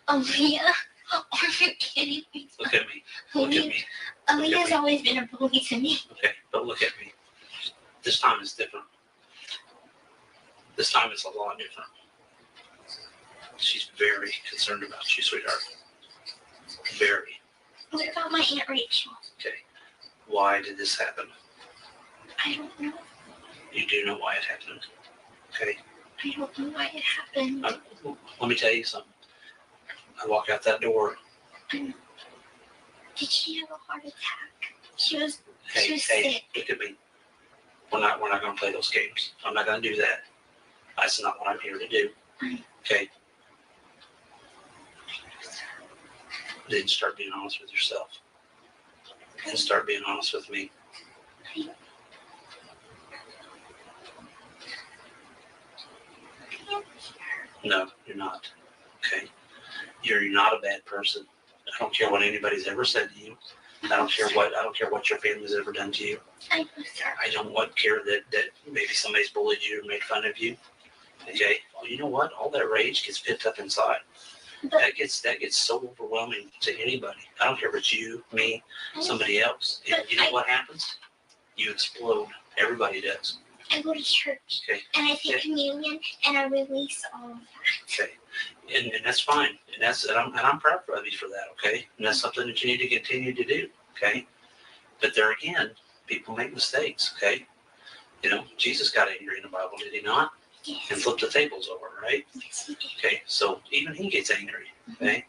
Aaliyah? Are you kidding me? Look at me. Look at me. Aaliyah's always been a bully to me. Okay, but look at me. This time is different. This time it's a lot different. She's very concerned about you, sweetheart. Very. What about my Aunt Rachel? Okay. Why did this happen? I don't know. You do know why it happened. Okay. I don't know why it happened. Let me tell you something. I walk out that door. Did she have a heart attack? She was Hey, sick. look at me. We're not going to play those games. I'm not going to do that. That's not what I'm here to do. Okay. Then start being honest with yourself. And start being honest with me. No, you're not. Okay. You're not a bad person. I don't care what anybody's ever said to you. I don't care what your family's ever done to you. I'm sorry. I don't care that maybe somebody's bullied you or made fun of you. Okay. Well, you know what? All that rage gets picked up inside. That gets so overwhelming to anybody. I don't care if it's you, me, somebody else. And you know what happens? You explode. Everybody does. I go to church. Okay. And I take communion and I release all of that. Okay. And that's fine. And I'm proud of you for that, okay? And that's something that you need to continue to do, okay? But there again, people make mistakes, okay? You know, Jesus got angry in the Bible, did he not? Yes. And flipped the tables over, right? Yes, he did. Okay, so even he gets angry, okay?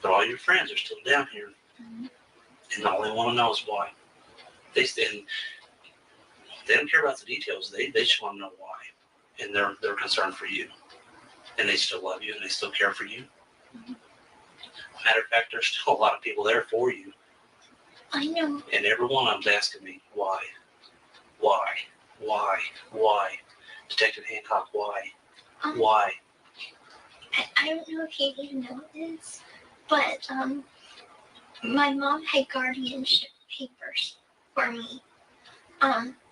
But all your friends are still down here. And all they want to know is why. They don't care about the details. They just want to know why. And they're concerned for you. And they still love you and they still care for you. Matter of fact, there's still a lot of people there for you. I know. And every one of them's asking me why. Why? Why? Detective Hancock, why? Um, Why? I don't know if you even know this, but my mom had guardianship papers for me.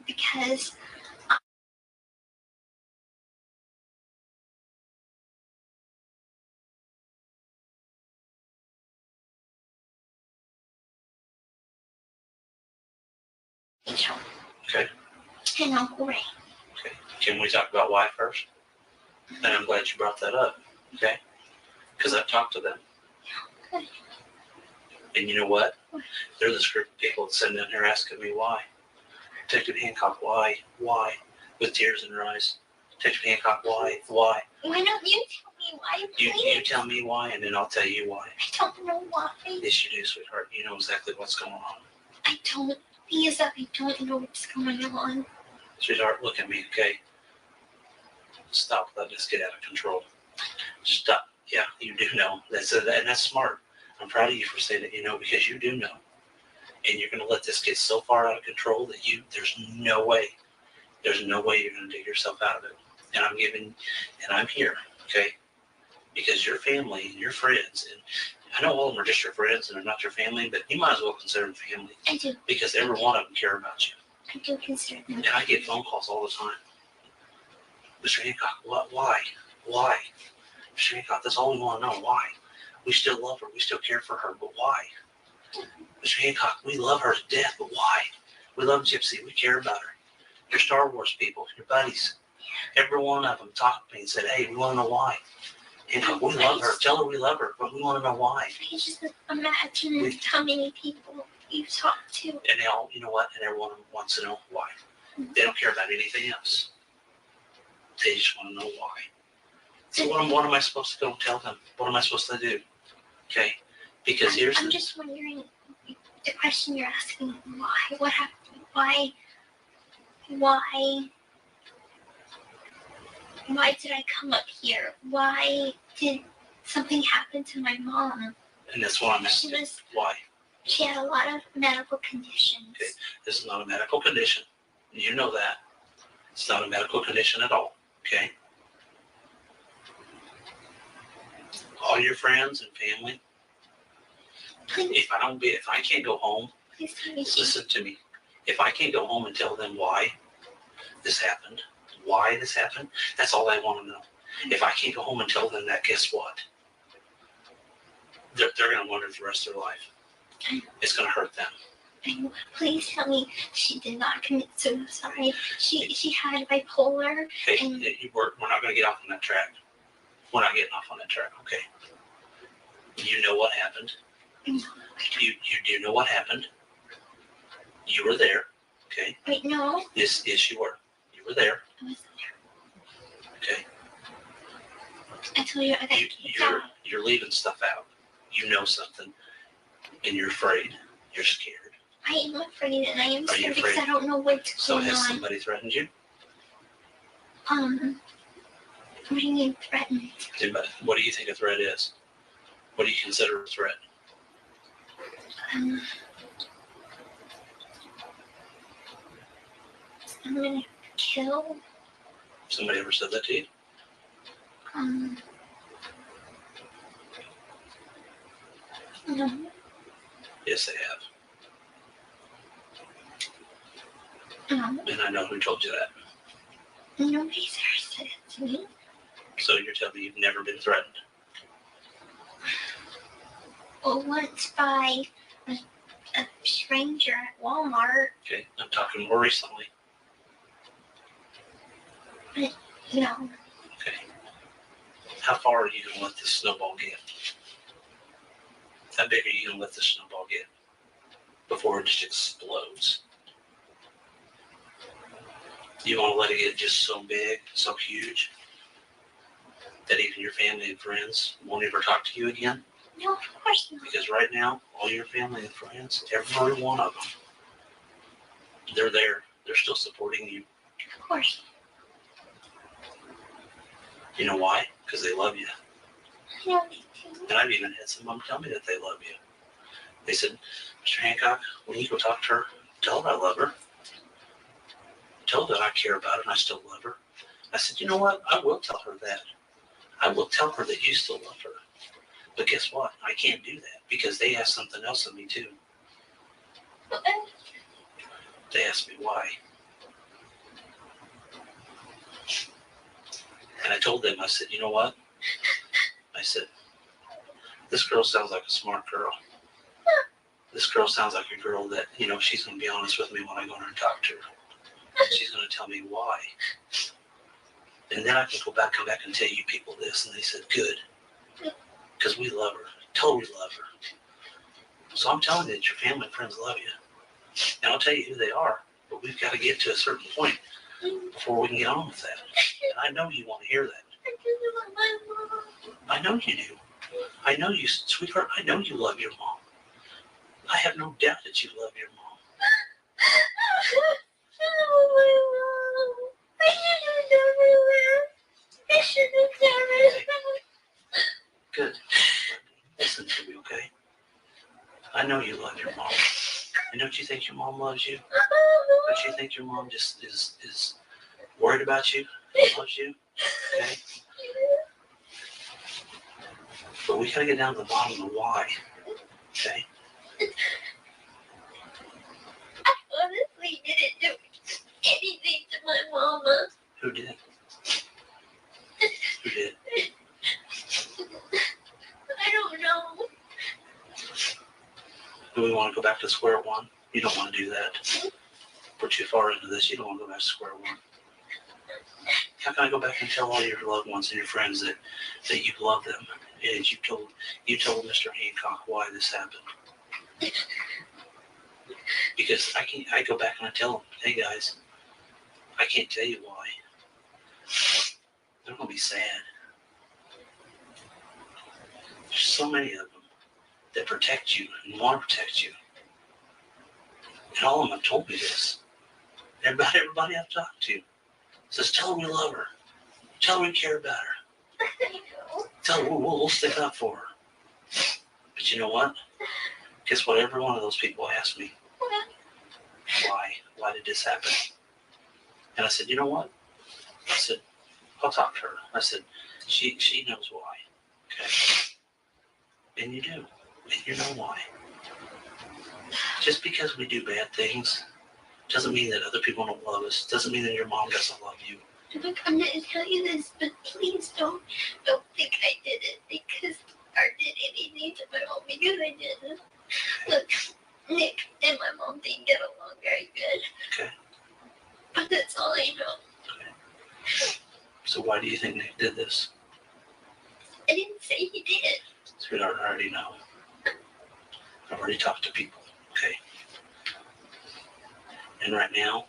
Because Rachel Okay. and Uncle Ray. Okay. Can we talk about why first? And I'm glad you brought that up. Okay. Because I've talked to them. Okay. And you know what? They're this group of people that's sitting down here asking me why. Detective Hancock, why? Why? With tears in their eyes. Detective Hancock, why? Why? Why don't you tell me why, You please? tell me why, and then I'll tell you why. I don't know why. Yes, you do, sweetheart. You know exactly what's going on. I don't. Because I don't know what's going on. Sweetheart, look at me, okay? Stop letting this get out of control. Stop. Yeah, you do know. And that's smart. I'm proud of you for saying that you know, because you do know. And you're going to let this get so far out of control that there's no way you're going to dig yourself out of it. And I'm here, okay? Because your family and your friends, and I know all of them are just your friends and they're not your family, but you might as well consider them family. I do. Because every one of them care about you. I do consider them. And I get phone calls all the time. Mr. Hancock, why? Why? Mr. Hancock, that's all we want to know. Why? We still love her. We still care for her, but why? Mr. Hancock, we love her to death, but why? We love Gypsy. We care about her. Your Star Wars people, your buddies. Every one of them talked to me and said, hey, we want to know why. Hancock, we love her. Tell her we love her, but we want to know why. I can just imagine how many people you talk to. And they all, you know what? And everyone wants to know why. They don't care about anything else. They just want to know why. So what am I supposed to go and tell them? What am I supposed to do? Okay? Because I'm just wondering, the question you're asking, why? What happened? Why did I come up here? Why did something happen to my mom? And that's what I'm asking. Why? She had a lot of medical conditions. Okay. This is not a medical condition. You know that. It's not a medical condition at all. Okay? All your friends and family. Please, If I can't go home, please tell me. listen to me. If I can't go home and tell them why this happened, that's all I want to know. If I can't go home and tell them that, guess what? They're going to wonder for the rest of their life. It's going to hurt them. Please tell me she did not commit suicide. She had bipolar. Hey, And we're not going to get off on that track. We're not getting off on that track, okay? You know what happened. You do know what happened. You were there, okay? wait, no, Yes, you were. You were there, I wasn't there. okay? I told you I got kicked out. You're leaving stuff out. You know something, and you're afraid. You're scared. I am afraid, and I am Are you scared because afraid? I don't know what's So going has on. somebody threatened you? What do you mean threatened? What do you think a threat is? What do you consider a threat? I'm gonna kill. Somebody ever said that to you? No. Yes, they have. No. And I know who told you that. Nobody's ever said it to me. So you're telling me you've never been threatened? Well, once by a stranger at Walmart. Okay, I'm talking more recently. No. Okay. How far are you going to let this snowball get? How big are you going to let this snowball get before it just explodes? You want to let it get just so big, so huge, that even your family and friends won't ever talk to you again? No, of course not. Because right now, all your family and friends, every one of them, they're there. They're still supporting you. Of course. You know why? Because they love you. I know they do. And I've even had some of them tell me that they love you. They said, Mr. Hancock, when you go talk to her, tell her I love her. told her I care about her and I still love her. I said, you know what? I will tell her that. I will tell her that you still love her. But guess what? I can't do that because they asked something else of me too. They asked me why. And I told them, I said, you know what? I said, this girl sounds like a smart girl. This girl sounds like a girl that, she's going to be honest with me when I go in there and talk to her. She's going to tell me why. And then I can come back and tell you people this. And they said, good. Because we love her. Totally love her. So I'm telling you that your family and friends love you. And I'll tell you who they are. But we've got to get to a certain point before we can get on with that. And I know you want to hear that. I know you do. I know you, sweetheart. I know you love your mom. I have no doubt that you love your mom. Good. Listen to me, okay? I know you love your mom. And don't you think your mom loves you? Don't you think your mom just is worried about you? Loves you? Okay? But we gotta get down to the bottom of the why. Okay? I honestly didn't do anything to my mama. Who did? Who did? I don't know. Do we want to go back to square one? You don't want to do that. We're too far into this. You don't want to go back to square one. How can I go back and tell all your loved ones and your friends that you love them? And you told Mr. Hancock why this happened. Because I go back and I tell them, hey guys, I can't tell you why. They're gonna be sad. There's so many of them that protect you and want to protect you. And all of them have told me this. Everybody I've talked to says, tell her we love her. Tell her we care about her. I know. Tell her we'll stick up for her. But you know what? Guess what? Every one of those people asked me, why? Why did this happen? And I said, you know what? I said, I'll talk to her. I said, she knows why. Okay? And you do. And you know why. Just because we do bad things doesn't mean that other people don't love us. Doesn't mean that your mom doesn't love you. Look, I'm gonna tell you this, but please don't think I did it because I did anything to my mom because I didn't. Look, Nick and my mom didn't get along very good. Okay. But that's all I know. Okay. So why do you think Nick did this? I didn't say he did. Sweetheart, I already know. I've already talked to people. Okay. And right now,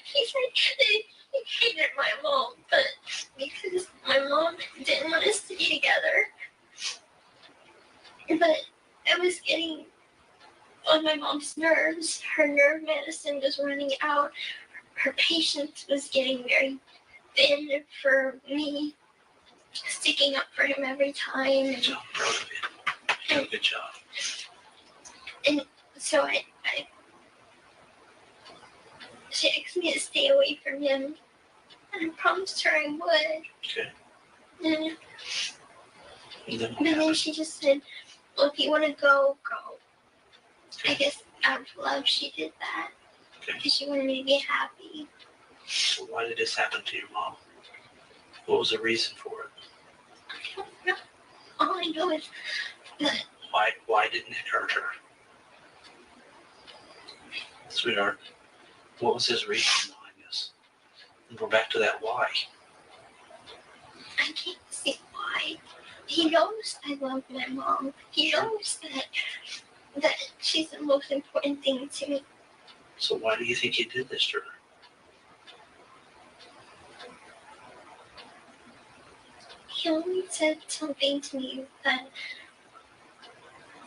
He said he hated my mom, but because my mom didn't want us to be together. But I was getting on my mom's nerves. Her nerve medicine was running out. Her patience was getting very thin for me, sticking up for him every time. good job. I'm proud of you. You did a good job. And so she asked me to stay away from him. And I promised her I would. Okay. And And then what but then happened? she just said, well, if you want to go, go. I guess out of love she did that. Okay. Because she wanted me to be happy. So why did this happen to your mom? What was the reason for it? I don't know. All I know is that Why didn't it hurt her? Sweetheart, what was his reason behind this? And we're back to that why. I can't see why. He knows I love my mom. He knows that she's the most important thing to me. So why do you think he did this to her? He only said something to me that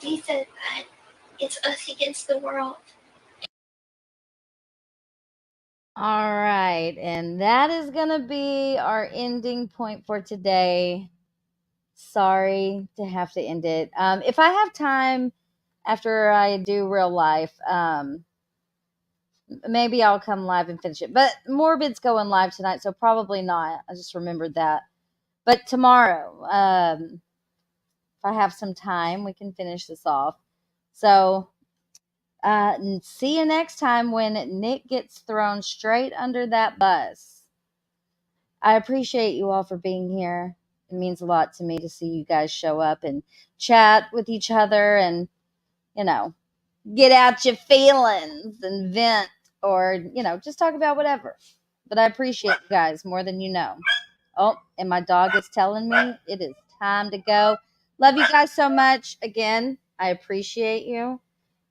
he said that it's us against the world. All right, and that is going to be our ending point for today. Sorry to have to end it. If I have time after I do real life, maybe I'll come live and finish it. But Morbid's going live tonight, so probably not. I just remembered that. But tomorrow, if I have some time, we can finish this off. So see you next time when Nick gets thrown straight under that bus. I appreciate you all for being here. It means a lot to me to see you guys show up and chat with each other and, get out your feelings and vent or, just talk about whatever. But I appreciate you guys more than you know. Oh, and my dog is telling me it is time to go. Love you guys so much. Again, I appreciate you.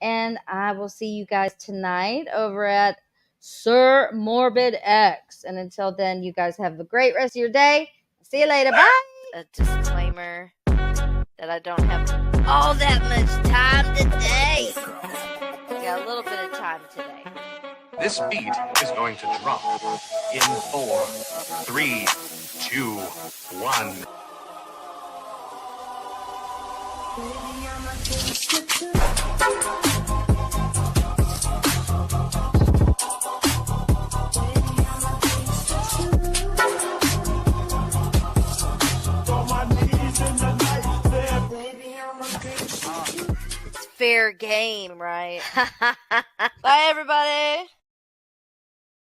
And I will see you guys tonight over at Sir Morbid X. And until then, you guys have a great rest of your day. See you later. Bye. A disclaimer that I don't have all that much time today. Got a little bit of time today. This beat is going to drop in 4, 3, 2, 1. It's fair game, right? Bye, everybody.